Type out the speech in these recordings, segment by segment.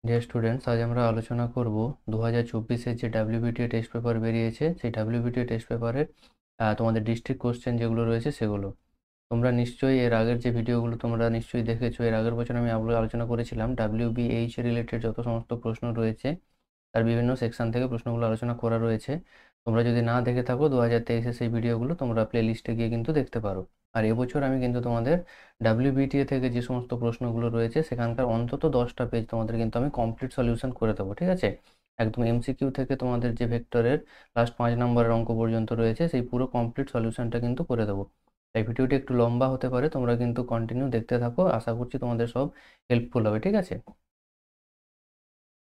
Dear students, আজ আমরা আলোচনা করব 2024-এর যে ডাব্লিউবিটিএ টেস্ট পেপার বেরিয়েছে সেই ডাব্লিউবিটিএ টেস্ট পেপারের তোমাদের ডিস্ট্রিক্ট কোশ্চেন যেগুলো রয়েছে সেগুলো। তোমরা নিশ্চয়ই এর আগের যে ভিডিওগুলো তোমরা নিশ্চয়ই দেখেছো। এর আগের বছর আমি আলোচনা করেছিলাম ডাব্লিউবিএইচ রিলেটেড যত সমস্ত প্রশ্ন রয়েছে তার বিভিন্ন সেকশন থেকে প্রশ্নগুলো আলোচনা করা রয়েছে। তোমরা যদি না দেখে থাকো 2023-এর সেই ভিডিওগুলো তোমরা প্লে লিস্টে গিয়ে কিন্তু দেখতে পারো। আর এবছর আমি কিন্তু তোমাদের ডাব্লিউবিটিএ থেকে যে সমস্ত প্রশ্নগুলো রয়েছে সেখানকার অন্তত 10টা পেজ তোমাদের কিন্তু আমি কমপ্লিট সলিউশন করে দেবো, ঠিক আছে? একদম এমসিকিউ থেকে তোমাদের যে ভেক্টরের লাস্ট 5 নম্বরের অঙ্ক পর্যন্ত রয়েছে সেই পুরো কমপ্লিট সলিউশনটা কিন্তু করে দেবো। তাই ভিডিওটি একটু লম্বা হতে পারে, তোমরা কিন্তু কন্টিনিউ দেখতে থাকো, আশা করছি তোমাদের সব হেল্পফুল হবে, ঠিক আছে?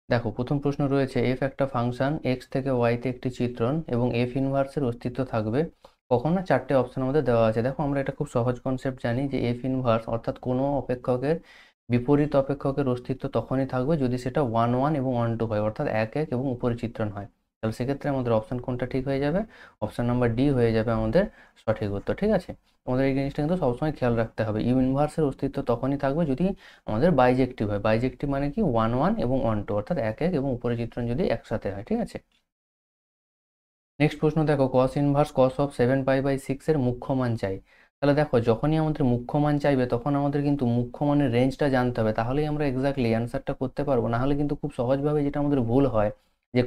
দেখো, প্রথম প্রশ্ন রয়েছে এফ একটা ফাংশন এক্স থেকে ওয়াইতে একটি চিত্রণ এবং এফ ইনভার্সের অস্তিত্ব থাকবে কখন। না, 4টে অপশন আমাদের দেওয়া আছে। দেখো, আমরা এটা খুব সহজ কনসেপ্ট জানি যে এফ ইনভার্স অর্থাৎ কোনো অপেক্ষকের বিপরীত অপেক্ষকের অস্তিত্ব তখনই থাকবে যদি সেটা 1 1 এবং 1 2 হয়, অর্থাৎ 1 1 এবং উপরে চিত্রণ হয়। তাহলে সেক্ষেত্রে আমাদের অপশন কোনটা ঠিক হয়ে যাবে? অপশন নাম্বার ডি হয়ে যাবে আমাদের সঠিক উত্তর, ঠিক আছে? আমাদের এই জিনিসটা কিন্তু সবসময় খেয়াল রাখতে হবে। ইউ ইনভার্সের অস্তিত্ব তখনই থাকবে যদি আমাদের বাইজেক্টিভ হয়। বাইজেক্টিভ মানে কি? 1 1 এবং 1 2, অর্থাৎ 1 1 এবং উপরে চিত্রণ যদি একসাথে হয়, ঠিক আছে? নেক্সট প্রশ্ন দেখো, কস ইনভার্স কস অফ 7 পাই/6 এর মুখ্য মান চাই। তাহলে দেখো, যখনই আমাদের মুখ্য মান চাইবে তখন আমাদের কিন্তু মুখ্য মানের রেঞ্জটা জানতে হবে, তাহলেই আমরা এক্স্যাক্টলি অ্যান্সারটা করতে পারবো। না হলে কিন্তু খুব সহজভাবে যেটা আমাদের ভুল হয় যে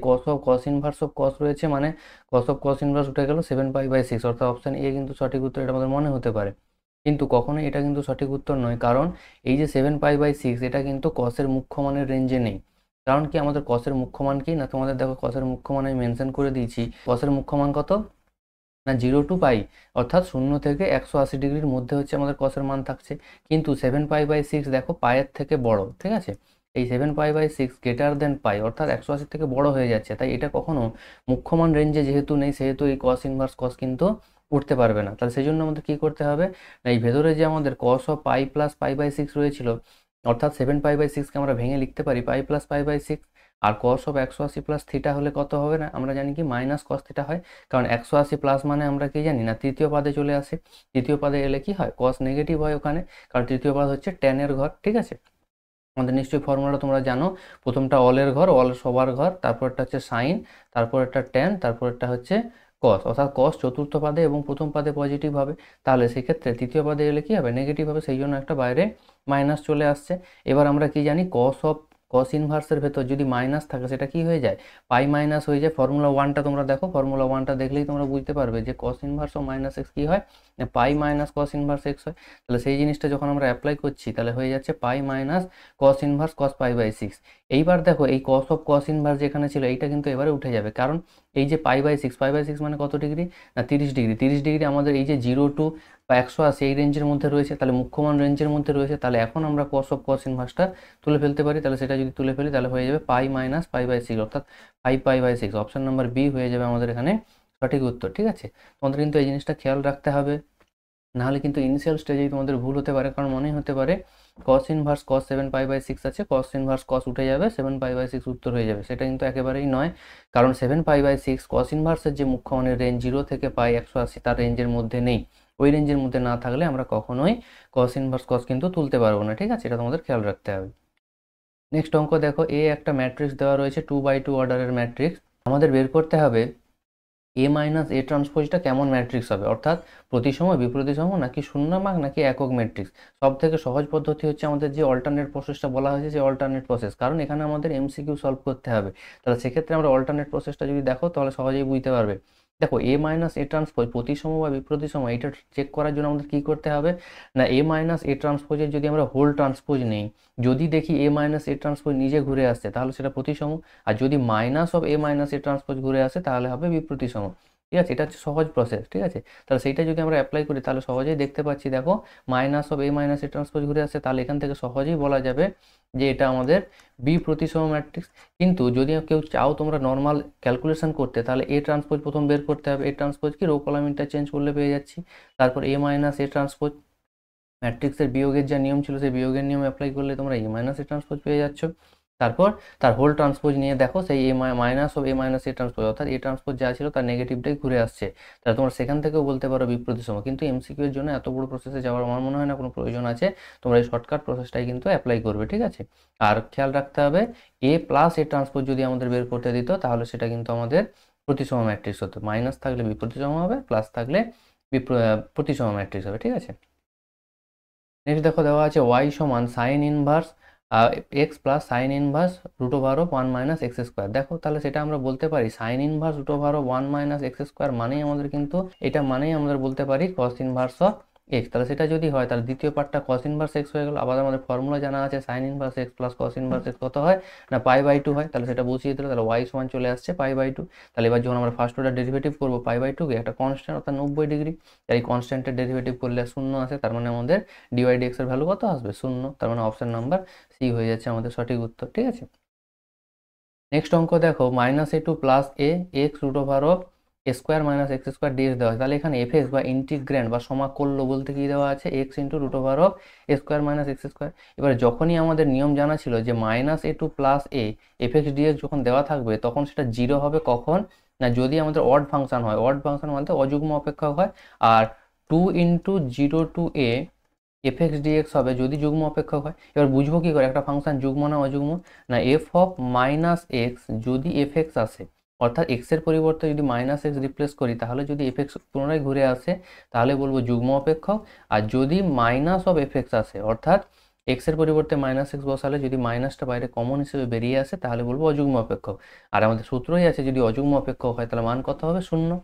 কস ইনভার্স অফ কস রয়েছে মানে কস অফ কস ইনভার্স উঠে গেল 7 পাই/6, অর্থাৎ অপশন এ কিন্তু সঠিক উত্তর, এটা আমাদের মনে হতে পারে। কিন্তু কখনোই এটা কিন্তু সঠিক উত্তর নয়, কারণ এই যে 7 পাই/6 এটা কিন্তু কসের মুখ্য মানের রেঞ্জে নেই। কারণ কি, আমাদের কসের মুখ্য মান কি? না, তোমাদের দেখো কসের মুখ্য মান আমি মেনশন করে দিয়েছি। কসের মুখ্য মান কত? না, 0 to পাই, অর্থাৎ 0 থেকে 180 ডিগ্রির মধ্যে হচ্ছে আমাদের কসের মান থাকছে। কিন্তু 7 পাই/6 দেখো পায়ের থেকে বড়, ঠিক আছে? এই 7 পাই/6 গ্রেটার দেন পাই, অর্থাৎ 180 থেকে বড় হয়ে যাচ্ছে। তাই এটা কখনো মুখ্য মান রেঞ্জে যেহেতু নেই, সেহেতু এই কস ইনভার্স কস কিন্তু উঠতে পারবে না। তাহলে সেই জন্য আমাদের কি করতে হবে? না, এই ভেতরে যে আমাদের কস অফ পাই প্লাস পাই/6 রয়েছিল, অর্থাৎ 7 পাই/6কে আমরা ভেঙে লিখতে পারি পাই প্লাস পাই/6। আর কস অফ 180 প্লাস থিটা হলে কত হবে? না, আমরা জানি কি মাইনাস কস থিটা হয়। কারণ 180 প্লাস মানে আমরা কি জানি? না, তৃতীয় পাদে চলে আসে। তৃতীয় পাদে এলে কি হয়? কস নেগেটিভ হয় ওখানে, কারণ তৃতীয় পাদ হচ্ছে ট্যানের ঘর, ঠিক আছে? আমাদের নিশ্চয়ই ফর্মুলাটা তোমরা জানো। প্রথমটা অলের ঘর, অল সবার ঘর, তারপরটা হচ্ছে সাইন, তারপরটা ট্যান, তারপরটা হচ্ছে কস, অর্থাৎ কস চতুর্থ পাদে এবং প্রথম পাদে পজিটিভ হবে। তাহলে সেক্ষেত্রে তৃতীয় পাদে এলে কি হবে? নেগেটিভ হবে, সেই জন্য একটা বাইরে মাইনাস চলে আসছে। এবার আমরা কি জানি? কস ইনভার্সের ভেতর যদি মাইনাস থাকে সেটা কি হয়ে যায়? পাই মাইনাস হয়ে যায়। ফর্মুলা ওয়ানটা তোমরা দেখো, ফর্মুলা ওয়ানটা দেখলেই তোমরা বুঝতে পারবে যে কস ইনভার্স ও মাইনাস এক্স কী হয়? পাই মাইনাস কস ইনভার্স এক্স হয়। তাহলে সেই জিনিসটা যখন আমরা অ্যাপ্লাই করছি তাহলে হয়ে যাচ্ছে পাই মাইনাস কস ইনভার্স কস পাই/6। এইবার দেখো, এই কস অফ কস ইনভার্স যেখানে ছিল এইটা কিন্তু এবারে উঠে যাবে, কারণ এই যে পাই/6 মানে কত ডিগ্রি? না, 30 ডিগ্রি। 30 ডিগ্রি আমাদের এই যে 0 to 180 এই রেঞ্জের মধ্যে রয়েছে, তাহলে মুখ্যমান রেঞ্জের মধ্যে রয়েছে। তাহলে এখন আমরা কস অফ কস ইনভার্সটা তুলে ফেলতে পারি। তাহলে সেটা যদি তুলে ফেলি তাহলে হয়ে যাবে পাই মাইনাস পাই/6, অর্থাৎ 5 পাই/6। অপশন নাম্বার বি হয়ে যাবে আমাদের এখানে সঠিক উত্তর, ঠিক আছে? তোমাদের কিন্তু এই জিনিসটা খেয়াল রাখতে হবে, নাহলে কিন্তু ইনিশিয়াল স্টেজেই তোমাদের ভুল হতে পারে। কারণ মনেই হতে পারে কস ইনভার্স কস 7 পাই/6 আছে, কস ইনভার্স কস উঠে যাবে, 7 পাই/6 উত্তর হয়ে যাবে। সেটা কিন্তু একেবারেই নয়, কারণ 7 পাই/6 কস ইনভার্সের যে মুখ্য মানের রেঞ্জ 0 থেকে পাই 180 তার রেঞ্জের মধ্যে নেই। ওই রেঞ্জের মধ্যে না থাকলে আমরা কখনোই কস ইনভার্স কস কিন্তু তুলতে পারবো না, ঠিক আছে? এটা তোমাদের খেয়াল রাখতে হবে। নেক্সট অঙ্ক দেখো, এ একটা ম্যাট্রিক্স দেওয়া রয়েছে 2x2 অর্ডারের ম্যাট্রিক্স। আমাদের বের করতে হবে এ মাইনাস এ ট্রান্সপোজটা কেমন ম্যাট্রিক্স হবে, অর্থাৎ প্রতিসম, বিপ্রতিসম, নাকি শূন্যমাক, নাকি একক ম্যাট্রিক্স। সব থেকে সহজ পদ্ধতি হচ্ছে আমাদের যে অল্টারনেট প্রসেসটা বলা হয়েছে সেই অল্টারনেট প্রসেস, কারণ এখানে আমাদের এমসিকিউ সলভ করতে হবে। তাহলে সেক্ষেত্রে আমরা অল্টারনেট প্রসেসটা যদি দেখো তাহলে সহজেই বুঝতে পারবে। দেখো, এ মাইনাস এ ট্রান্সপোজ প্রতিসম বা বিপ্রতিসম, এটা চেক করার জন্য আমাদের কী করতে হবে? না, এ মাইনাস এ ট্রান্সপোজের যদি আমরা হোল ট্রান্সপোজ নেই, যদি দেখি এ মাইনাস এ ট্রান্সপোজ নিজে ঘুরে আসছে তাহলে সেটা প্রতিসম। আর যদি minus of A minus A transpose ঘুরে আসে তাহলে হবে বিপ্রতিসম, ঠিক আছে? এটা হচ্ছে সহজ প্রসেস, ঠিক আছে? তাহলে সেইটা যদি আমরা অ্যাপ্লাই করি তাহলে সহজেই দেখতে পাচ্ছি, দেখো minus of A minus A transpose ঘুরে আসছে, তাহলে এখান থেকে সহজেই বলা যাবে যে এটা আমাদের বি প্রতিসম ম্যাট্রিক্স। কিন্তু যদি কেউ চাও তোমরা নর্মাল ক্যালকুলেশন করতে, তাহলে এ ট্রান্সপোজ প্রথম বের করতে হবে। এ ট্রান্সপোজ কি? রো কলাম ইন্টারচেঞ্জ করলে পেয়ে যাচ্ছি। তারপর এ মাইনাস এ ট্রান্সপোজ, ম্যাট্রিক্সের বিয়োগের যা নিয়ম ছিল সেই বিয়োগের নিয়ম অ্যাপ্লাই করলে তোমরা এ মাইনাস এ ট্রান্সপোজ পেয়ে যাচ্ছ। তারপর তার হোল ট্রান্সপোজ নিয়ে দেখো সেই A minus of A minus A transpose, অর্থাৎ এ ট্রান্সপোজ যা ছিল তার নেগেটিভটাই ঘুরে আসছে। তাহলে তোমরা সেখান থেকেও বলতে পারো বিপ্রতিসম, কিন্তু এমসিকিউ এর জন্য এত বড় প্রসেসে যাওয়ার আমার মনে হয় না কোনো প্রয়োজন আছে। তোমরা এই শর্টকাট প্রসেসটাই কিন্তু অ্যাপ্লাই করবে, ঠিক আছে। আর খেয়াল রাখতে হবে এ প্লাস এ ট্রান্সপোজ যদি আমাদের বের করতে দিত তাহলে সেটা কিন্তু আমাদের প্রতিসম ম্যাট্রিক্স হতো। মাইনাস থাকলে বিপ্রতিসম হবে, প্লাস থাকলে প্রতিসম ম্যাট্রিক্স হবে, ঠিক আছে। নেক্সট দেখো দেওয়া আছে ওয়াই সমান sine inverse X plus sine inverse root over of 1 minus x square. দেখো তাহলে সেটা আমরা বলতে পারি sine inverse root over of 1 minus x square মানেই আমাদের কিন্তু এটা মানেই আমরা বলতে পারি কস ইনভার্স অফ এক্স। তাহলে সেটা যদি হয় তাহলে দ্বিতীয় পার্টটা কস ইনভার্স এক্স হয়ে গেল। আবার আমাদের ফর্মুলা জানা আছে sine inverse X plus cos inverse x কত হয় না π/2 হয়। তাহলে সেটা বসিয়ে দিলে তাহলে ওয়াই সমান চলে আসছে π/2। তাহলে এবার যখন আমরা ফার্স্ট অর্ডার ডেরিভেটিভ করবো π/2 কে একটা কনস্ট্যান্ট অর্থাৎ 90 ডিগ্রি, তাই এই কনস্ট্যান্টের ডেরিভেটিভ করলে 0 আসে, তার মানে আমাদের ডিওয়াই ডিএক্স এর ভ্যালু কত আসবে 0। তার মানে অপশন নাম্বার সি হয়ে যাচ্ছে আমাদের সঠিক উত্তর, ঠিক আছে। নেক্সট অঙ্ক দেখো -a2 plus a x root over of a square minus x square dx দেওয়া আছে। তাহলে এখানে এফএক্স বা ইন্টিগ্র্যান্ড বা সমাকল্য বলতে কি দেওয়া আছে x into root over of a square minus x square. এবার যখনই আমাদের নিয়ম জানা ছিল যে -a2 প্লাস এ এফএক্স ডিএক্স যখন দেওয়া থাকবে তখন সেটা 0 হবে কখন না যদি আমাদের অড ফাংশন হয়। অড ফাংশন বলতে অযুগ্ম অপেক্ষক হয়। আর 2 into 0 to a f x dx হবে যদি যুগ্ম অপেক্ষক হয়। এবার বুঝবো কি করে একটা ফাংশন যুগ্ম না অযুগ্ম, না এফ অফ মাইনাস এক্স যদি এফ এক্স আসে, অর্থাৎ এক্স এর পরিবর্তে যদি মাইনাস এক্স রিপ্লেস করি তাহলে যদি এফ এক্স পুনরায় ঘুরে আসে তাহলে বলবো যুগ্ম অপেক্ষক। আর যদি মাইনাস অফ এফ এক্স আসে, অর্থাৎ এক্স এর পরিবর্তে মাইনাস এক্স বসালে যদি মাইনাসটা বাইরে কমন হিসেবে বেরিয়ে আসে তাহলে বলবো অযুগ্ম অপেক্ষক। আর আমাদের সূত্রই আছে যদি অযুগ্ম অপেক্ষক হয় তাহলে মান কত হবে 0।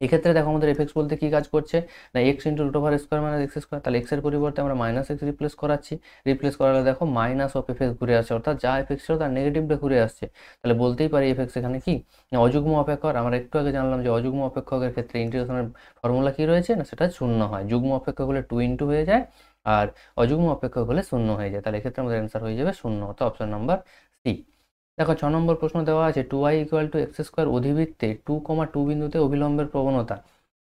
এক্ষেত্রে দেখো আমাদের এফএক্স বলতে কি কাজ করছে না x into root over square minus x square. তাহলে এক্স এর পরিবর্তে আমরা মাইনাস এক্স রিপ্লেস করাচ্ছি, রিপ্লেস করালে দেখো মাইনাস অফ এফএক্স ঘুরে আসছে, অর্থাৎ যা এফএক্স ছিল তার নেগেটিভটা ঘুরে আসছে। তাহলে বলতেই পারি এফএক্স এখানে কি না অযুগ্ম অপেক্ষক। আমরা একটু আগে জানলাম যে অযুগ্ম অপেক্ষকের ক্ষেত্রে ইন্টিগ্রেশনের ফর্মুলা কি রয়েছে না সেটা 0 হয়। যুগ্ম অপেক্ষক হলে 2 ইন্টু হয়ে যায় আর অযুগ্ম অপেক্ষক হলে 0 হয়ে যায়। তাহলে এক্ষেত্রে আমাদের অ্যান্সার হয়ে যাবে 0, অর্থাৎ অপশন নাম্বার সি। দেখো 6 নম্বর প্রশ্ন দেওয়া আছে 2y = x স্কোয়ার অধিবৃত্তে 2, 2 বিন্দুতে অভিলম্বের প্রবণতা।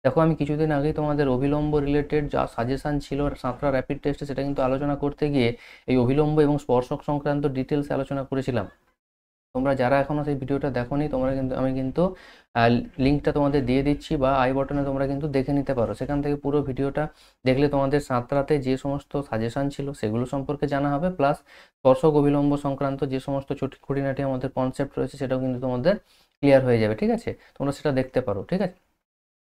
দেখো আমি কিছুদিন আগেই তোমাদের অভিলম্ব রিলেটেড যা সাজেশন ছিল সাঁতরা র্যাপিড টেস্টে সেটা কিন্তু আলোচনা করতে গিয়ে এই অভিলম্ব এবং স্পর্শক সংক্রান্ত ডিটেলস আলোচনা করেছিলাম। তোমরা যারা এখনো সেই ভিডিওটা দেখোনি তোমরা কিন্তু আমি কিন্তু লিঙ্কটা তোমাদের দিয়ে দিচ্ছি বা আই বটনে তোমরা কিন্তু দেখে নিতে পারো। সেখান থেকে পুরো ভিডিওটা দেখলে তোমাদের সাঁতরাতে যে সমস্ত সাজেশন ছিল সেগুলো সম্পর্কে জানা হবে, প্লাস স্পর্শক অভিলম্ব সংক্রান্ত যে সমস্ত খুঁটিনাটি আমাদের কনসেপ্ট রয়েছে সেটাও কিন্তু তোমাদের ক্লিয়ার হয়ে যাবে, ঠিক আছে। তোমরা সেটা দেখতে পারো, ঠিক আছে।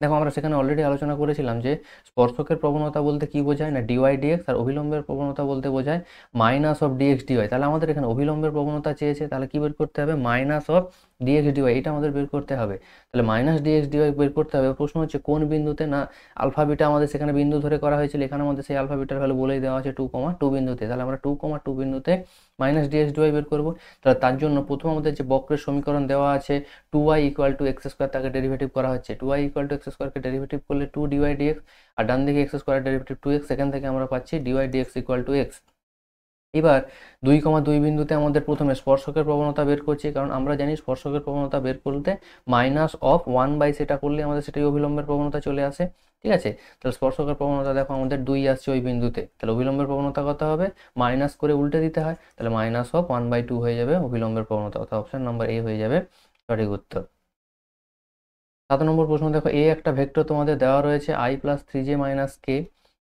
দেখো আমরা সেখানে অলরেডি আলোচনা করেছিলাম যে স্পর্শকের প্রবণতা বলতে কি বোঝায় না ডিওয়াই ডিএক্স, আর অভিলম্বের প্রবণতা বলতে বোঝায় মাইনাস অফ ডিএক্স ডিওয়াই। তাহলে আমাদের এখানে অভিলম্বের প্রবণতা চেয়েছে, তাহলে কি বের করতে হবে মাইনাস অফ ডিএক্স ডিওয়াই, এটা আমাদের বের করতে হবে। তাহলে মাইনাস ডিএক্স ডিওয়াই বের করতে হবে। প্রশ্ন হচ্ছে কোন বিন্দুতে, না আলফা বিটা আমাদের সেখানে বিন্দু ধরে করা হয়েছিল, এখানে আমাদের সেই আলফা বিটার ভ্যালু বলেই দেওয়া আছে 2, 2 বিন্দুতে। তাহলে আমরা 2, 2 বিন্দুতে মাইনাস ডিএক্স ডিওয়াই বের করবো। তাহলে তার জন্য প্রথম আমাদের যে বক্রের সমীকরণ দেওয়া আছে 2y = x স্কোয়ার, তাকে ডেরিভেটিভ করা হচ্ছে। 2y = x স্কোয়ারকে ডেরিভেটিভ করলে 2 dy dx, আর ডান দিকে x স্কোয়ার ডেরিভেটিভ 2x, সেখান থেকে আমরা পাচ্ছি dy dx = x। এবার 2, 2 বিন্দুতে আমাদের প্রথমে স্পর্শকের প্রবণতা বের করছি, কারণ আমরা জানি স্পর্শকের প্রবণতা বের করতে মাইনাস অফ 1 সেটা করলে আমাদের সেটাই অভিলম্বের প্রবণতা চলে আসে, ঠিক আছে। তাহলে স্পর্শকের প্রবণতা দেখো আমাদের 2 আসছে ওই বিন্দুতে, তাহলে অভিলম্বের প্রবণতা কত হবে মাইনাস করে উল্টে দিতে হয়, তাহলে মাইনাস অফ 1/2 হয়ে যাবে অভিলম্বের প্রবণতা, অর্থাৎ অপশন নাম্বার এ হয়ে যাবে সঠিক উত্তর। 7 নম্বর প্রশ্ন দেখো এ একটা ভেক্টর তোমাদের দেওয়া রয়েছে i + 3j - k,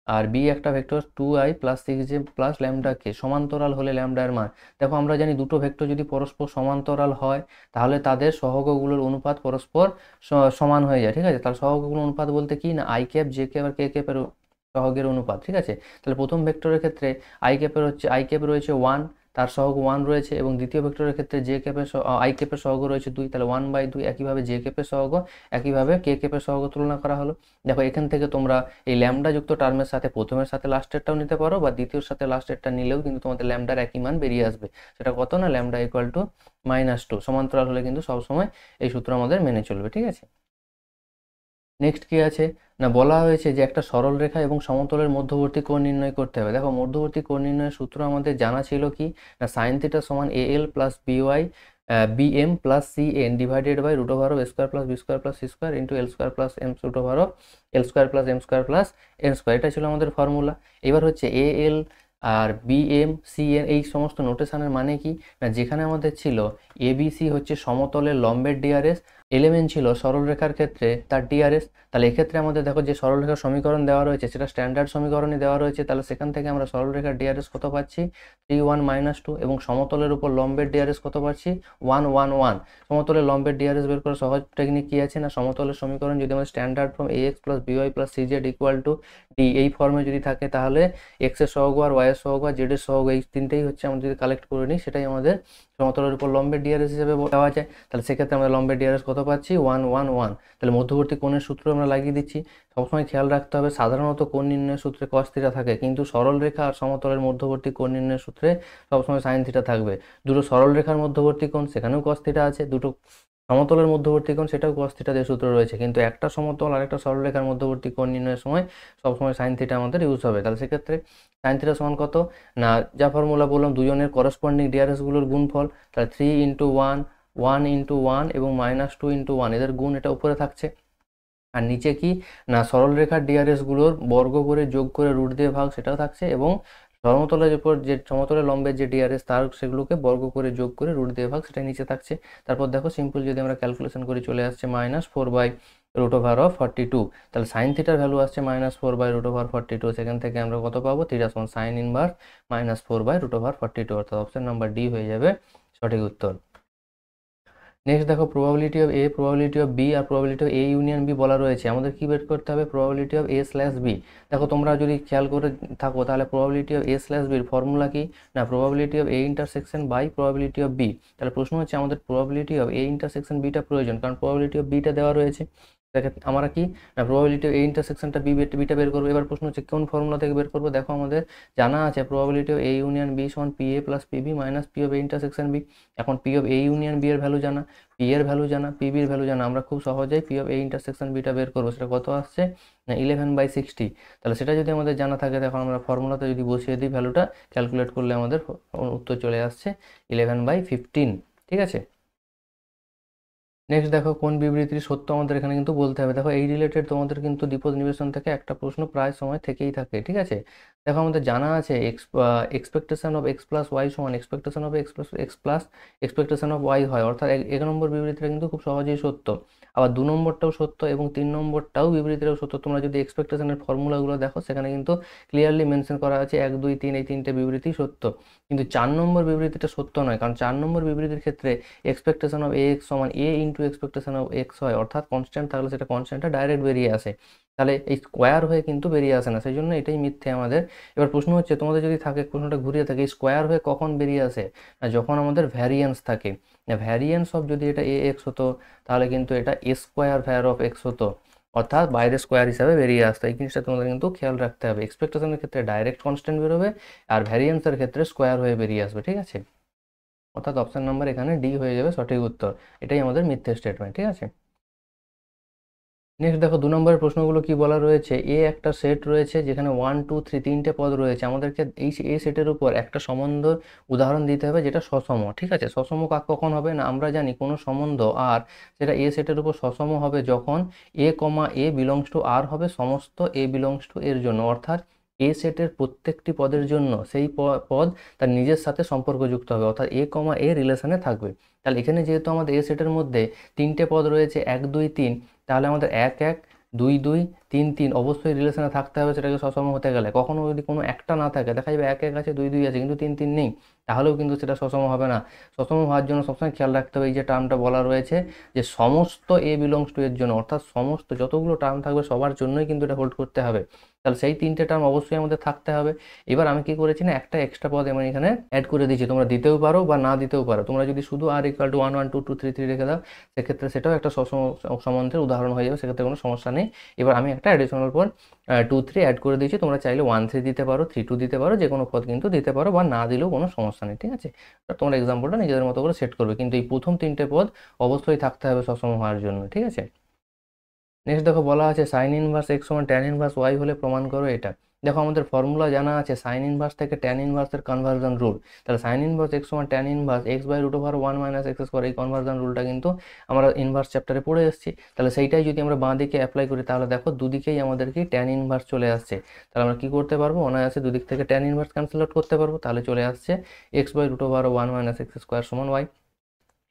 R B একটা ভেক্টর 2i + 6j + λk সমান্তরাল হলে ল্যামডা এর মান। দেখো আমরা জানি দুটো ভেক্টর যদি পরস্পর সমান্তরাল হয় তাহলে তাদের সহগগুলোর অনুপাত পরস্পর সমান হয়ে যায়, ঠিক আছে। তাহলে সহগগুলোর অনুপাত বলতে কি না i ক্যাপ j ক্যাপ আর k ক্যাপের সহগের অনুপাত, ঠিক আছে। তাহলে প্রথম ভেক্টরের ক্ষেত্রে i ক্যাপ রয়েছে 1, তার সহগ 1 রয়েছে, এবং দ্বিতীয় ভেক্টরের ক্ষেত্রে j ক্যাপের i ক্যাপের সহগ রয়েছে 2, তাহলে 1/2। একইভাবে j ক্যাপের সহগ, একইভাবে k ক্যাপের সহগ তুলনা করা হলো। দেখো এখান থেকে তোমরা এই ল্যামডা যুক্ত টার্মের সাথে প্রথমের সাথে লাস্টেরটাও নিতে পারো, বা দ্বিতীয়র সাথে লাস্টেরটা নিলেও কিন্তু তোমাদের ল্যামডার একই মান বেরিয়ে আসবে। সেটা কত না ল্যামডা = -2। সমান্তরাল হলে কিন্তু সবসময় এই সূত্র আমাদের মেনে চলবে, ঠিক আছে। নেক্সট কি আছে না বলা হয়েছে যে একটা সরল রেখা এবং সমতলের মধ্যবর্তী কোণ নির্ণয় করতে হবে। দেখো মধ্যবর্তী কোণ নির্ণয়ের সূত্র আমাদের জানা ছিল কি না sin θ = al + by bm + cn divided by √² (a² + b² + c² * l² + m √² l² + m² + n²। এটা ছিল আমাদের ফর্মুলা। এবার হচ্ছে al আর বিএম সিএন এই সমস্ত নোটেশনের মানে কি না, যেখানে আমাদের ছিল এবিসি হচ্ছে সমতলের লম্বের ডিআরএস, এলএমএন ছিল সরলরেখার ক্ষেত্রে তার ডিআরএস। তাহলে এক্ষেত্রে আমাদের দেখো যে সরলরেখার সমীকরণ দেওয়া রয়েছে সেটা স্ট্যান্ডার্ড সমীকরণই দেওয়া রয়েছে, তাহলে সেখান থেকে আমরা সরলরেখার ডিআরএস কত পাচ্ছি 3 1 - 2, এবং সমতলের উপর লম্বের ডিআরএস কত পাচ্ছি 1 1 1। সমতলের লম্বের ডিআরএস বের করার সহজ টেকনিক কি আছে না, সমতলের সমীকরণ যদি আমাদের standard form ax + by + cz = d এই ফর্মে যদি থাকে, তাহলে x এর সহগ আর y এর সহগ আর z এর সহগ এই তিনটেই হচ্ছে আমরা যদি কালেক্ট করে নিই সেটাই আমাদের সমতলের উপর লম্বের ডিআরএস হিসেবে দেওয়া যায়। তাহলে সেক্ষেত্রে আমরা লম্বের ডিআরএস কত পাচ্ছি 1 1 1। তাহলে মধ্যবর্তী কোণের সূত্র আমরা লাগিয়ে দিচ্ছি। সবসময় খেয়াল রাখতে হবে সাধারণত কোণ নির্ণয়ের সূত্রে cos থিটা থাকে, কিন্তু সরল রেখা আর সমতলের মধ্যবর্তী কোণ নির্ণয়ের সূত্রে সবসময় sin থিটা থাকবে। দুটো সরল রেখার মধ্যবর্তী কোণ সেখানেও cos থিটা আছে, দুটো সমতলের মধ্যবর্তী কোণ সেটাও cos থিটা দিয়ে সূত্র রয়েছে, কিন্তু একটা সমতল আর একটা সরলরেখার মধ্যবর্তী কোণ নির্ণয়ের সময় সবসময় sin থিটা আমাদের ইউজ হবে। তাহলে সেক্ষেত্রে sin থিটা সমান কত না, যা ফর্মুলা বললাম দুজনের করসপন্ডিং ডিআরএস গুলোর গুণফল, তাহলে 3 × 1 1 × 1 এবং -2 × 1 এদের গুণ এটা উপরে থাকছে। আর নিচে কি না সরলরেখার ডিআরএস গুলোর বর্গ করে যোগ করে রুট দিয়ে ভাগ সেটাও থাকছে, এবং সমতলের উপর যে সমতলের লম্বের যে ডিআরএস তার সেগুলোকে বর্গ করে যোগ করে রুট দিয়ে ভাগ সেটা নিচে থাকছে। তারপর দেখো সিম্পল যদি আমরা ক্যালকুলেশন করি চলে আসছে -4/√42। তাহলে সাইন থিটার ভ্যালু আসছে -4/√42। সেখান থেকে আমরা কত পাবো থিটা সমান সাইন ইনভার্স -4/√42, অর্থাৎ অপশন নাম্বার ডি হয়ে যাবে সঠিক উত্তর। নেক্সট দেখো probability of a, probability of b আর probability of a union b বলা রয়েছে। আমাদের কি বের করতে হবে প্রবাবিলিটি অফ a/b। দেখো তোমরা যদি খেয়াল করে থাকো তাহলে প্রবাবিলিটি অফ a/bর ফর্মুলা কি না, probability of a intersection by probability of b. তাহলে প্রশ্ন হচ্ছে আমাদের প্রবাবিলিটি অফ a ইন্টারসেকশন বিটা প্রয়োজন, কারণ প্রবাবিলিটি অফ বিটা দেওয়া রয়েছে। আমরা কি না প্রবাবিলিটি অফ a ইন্টারসেকশনটা বিটা বের করবো। এবার প্রশ্ন হচ্ছে কোন ফর্মুলা থেকে বের করবো। দেখো আমাদের জানা আছে probability of a union b সমান pa + pb - p of a intersection b. এখন p of a union b এর ভ্যালু জানা, p এর ভ্যালু জানা, pb এর ভ্যালু জানা, আমরা খুব সহজেই p অফ a ইন্টারসেকশন বিটা বের করবো। সেটা কত আসছে না 11/60। তাহলে সেটা যদি আমাদের জানা থাকে তখন আমরা ফর্মুলাতে যদি বসিয়ে দিই ভ্যালুটা ক্যালকুলেট করলে আমাদের উত্তর চলে আসছে 11/15। ঠিক আছে। নেক্সট দেখো কোন বিবৃতির সত্য আমাদের এখানে কিন্তু বলতে হবে। দেখো এই রিলেটেড তোমাদের কিন্তু দ্বিপদ নিবেশন থেকে একটা প্রশ্ন প্রায় সময় থেকেই থাকে। ঠিক আছে। দেখো আমাদের জানা আছে এক্সপেকটেশন অফ x + y সমান expectation of x plus expectation of y হয়, অর্থাৎ 1 নম্বর বিবৃতিটা কিন্তু খুব সহজেই সত্য। আবার 2 নম্বরটাও সত্য এবং 3 নম্বরটাও বিবৃতিটাও সত্য। তোমরা যদি এক্সপেকটেশনের ফর্মুলাগুলো দেখো সেখানে কিন্তু ক্লিয়ারলি মেনশন করা আছে 1 2 3 এই তিনটে বিবৃতি সত্য, কিন্তু 4 নম্বর বিবৃতিটা সত্য নয়, কারণ 4 নম্বর বিবৃতির ক্ষেত্রে এক্সপেকটেশন অফ ax সমান a × এক্সপেকটেশন অফ x হয়, অর্থাৎ কনস্ট্যান্ট থাকলে সেটা কনস্ট্যান্টটা ডাইরেক্ট বেরিয়ে আসে, তাহলে এই স্কোয়ার হয়ে কিন্তু বেরিয়ে আসে না, সেই জন্য এটাই মিথ্যে আমাদের। এবার প্রশ্ন হচ্ছে তোমাদের যদি থাকে প্রশ্নটা ঘুরিয়ে থাকে স্কোয়ার হয়ে কখন বেরিয়ে আসে না, যখন আমাদের ভ্যারিয়েন্স থাকে। ভ্যারিয়েন্স অফ যদি এটা ax হতো তাহলে কিন্তু এটা a square var of x হতো, অর্থাৎ বাইরে স্কোয়ার হিসাবে বেরিয়ে আসতো। এই জিনিসটা তোমাদের কিন্তু খেয়াল রাখতে হবে। এক্সপেকটেশনের ক্ষেত্রে ডাইরেক্ট কনস্ট্যান্ট বেরোবে আর ভ্যারিয়েন্সের ক্ষেত্রে স্কোয়ার হয়ে বেরিয়ে আসবে। ঠিক আছে, অর্থাৎ অপশন নাম্বার এখানে ডি হয়ে যাবে সঠিক উত্তর। এটাই আমাদের মিথ্যে স্টেটমেন্ট। ঠিক আছে। নেক্সট দেখো 2 নম্বরের প্রশ্নগুলো কি বলা রয়েছে। এ একটা সেট রয়েছে যেখানে 1 2 3 তিনটে পদ রয়েছে। আমাদেরকে এই এ সেটের উপর একটা সম্বন্ধ উদাহরণ দিতে হবে যেটা সসম। ঠিক আছে, সসম কখন হবে না, আমরা জানি কোনো সম্বন্ধ আর সেটা এ সেটের উপর সসম হবে যখন a, a বিলংস টু আর হবে সমস্ত a বিলংস টু এর জন্য, অর্থাৎ এ সেটের প্রত্যেকটি পদের জন্য সেই পদ তার নিজের সাথে সম্পর্কযুক্ত হবে, অর্থাৎ a, a রিলেশনে থাকবে। তাহলে এখানে যেহেতু আমাদের এ সেটের মধ্যে তিনটে পদ রয়েছে 1 2 3, তাহলে আমাদের 1 1 2 2 3 3 অবশ্যই রিলেশনে থাকতে হবে সেটাকে সসম হতে গেলে। কখনো যদি কোনো একটা না থাকে দেখা যাবে 1 1 আছে 2 2 আছে কিন্তু 3 3 নেই, তাহলেও কিন্তু সেটা সসম হবে না। সসম হওয়ার জন্য সবসময় খেয়াল রাখতে হবে এই যে টার্মটা বলা রয়েছে যে সমস্ত এ বিলংস টু এর জন্য, অর্থাৎ সমস্ত যতগুলো টার্ম থাকবে সবার জন্যই কিন্তু এটা হোল্ড করতে হবে। তাহলে সেই তিনটে টার্ম অবশ্যই আমাদের থাকতে হবে। এবার আমি কি করেছি না একটা এক্সট্রা পদ আমি এখানে অ্যাড করে দিয়েছি, তোমরা দিতেও পারো বা না দিতেও পারো। তোমরা যদি শুধু r = 1 1 2 2 3 3 রেখে দাও সেক্ষেত্রে সেটাও একটা সসম সম্বন্ধের উদাহরণ হয়ে যাবে, সেক্ষেত্রে কোনো সমস্যা নেই। এবার আমি একটা অ্যাডিশনাল পদ 2 3 অ্যাড করে দিয়েছি, তোমরা চাইলে 1 3 দিতে পারো, 3 2 দিতে পারো, যে কোনো পদ কিন্তু দিতে পারো বা না দিলেও কোনো সমস্যা নেই। ঠিক আছে, তোমরা এক্সাম্পলটা নিজেদের মতো করে সেট করবে, কিন্তু এই প্রথম তিনটে পদ অবশ্যই থাকতে হবে সসম হওয়ার জন্য। ঠিক আছে। নেক্সট দেখো বলা আছে সাইন ইনভার্স x সমান ট্যান ইনভার্স y হলে প্রমাণ করো এটা। দেখো আমাদের ফর্মুলা জানা আছে সাইন ইনভার্স থেকে ট্যান ইনভার্সের কনভার্জন রুল। তাহলে সাইন ইনভার্স এক্স সমান tan inverse x by root over 1 minus x square, এই কনভার্জন রুলটা কিন্তু আমরা ইনভার্স চ্যাপ্টারে পড়ে এসেছি। তাহলে সেইটাই যদি আমরা বাঁ দিকে অ্যাপ্লাই করি তাহলে দেখো দুদিকেই আমাদের কি ট্যান ইনভার্স চলে আসছে। তাহলে আমরা কি করতে পারবো, অনায়াসে দুদিক থেকে ট্যান ইনভার্স ক্যান্সেল আউট করতে পারবো। তাহলে চলে আসছে x by root over 1 minus x square সমান ওয়াই।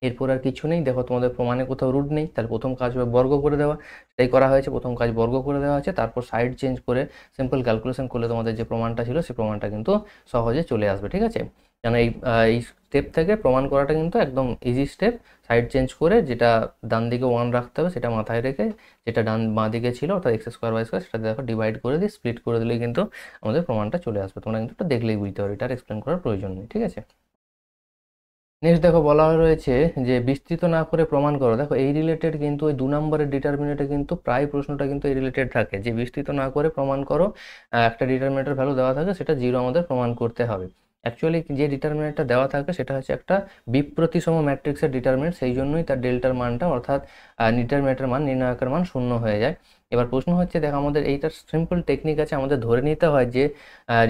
এরপর আর কিছু নেই। দেখো তোমাদের প্রমাণে কোথাও রুট নেই, তাহলে প্রথম কাজ হবে বর্গ করে দেওয়া, সেটাই করা হয়েছে। প্রথম কাজ বর্গ করে দেওয়া আছে, তারপর সাইড চেঞ্জ করে সিম্পল ক্যালকুলেশন করলে তোমাদের যে প্রমাণটা ছিল সেই প্রমাণটা কিন্তু সহজে চলে আসবে। ঠিক আছে, কেন এই স্টেপ থেকে প্রমাণ করাটা কিন্তু একদম ইজি স্টেপ। সাইড চেঞ্জ করে যেটা ডান দিকে 1 রাখতে হবে সেটা মাথায় রেখে, যেটা বাঁ দিকে ছিল অর্থাৎ এক্স স্কোয়ার ওয়াই স্কোয়ার, সেটা দেখো ডিভাইড করে দিয়ে স্প্লিট করে দিলেই কিন্তু আমাদের প্রমাণটা চলে আসবে। তোমরা কিন্তু এটা দেখলেই বুঝতে পারো, এটা আর এক্সপ্লেন করার প্রয়োজন নেই। ঠিক আছে, নেক্সট দেখো বলা রয়েছে যে বিস্তৃত না করে প্রমাণ করো। দেখো এই রিলেটেড কিন্তু ওই 2 নম্বরের ডিটারমিনেটে কিন্তু প্রায় প্রশ্নটা কিন্তু এই রিলেটেড থাকে যে বিস্তৃত না করে প্রমাণ করো। একটা ডিটারমিনেটের ভ্যালু দেওয়া থাকে, সেটা 0 আমাদের প্রমাণ করতে হবে। অ্যাকচুয়ালি যে ডিটারমিনেটটা দেওয়া থাকে সেটা হচ্ছে একটা বিপ্রতিসম ম্যাট্রিক্সের ডিটারমিনেট, সেই জন্যই তার ডেল্টার মানটা অর্থাৎ ডিটারমিনেটের মান নির্ণায়কের মান 0 হয়ে যায়। এবার প্রশ্ন হচ্ছে দেখো আমাদের এইটার সিম্পল টেকনিক আছে, আমাদের ধরে নিতে হয় যে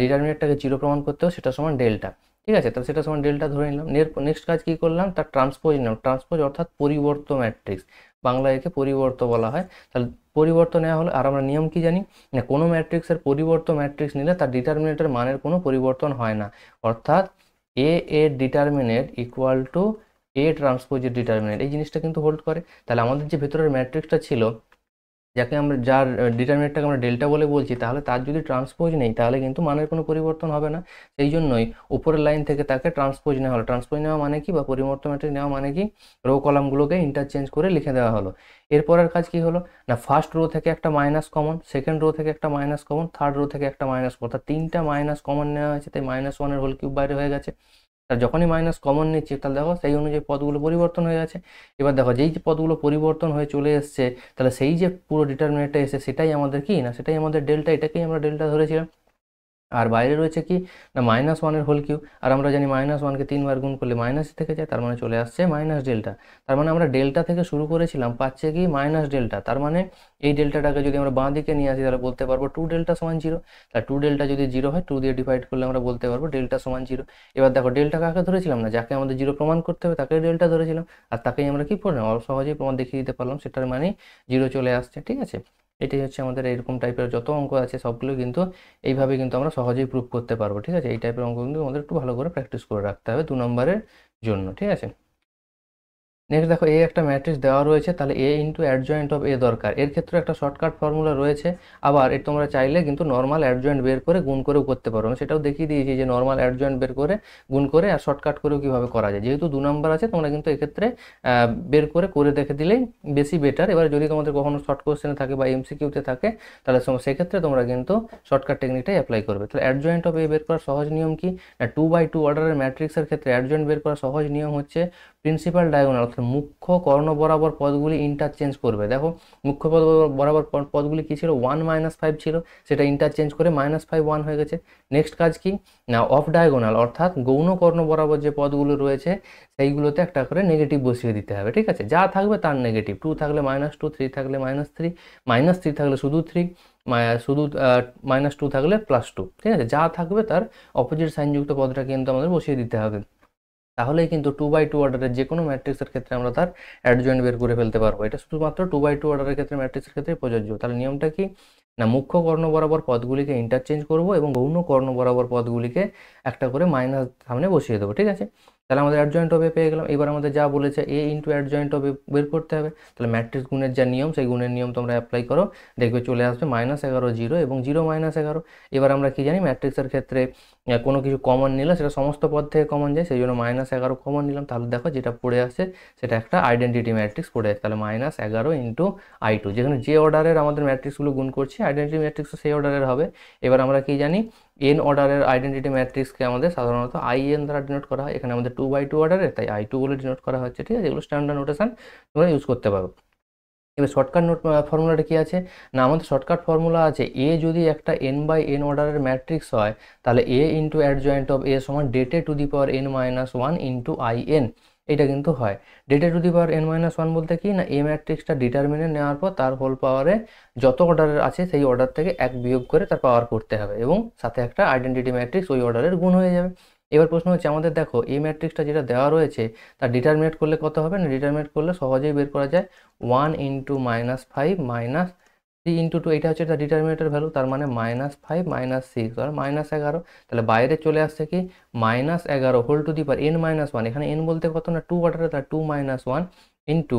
ডিটারমিনেটটাকে 0 প্রমাণ করতে হবে, সেটা সমান ডেল্টা। ঠিক আছে, তাহলে সেটা সমান ডেল্টা ধরে নিলাম। নেক্সট কাজ কি করলাম, তার ট্রান্সপোজ নিলাম। ট্রান্সপোজ অর্থাৎ পরিবর্ত ম্যাট্রিক্স, বাংলায় একে পরিবর্ত বলা হয়। তাহলে পরিবর্ত নেওয়া হলো। আর আমরা নিয়ম কি জানি না, কোনো ম্যাট্রিক্সের পরিবর্ত ম্যাট্রিক্স নিলে তার ডিটারমিনেটের মানের কোনো পরিবর্তন হয় না, অর্থাৎ এ এর ডিটারমিনেট ইকুয়াল টু এ ট্রান্সপোজের ডিটারমিনেট, এই জিনিসটা কিন্তু হোল্ড করে। তাহলে আমাদের যে ভেতরের ম্যাট্রিক্সটা ছিল, যার ডিটারমিনেটটাকে আমরা ডেল্টা বলে বলছি, তাহলে তার যদি ট্রান্সপোজ নেই তাহলে কিন্তু মানের কোনো পরিবর্তন হবে না। সেই জন্যই উপরের লাইন থেকে তাকে ট্রান্সপোজ নেওয়া হলো। ট্রান্সপোজ নেওয়া মানে কি, বা পরিবর্তন ম্যাট্রিক্স নেওয়া মানে কি, রো কলামগুলোকে ইন্টারচেঞ্জ করে লিখে দেওয়া হলো। এরপরের কাজ কি হলো না, ফার্স্ট রো থেকে একটা মাইনাস কমন, সেকেন্ড রো থেকে একটা মাইনাস কমন, থার্ড রো থেকে একটা মাইনাস কমন, অর্থাৎ 3টা মাইনাস কমন নেওয়া হয়েছে, তাই -1 হোল কিউব বাইরে হয়ে গেছে। আর যখনই মাইনাস কমন নিচ্ছি তাহলে দেখো সেই অনুযায়ী পদগুলো পরিবর্তন হয়ে গেছে। এবার দেখো যেই যে পদগুলো পরিবর্তন হয়ে চলে এসছে, তাহলে সেই যে পুরো ডিটারমিনেটটা এসে সেটাই আমাদের কি না, সেটাই আমাদের ডেল্টা, এটাকেই আমরা ডেল্টা ধরেছিলাম। আর বাইরে রয়েছে কি না -1 হোল কিউব, আর আমরা জানি -1কে 3 বার গুণ করলে মাইনাস থেকে যায়, তার মানে চলে আসছে মাইনাস ডেল্টা। তার মানে আমরা ডেল্টা থেকে শুরু করেছিলাম, পাচ্ছে কি মাইনাস ডেল্টা। তার মানে এই ডেল্টাটাকে যদি আমরা বাঁ দিকে নিয়ে আসি তাহলে বলতে পারবো 2 ডেল্টা সমান 0। তাহলে 2 ডেল্টা যদি 0 হয়, 2 দিয়ে ডিভাইড করলে আমরা বলতে পারবো ডেল্টা সমান 0। এবার দেখো ডেল্টা কাকে ধরেছিলাম না, যাকে আমাদের 0 প্রমাণ করতে হবে তাকে ডেল্টা ধরেছিলাম, আর তাকেই আমরা কি করলাম, সহজেই প্রমাণ দেখিয়ে দিতে পারলাম, সেটার মানে 0 চলে আসছে। ঠিক আছে, এটাই হচ্ছে আমাদের এরকম টাইপের যত অঙ্ক আছে সবগুলো কিন্তু এইভাবে কিন্তু আমরা সহজেই প্রুভ করতে পারবো। ঠিক আছে, এই টাইপের অঙ্ক কিন্তু আমাদের একটু ভালো করে প্র্যাকটিস করে রাখতে হবে 2 নম্বরের জন্য। ঠিক আছে, নেক্সট দেখো এ একটা ম্যাট্রিক্স দেওয়া রয়েছে, তাহলে এ ইন্টু অ্যাডজয়েন্ট অফ এ দরকার। এর ক্ষেত্রে একটা শর্টকাট ফর্মুলা রয়েছে, আবার এর তোমরা চাইলে কিন্তু নর্মাল অ্যাডজয়েন্ট বের করে গুণ করেও করতে পারো। আমি সেটাও দেখিয়ে দিয়েছি যে নর্মাল অ্যাডজয়েন্ট বের করে গুণ করে আর শর্টকাট করেও কীভাবে করা যায়। যেহেতু 2 নম্বর আছে তোমরা কিন্তু এক্ষেত্রে বের করে দেখে দিলেই বেশি বেটার। এবার যদি তোমাদের কখনো শর্ট কোশ্চেনে থাকে বা এমসিকিউতে থাকে, তাহলে সেক্ষেত্রে তোমরা কিন্তু শর্টকাট টেকনিকটাই অ্যাপ্লাই করবে। তাহলে অ্যাডজয়েন্ট অফ এ বের করার সহজ নিয়ম কি না, 2x2 অর্ডারের ম্যাট্রিক্সের ক্ষেত্রে অ্যাডজয়েন্ট বের করার সহজ নিয়ম হচ্ছে প্রিন্সিপাল ডায়াগোনাল, অর্থাৎ মুখ্য কর্ণ বরাবর পদগুলি ইন্টারচেঞ্জ করবে। দেখো মুখ্য পদ বরাবর পদগুলি কী ছিল, 1 -5 ছিল, সেটা ইন্টারচেঞ্জ করে -5 1 হয়ে গেছে। নেক্সট কাজ কি না, অফ ডায়াগোনাল অর্থাৎ গৌণ কর্ণ বরাবর যে পদগুলো রয়েছে সেইগুলোতে একটা করে নেগেটিভ বসিয়ে দিতে হবে। ঠিক আছে, যা থাকবে তার নেগেটিভ, 2 থাকলে -2, 3 থাকলে -3, -3 থাকলে শুধু 3, শুধু -2 থাকলে +2। ঠিক আছে, যা থাকবে তার অপোজিট সাইনযুক্ত পদটা কিন্তু আমাদের বসিয়ে দিতে হবে। তাহলেই কিন্তু 2x2 অর্ডারের যে কোনো ম্যাট্রিক্সের ক্ষেত্রে আমরা তার অ্যাডজয়েন্ট বের করে ফেলতে পারবো। এটা শুধুমাত্র 2x2 অর্ডারের ক্ষেত্রে ম্যাট্রিক্সের ক্ষেত্রে প্রযোজ্য। তাহলে নিয়মটা কি না, মুখ্য কর্ণ বরাবর পদগুলিকে ইন্টারচেঞ্জ করব এবং গৌণ কর্ণ বরাবর পদগুলিকে একটা করে মাইনাস সামনে বসিয়ে দেবো। ঠিক আছে, তাহলে আমাদের অ্যাডজয়েন্ট অফ এ পেয়ে গেলাম। এবার আমাদের যা বলেছে এ ইন্টু অ্যাডজয়েন্ট অফ এ বের করতে হবে। তাহলে ম্যাট্রিক্স গুণের যা নিয়ম সেই গুণের নিয়ম তোমরা অ্যাপ্লাই করো, দেখবে চলে আসবে -11 0 এবং 0 -11। এবার আমরা কি জানি ম্যাট্রিক্সের ক্ষেত্রে কোনো কিছু কমন নিলে সেটা সমস্ত পদ থেকে কমন যায়, সেই জন্য -11 কমন নিলাম। তাহলে দেখো যেটা পড়ে আসছে সেটা একটা আইডেন্টিটি ম্যাট্রিক্স পড়ে আসছে। তাহলে -11 ইন্টু I2, যেখানে যে অর্ডারের আমাদের ম্যাট্রিক্সগুলো গুণ করছি আইডেন্টিটি ম্যাট্রিক্সও সেই অর্ডারের হবে। এবার আমরা কি জানি, n অর্ডারের আইডেন্টিটি ম্যাট্রিক্সকে আমাদের সাধারণত IN দ্বারা ডিনোট করা হয়। এখানে আমাদের 2x2 অর্ডারের, তাই I2 বলে ডিনোট করা হচ্ছে। ঠিক আছে, এগুলো স্ট্যান্ডার্ড নোটেশন তোমরা ইউজ করতে পারো। এবার শর্টকাট ফর্মুলাটা কি আছে না, আমাদের শর্টকাট ফর্মুলা আছে এ যদি একটা n/n অর্ডারের ম্যাট্রিক্স হয়, তাহলে এ ইন্টু অ্যাডজয়েন্ট অফ এ সমান ডেটে two the power n-1 into IN। এটা কিন্তু হয়। Data to the power n-1 বলতে কি না, এ ম্যাট্রিক্সটা ডিটারমিনেন্ট নেওয়ার পর তার হোল পাওয়ারে যত অর্ডারের আছে সেই অর্ডার থেকে এক বিয়োগ করে তার পাওয়ার করতে হবে এবং সাথে একটা আইডেন্টিটি ম্যাট্রিক্স ওই অর্ডারের গুণ হয়ে যাবে। এবার প্রশ্ন হচ্ছে আমাদের, দেখো এই ম্যাট্রিক্সটা যেটা দেওয়া রয়েছে তার ডিটারমিনেট করলে কত হবে না, ডিটারমিনেট করলে সহজেই বের করা যায় 1 ইন্টু -5 মাইনাস 3 ইন্টু 2, এটা হচ্ছে তার ডিটারমিনেটের ভ্যালু, তার মানে -5 -6 আর -11। তাহলে বাইরে চলে আসছে কি -11 whole to the power n-1, এখানে n বলতে কত না 2 অর্ডারে, তার 2 - 1 ইন্টু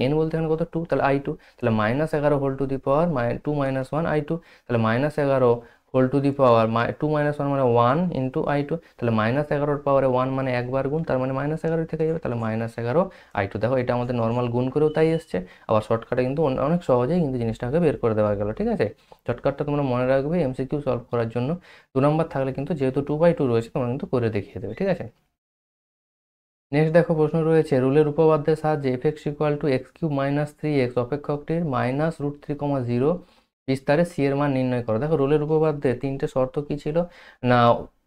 n বলতে এখানে কত 2, তাহলে i2, তাহলে -11 whole to the power 2 - 1 i2, তাহলে -11 হোল টু দি পাওয়ার 2 - 1 মানে 1 ইন্টু i2, তাহলে -11 পাওয়ারে 1 মানে একবার গুণ, তার মানে -11 থেকে যাবে, তাহলে -11 i2। দেখো এটা আমাদের নর্মাল গুণ করেও তাই এসছে, আবার শর্টকাটে কিন্তু অনেক সহজেই কিন্তু জিনিসটাকে বের করে দেওয়া গেল। ঠিক আছে, শর্টকাটটা তোমরা মনে রাখবে এমসিকিউ সলভ করার জন্য। 2 নম্বর থাকলে কিন্তু যেহেতু 2/2 রয়েছে তোমরা কিন্তু করে দেখিয়ে দেবে। ঠিক আছে, নেক্সট দেখো প্রশ্ন রয়েছে, রুলের উপপাদ্যের সাহায্যে f(x3 - 3x) অপেক্ষকটির -√3,0 বিস্তারে c এর মান নির্ণয় করো। দেখো রুলের উপপাদ্যে তিনটে শর্ত কি ছিল না,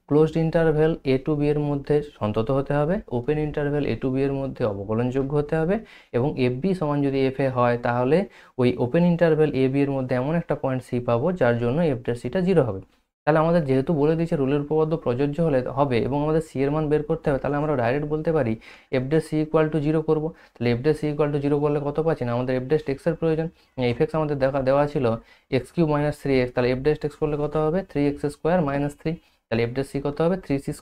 closed interval a to b এর মধ্যে সন্তত হতে হবে, open interval a to b এর মধ্যে অবকলনযোগ্য হতে হবে, এবং fb সমান যদি f এ হয় তাহলে ওই ওপেন ইন্টারভ্যাল a b এর মধ্যে এমন একটা পয়েন্ট c পাবো যার জন্য f'(c)টা 0 হবে। তাহলে আমাদের যেহেতু বলে দিয়েছে রুলের উপপাদ্য প্রযোজ্য হলে হবে এবং আমাদের সি এর মান বের করতে হবে, তাহলে আমরা ডাইরেক্ট বলতে পারি f'(c) = 0 করবো। তাহলে f'(c) = 0 করলে কত পাচ্ছি না, আমাদের f'(x) এর প্রয়োজন। f(x) আমাদের দেওয়া ছিল x³ - 3x, তাহলে f'(x) করলে কত হবে 3x² - 3, তাহলে f'(c) কত হবে 3c²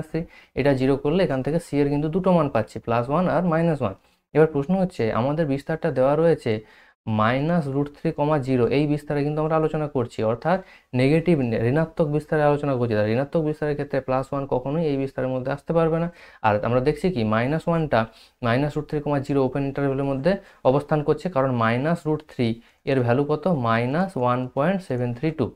- 3। এটা 0 করলে এখান থেকে c এর কিন্তু দুটো মান পাচ্ছি, +1 আর -1। এবার প্রশ্ন হচ্ছে আমাদের বিস্তারটা দেওয়া রয়েছে -√3,0, এই বিস্তারে কিন্তু আমরা আলোচনা করছি, অর্থাৎ নেগেটিভ ঋণাত্মক বিস্তারে আলোচনা করছি। তার ঋণাত্মক বিস্তারের ক্ষেত্রে +1 কখনোই এই বিস্তারের মধ্যে আসতে পারবে না। আর আমরা দেখছি কি -1টা -√3,0 ওপেন ইন্টারভ্যালের মধ্যে অবস্থান করছে, কারণ -√3 এর ভ্যালু কত -1.732,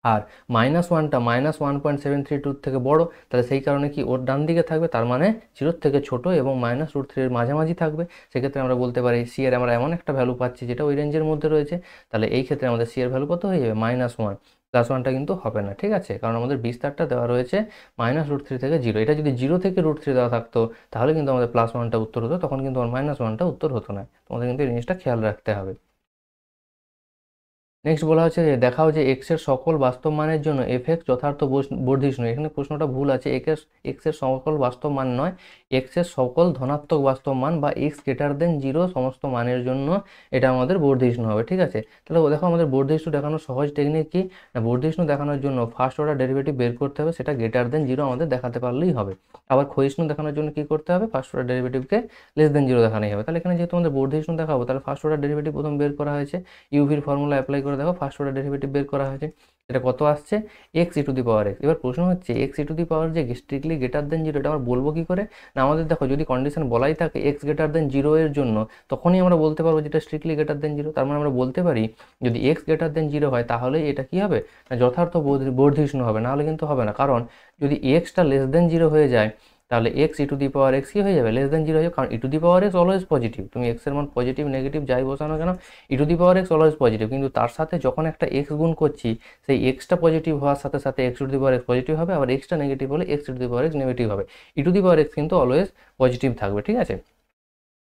আর -1টা -1.732 থেকে বড়, তাহলে সেই কারণে কি ওর ডান দিকে থাকবে, তার মানে 0 থেকে ছোট এবং -√3 এর মাঝামাঝি থাকবে। সেক্ষেত্রে আমরা বলতে পারি সি এর আমরা এমন একটা ভ্যালু পাচ্ছি যেটা ওই রেঞ্জের মধ্যে রয়েছে। তাহলে এই ক্ষেত্রে আমাদের সি এর ভ্যালু কত হয়ে যাবে -1, +1টা কিন্তু হবে না। ঠিক আছে, কারণ আমাদের বিস্তারটা দেওয়া রয়েছে -√3 থেকে 0। এটা যদি 0 থেকে √3 দেওয়া থাকতো তাহলে কিন্তু আমাদের +1টা উত্তর হতো, তখন কিন্তু আমার -1টা উত্তর হতো না। তোমাদের কিন্তু এই জিনিসটা খেয়াল রাখতে হবে। নেক্সট বলা হচ্ছে যে দেখাও যে এক্স এর সকল বাস্তব মানের জন্য f(x) যথার্থ বর্ধিষ্ণু। এখানে প্রশ্নটা ভুল আছে, এক্স এর সকল বাস্তব মান নয়, এক্স এর সকল ধনাত্মক বাস্তব মান বা x 0 সমস্ত মানের জন্য এটা আমাদের বর্ধিষ্ণু হবে। ঠিক আছে, তাহলে দেখো আমাদের বর্ধিষ্ণু দেখানোর সহজ টেকনিক কি না, বর্ধিষ্ণু দেখানোর জন্য ফার্স্ট অর্ডার ডেরিভেটিভ বের করতে হবে, সেটা >0 আমাদের দেখাতে পারলেই হবে। আবার ক্ষয়িষ্ণু দেখানোর জন্য কি করতে হবে, ফার্স্ট অর্ডার ডেরিভেটিভকে <0 দেখানোই হবে। তাহলে এখানে যেহেতু আমাদের বর্ধিষ্ণু দেখাবো, তাহলে ফার্স্ট অর্ডার ডেরিভেটিভ প্রথম বের করা হয়েছে, ইউভির ফর্মুলা অ্যাপ্লাই করে দেখো ফার্স্ট অর্ডার ডেরিভেটিভ বের করা হয়েছে, এটা কত আসছে x(e⁻x)। এবার প্রশ্ন হচ্ছে x(e⁻x) যে স্ট্রিক্টলি >0, এটা আমরা বলবো কি করে না, আমাদের দেখো যদি কন্ডিশন বলাই থাকে x>0 এর জন্য, তখনই আমরা বলতে পারবো যেটা স্ট্রিক্টলি >0। তার মানে আমরা বলতে পারি যদি x>0 হয় তাহলে এটা কি হবে না যথার্থ বর্ধিষ্ণু হবে, নাহলে কিন্তু হবে না। কারণ যদি x টা <0 হয়ে যায় তাহলে x(e⁻x) কি হয়ে যাবে <0 হয়ে যাবে, কারণ e⁻x অলওয়েজ পজিটিভ। তুমি x এর মান পজিটিভ নেগেটিভ যাই বসানো কেন, e⁻x অলওয়েজ পজিটিভ, কিন্তু তার সাথে যখন একটা x গুণ করছি সেই xটা পজিটিভ হওয়ার সাথে সাথে x(e⁻x) পজিটিভ হবে, আবার xটা নেগেটিভ হলে x(e⁻x) নেগেটিভ হবে। e⁻x কিন্তু অলওয়েজ পজিটিভ থাকবে। ঠিক আছে,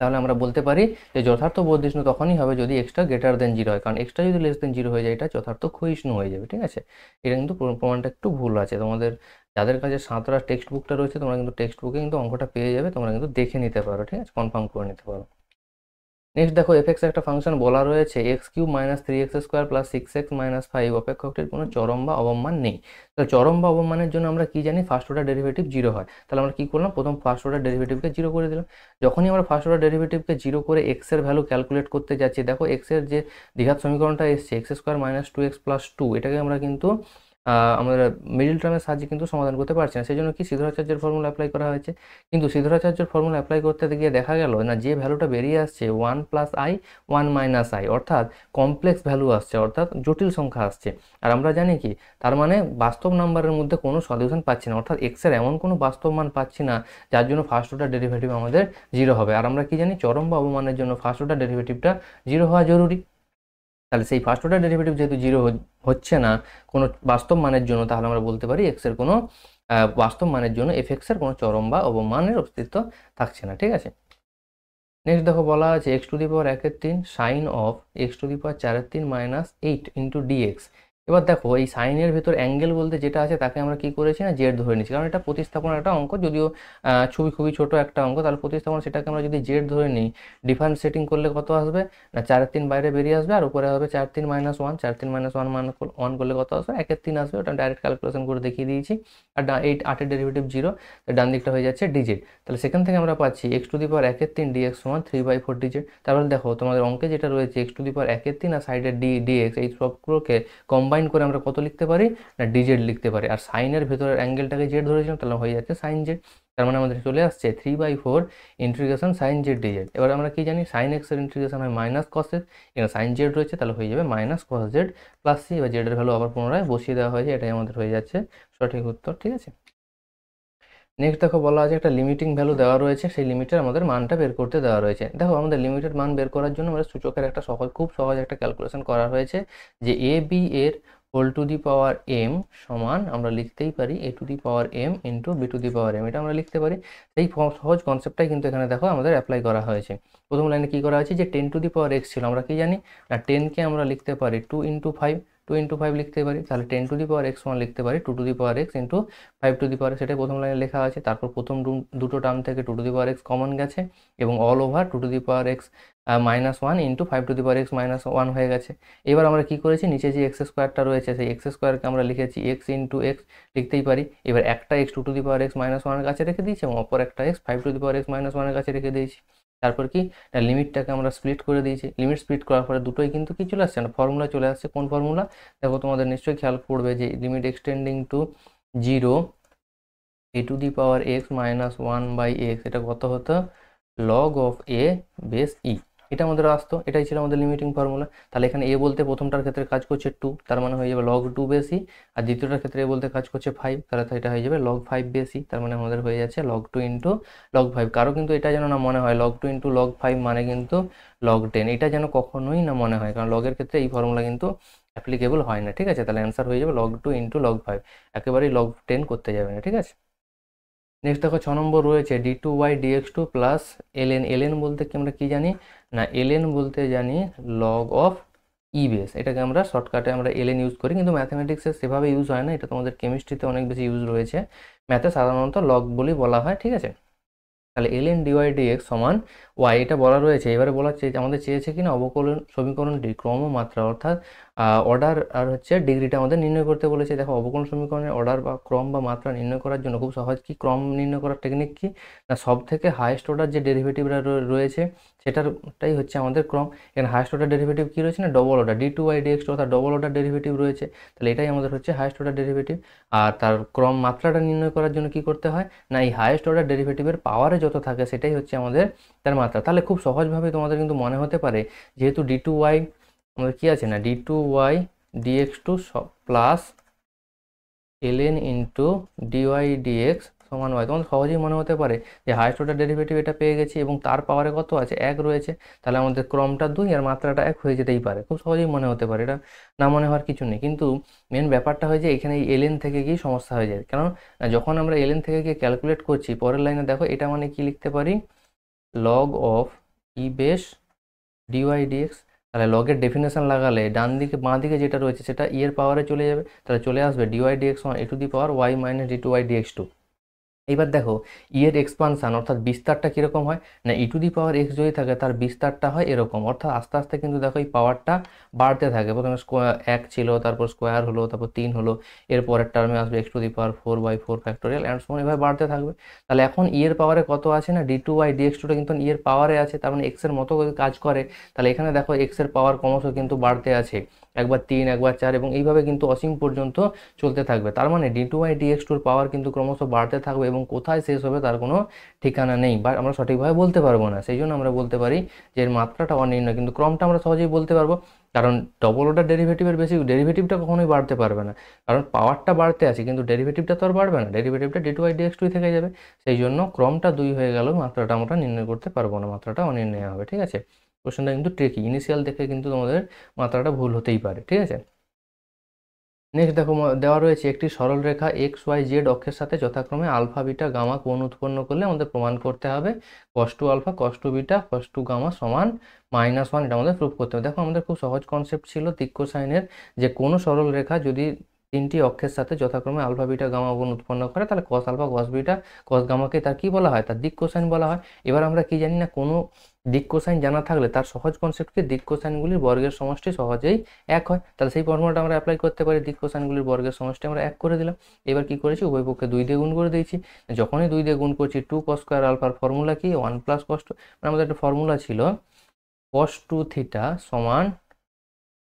তাহলে আমরা বলতে পারি যে যথার্থ বর্ধিষ্ণু তখনই হবে যদি x টা >0 হয়, কারণ x টা যদি <0 হয়ে যায় এটা যথার্থ ক্ষয়িষ্ণু হয়ে যাবে। ঠিক আছে, এটা কিন্তু প্রমাণটা একটু ভুল আছে। তোমাদের যাদের কাছে সাঁতরা টেক্সট বুকটা রয়েছে তোমরা কিন্তু টেক্সট বুকে কিন্তু অঙ্কটা পেয়ে যাবে, তোমরা কিন্তু দেখে নিতে পারো। ঠিক আছে, কনফার্ম করে নিতে পারো। নেক্সট দেখো f(x) একটা ফাংশন বলা রয়েছে x³ - 3x² + 6x - 5 অপেক্ষকটির কোনো চরম বা অবম মান নেই। তাহলে চরম বা অবম মানের জন্য আমরা কি জানি, ফার্স্ট অর্ডার ডেরিভেটিভ 0 হয়। তাহলে আমরা কি করলাম, প্রথম ফার্স্ট অর্ডার ডেরিভেটিভকে 0 করে দিলাম। যখনই আমরা ফার্স্ট অর্ডার ডেরিভেটিভকে 0 করে x এর ভ্যালু ক্যালকুলেট করতে যাচ্ছি, দেখো x এর যে দ্বিঘাত সমীকরণটা এসছে x² - 2x + 2, এটাকে আমরা কিন্তু আমরা মিডল টার্মের সাহায্যে কিন্তু সমাধান করতে পারছি না, সেই জন্য কি শ্রীধরাচার্যের ফর্মুলা অ্যাপ্লাই করা হয়েছে। কিন্তু শ্রীধরাচার্যের ফর্মুলা অ্যাপ্লাই করতে গিয়ে দেখা গেল না যে ভ্যালুটা বেরিয়ে আসছে 1 + i 1 - i, অর্থাৎ কমপ্লেক্স ভ্যালু আসছে, অর্থাৎ জটিল সংখ্যা আসছে। আর আমরা জানি কি তার মানে বাস্তব নাম্বারের মধ্যে কোনো সলিউশন পাচ্ছি না, অর্থাৎ x এর এমন কোনো বাস্তব মান পাচ্ছি না যার জন্য ফার্স্ট অর্ডার ডেরিভেটিভ আমাদের 0 হবে। আর আমরা কি জানি চরম বা অবমানের জন্য ফার্স্ট অর্ডার ডেরিভেটিভটা 0 হওয়া জরুরি। তাহলে সেই ফার্স্ট অর্ডার ডেরিভেটিভ যেহেতু 0 হচ্ছে না কোনো বাস্তব মানের জন্য, তাহলে আমরা বলতে পারি x এর কোনো বাস্তব মানের জন্য এফএক্সের কোনো চরম বা অবমানের অস্তিত্ব থাকছে না, ঠিক আছে। নেক্সট দেখো বলা আছে x to the power 1/3 sine of x to the power 4/3 minus 8 into dx. এবার দেখো এই সাইনের ভেতর অ্যাঙ্গেল বলতে যেটা আছে তাকে আমরা কি করেছি না জেড ধরে নিচ্ছি, কারণ এটা প্রতিস্থাপনের একটা অঙ্ক, যদিও ছবি খুবই ছোট একটা অঙ্ক, তাহলে প্রতিস্থাপন সেটাকে আমরা যদি জেড ধরে নিই, ডিফারেন্সিয়েটিং করলে কত আসবে না 4/3 বাইরে বেরিয়ে আসবে, আর উপরে হবে 4/3 মাইনাস 1, 4/3 মাইনাস 1 1 করলে কত আসবে 1/3 আসবে, ওটা ডাইরেক্ট ক্যালকুলেশন করে দেখিয়ে দিয়েছি। আর 8 ডেরিভেটিভ 0, ডান দিকটা হয়ে যাচ্ছে ডিজিট। তাহলে সেখান থেকে আমরা পাচ্ছি x to the power 1/3 dx সমান 3/4 ডিজিট। তারপরে দেখো তোমাদের অঙ্কে যেটা রয়েছে এক্স টু দি পাওয়ার 1/3 আর সাইডের ডিএক্স, এই সবগুলোকে কম্বাইন করে আমরা কত লিখতে পারি না ডিজেড লিখতে পারি। আর সাইনের ভেতরের অ্যাঙ্গেলটাকে জেড ধরেছিলাম, তাহলে হয়ে যাচ্ছে সাইন জেড। তার মানে আমাদের চলে আসছে 3/4 ইন্টিগ্রেশন সাইন জেড ডিজেড। এবার আমরা কি জানি সাইন এক্স এর ইন্টিগ্রেশন হয় মাইনাস কস এক্স, এখানে সাইন জেড রয়েছে তাহলে হয়ে যাবে minus cos z plus c. এবার জেডের ভ্যালু আবার পুনরায় বসিয়ে দেওয়া হয়েছে, এটাই আমাদের হয়ে যাচ্ছে সঠিক উত্তর, ঠিক আছে। নেক্সট দেখো বলা আছে একটা লিমিটিং ভ্যালু দেওয়া রয়েছে, সেই লিমিটের আমাদের মানটা বের করতে দেওয়া রয়েছে। দেখো আমাদের লিমিটেড মান বের করার জন্য আমাদের সূচকের একটা খুব সহজ একটা ক্যালকুলেশন করা হয়েছে, যে এ বি এর whole to the power M সমান আমরা লিখতেই পারি A to the power M into B to the power M, এটা আমরা লিখতে পারি। সেই সহজ কনসেপ্টটাই কিন্তু এখানে দেখো আমাদের অ্যাপ্লাই করা হয়েছে। প্রথম লাইনে কি করা হয়েছে যে 10 টু দি পাওয়ার এক্স ছিল, আমরা কি জানি না 10কে আমরা লিখতে পারি 2 ইন্টু 5 লিখতে পারি, তাহলে 10 to the power X one লিখতে পারি 2 to the power X into 5 to the power, সেটাই প্রথম লাইনে লেখা আছে। তারপর প্রথম দুটো টার্ম থেকে 2 to the power x common গেছে এবং all over 2 to the power x minus 1 into 5 to the power x minus 1 হয়ে গেছে। এবার আমরা কি করেছি নিচে যে এক্স স্কোয়ারটা রয়েছে সেই এক্স স্কোয়ারকে আমরা লিখেছি এক্স ইন্টু এক্স লিখতেই পারি। এবার একটা x 2 to the power x minus 1 এর কাছে রেখে দিয়েছি এবং অপর একটা x 5 to the power x minus 1 এর কাছে রেখে দিয়েছি। তারপর কি লিমিটটাকে আমরা স্প্লিট করে দিয়েছি, লিমিট স্প্লিট করার পরে দুটোই কিন্তু কি চলে আসছে না ফর্মুলা চলে আসছে। কোন ফর্মুলা দেখো তোমাদের নিশ্চয়ই খেয়াল করবে যে limit x tending to 0 a to the power x minus 1/x, এটা কত হতো log of a base e, এটা আমাদের আসতো, এটাই ছিল আমাদের লিমিটিং ফর্মুলা। তাহলে এখানে এ বলতে প্রথমটার ক্ষেত্রে কাজ করছে 2, তার মানে হয়ে যাবে লগ 2 বেস ই, আর দ্বিতীয়টার ক্ষেত্রে এ বলতে কাজ করছে 5, তাহলে এটা হয়ে যাবে লগ 5 বেস ই, তার মানে আমাদের হয়ে যাচ্ছে লগ 2 ইন্টু লগ 5। কারো কিন্তু এটা যেন না মনে হয় লগ 2 ইন্টু লগ 5 মানে কিন্তু লগ 10, এটা যেন কখনোই না মনে হয়, কারণ লগের ক্ষেত্রে এই ফর্মুলা কিন্তু অ্যাপ্লিকেবল হয় না, ঠিক আছে। তাহলে অ্যান্সার হয়ে যাবে লগ 2 ইন্টু লগ 5, একেবারেই লগ 10 করতে যাবে না, ঠিক আছে। নেক্সট দেখো 6 নম্বর রয়েছে d2y dx2 plus ln। ln বলতে কি আমরা কি জানি না ln বলতে জানি লগ অফ ই বেস, এটাকে আমরা শর্টকাটে আমরা ln ইউজ করি, কিন্তু ম্যাথামেটিক্সে সেভাবে ইউজ হয় না, এটা তোমাদের কেমিস্ট্রিতে অনেক বেশি ইউজ রয়েছে, ম্যাথে সাধারণত লগ বলেই বলা হয়, ঠিক আছে। তাহলে ln dy dx সমান y, এটা বলা রয়েছে। এবারে বলা আমাদের চেয়েছে কিনা অবকলন সমীকরণটি ক্রম ও মাত্রা অর্থাৎ অর্ডার আর হচ্ছে ডিগ্রিটা আমাদের নির্ণয় করতে বলেছে। দেখো অবকলন সমীকরণের অর্ডার বা ক্রম বা মাত্রা নির্ণয় করার জন্য খুব সহজ কি ক্রম নির্ণয় করার টেকনিক কি না সব থেকে হাইয়েস্ট অর্ডার যে ডেরিভেটিভরা রয়েছে সেটারটাই হচ্ছে আমাদের ক্রম। এখানে হাইয়েস্ট অর্ডার ডেরিভেটিভ কী রয়েছে না ডবল অর্ডার d2y dx2, অর্থাৎ ডবল অর্ডার ডেরিভেটিভ রয়েছে, তাহলে এটাই আমাদের হচ্ছে হাইয়েস্ট অর্ডার ডেরিভেটিভ। আর তার ক্রম মাত্রাটা নির্ণয় করার জন্য কি করতে হয় না এই হাইয়েস্ট অর্ডার ডেরিভেটিভের পাওয়ারে যত থাকে সেটাই হচ্ছে আমাদের তার মাত্রা। তাহলে খুব সহজভাবে তোমাদের কিন্তু মনে হতে পারে যেহেতু d2y আমাদের কি আছে না d2y dx2 plus ln into dy dx সমান y, তোমাদের সহজেই মনে হতে পারে যে হাইয়েস্ট অর্ডার ডেরিভেটিভ এটা পেয়ে গেছি এবং তার পাওয়ারে কত আছে 1 রয়েছে, তাহলে আমাদের ক্রমটা 2 আর মাত্রাটা 1 হয়ে যেতেই পারে, খুব সহজেই মনে হতে পারে, এটা না মনে হওয়ার কিছু নেই। কিন্তু মেন ব্যাপারটা হয় যে এখানে এই ln থেকে গিয়ে সমস্যা হয়ে যায়, কারণ যখন আমরা ln থেকে গিয়ে ক্যালকুলেট করছি পরের লাইনে দেখো এটা মানে কি লিখতে পারি log of e base dy dx. তাহলে লগের ডেফিনেশন লাগালে ডান দিকে বাঁ দিকে যেটা রয়েছে সেটা ই এর পাওয়ারে চলে যাবে, তাহলে চলে আসবে dy dx one a to the power y minus d2y dx2। এইবার দেখো ই এর এক্সপানশান অর্থাৎ বিস্তারটা কীরকম হয় না ই টু দি পাওয়ার এক্স যদি থাকে তার বিস্তারটা হয় এরকম, অর্থাৎ আস্তে আস্তে কিন্তু দেখো এই পাওয়ারটা বাড়তে থাকে। প্রথমে স্কোয়ার 1 ছিল, তারপর স্কোয়ার হলো, তারপর 3 হলো, এর পরের টার্মে আসবে x to the power 4/4 factorial and so এভাবে বাড়তে থাকবে। তাহলে এখন ই এর পাওয়ারে কত আছে না d2y dx2টা কিন্তু ই এর পাওয়ারে আছে, তার মানে এক্সের মতো করে কাজ করে। তাহলে এখানে দেখো এক্সের পাওয়ার ক্রমশ কিন্তু বাড়তে আছে, একবার 3 একবার 4 এবং এইভাবে কিন্তু অসীম পর্যন্ত চলতে থাকবে। তার মানে d2y dx2 পাওয়ার কিন্তু ক্রমশ বাড়তে থাকবে এবং কোথায় শেষ হবে তার কোনো ঠিকানা নেই বা আমরা সঠিকভাবে বলতে পারবো না। সেই জন্য আমরা বলতে পারি যে এর মাত্রাটা অনির্ণয়, কিন্তু ক্রমটা আমরা সহজেই বলতে পারবো, কারণ ডবল অর্ডার ডেরিভেটিভের বেশি ডেরিভেটিভটা কখনোই বাড়তে পারবে না, কারণ পাওয়ারটা বাড়তে আছে কিন্তু ডেরিভেটিভটা তো আর বাড়বে না, ডেরিভেটিভটা d2y dx2 থেকে যাবে। সেই জন্য ক্রমটা 2 হয়ে গেল, মাত্রাটা আমরা নির্ণয় করতে পারবো না, মাত্রাটা অনির্ণয় হবে, ঠিক আছে। কোশ্চেনটা কিন্তু ট্রিকি, ইনিশিয়াল দেখে কিন্তু তোমাদের মাত্রাটা ভুল হতেই পারে, ঠিক আছে। নেক্সট দেখো দেওয়া রয়েছে একটি সরল রেখা এক্স ওয়াই জেড অক্ষের সাথে যথাক্রমে আলফা বিটা গামা কোণ উৎপন্ন করলে আমাদের প্রমাণ করতে হবে cos two alpha cos two beta cos two gamma সমান -1, এটা আমাদের প্রুফ করতে হবে। দেখো আমাদের খুব সহজ কনসেপ্ট ছিল দিক কোসাইনের, যে কোনো সরল রেখা যদি তিনটি অক্ষের সাথে যথাক্রমে আলফা বিটা গামা কোণ উৎপন্ন করে তাহলে কস আলফা কস বিটা কস গামাকে তার কি বলা হয়, তার দিক কোসাইন বলা হয়। এবার আমরা কি জানি না, কোনো দিক কোসাইন জানা থাকলে তার সহজ কনসেপ্টকে দিক কোসাইনগুলির বর্গের সমষ্টি সহজেই এক হয়, তাহলে সেই ফর্মুলাটা আমরা অ্যাপ্লাই করতে পারি। দিক কোসাইনগুলির বর্গের সমষ্টি আমরা এক করে দিলাম। এবার কি করেছি, উভয় পক্ষে 2 দিয়ে গুণ করে দিয়েছি। যখনই 2 দিয়ে গুণ করছি 2 cos স্কয়ার আলফার ফর্মুলা কি 1 + cos 2, মানে আমাদের একটা ফর্মুলা ছিল cos 2 থিটা সমান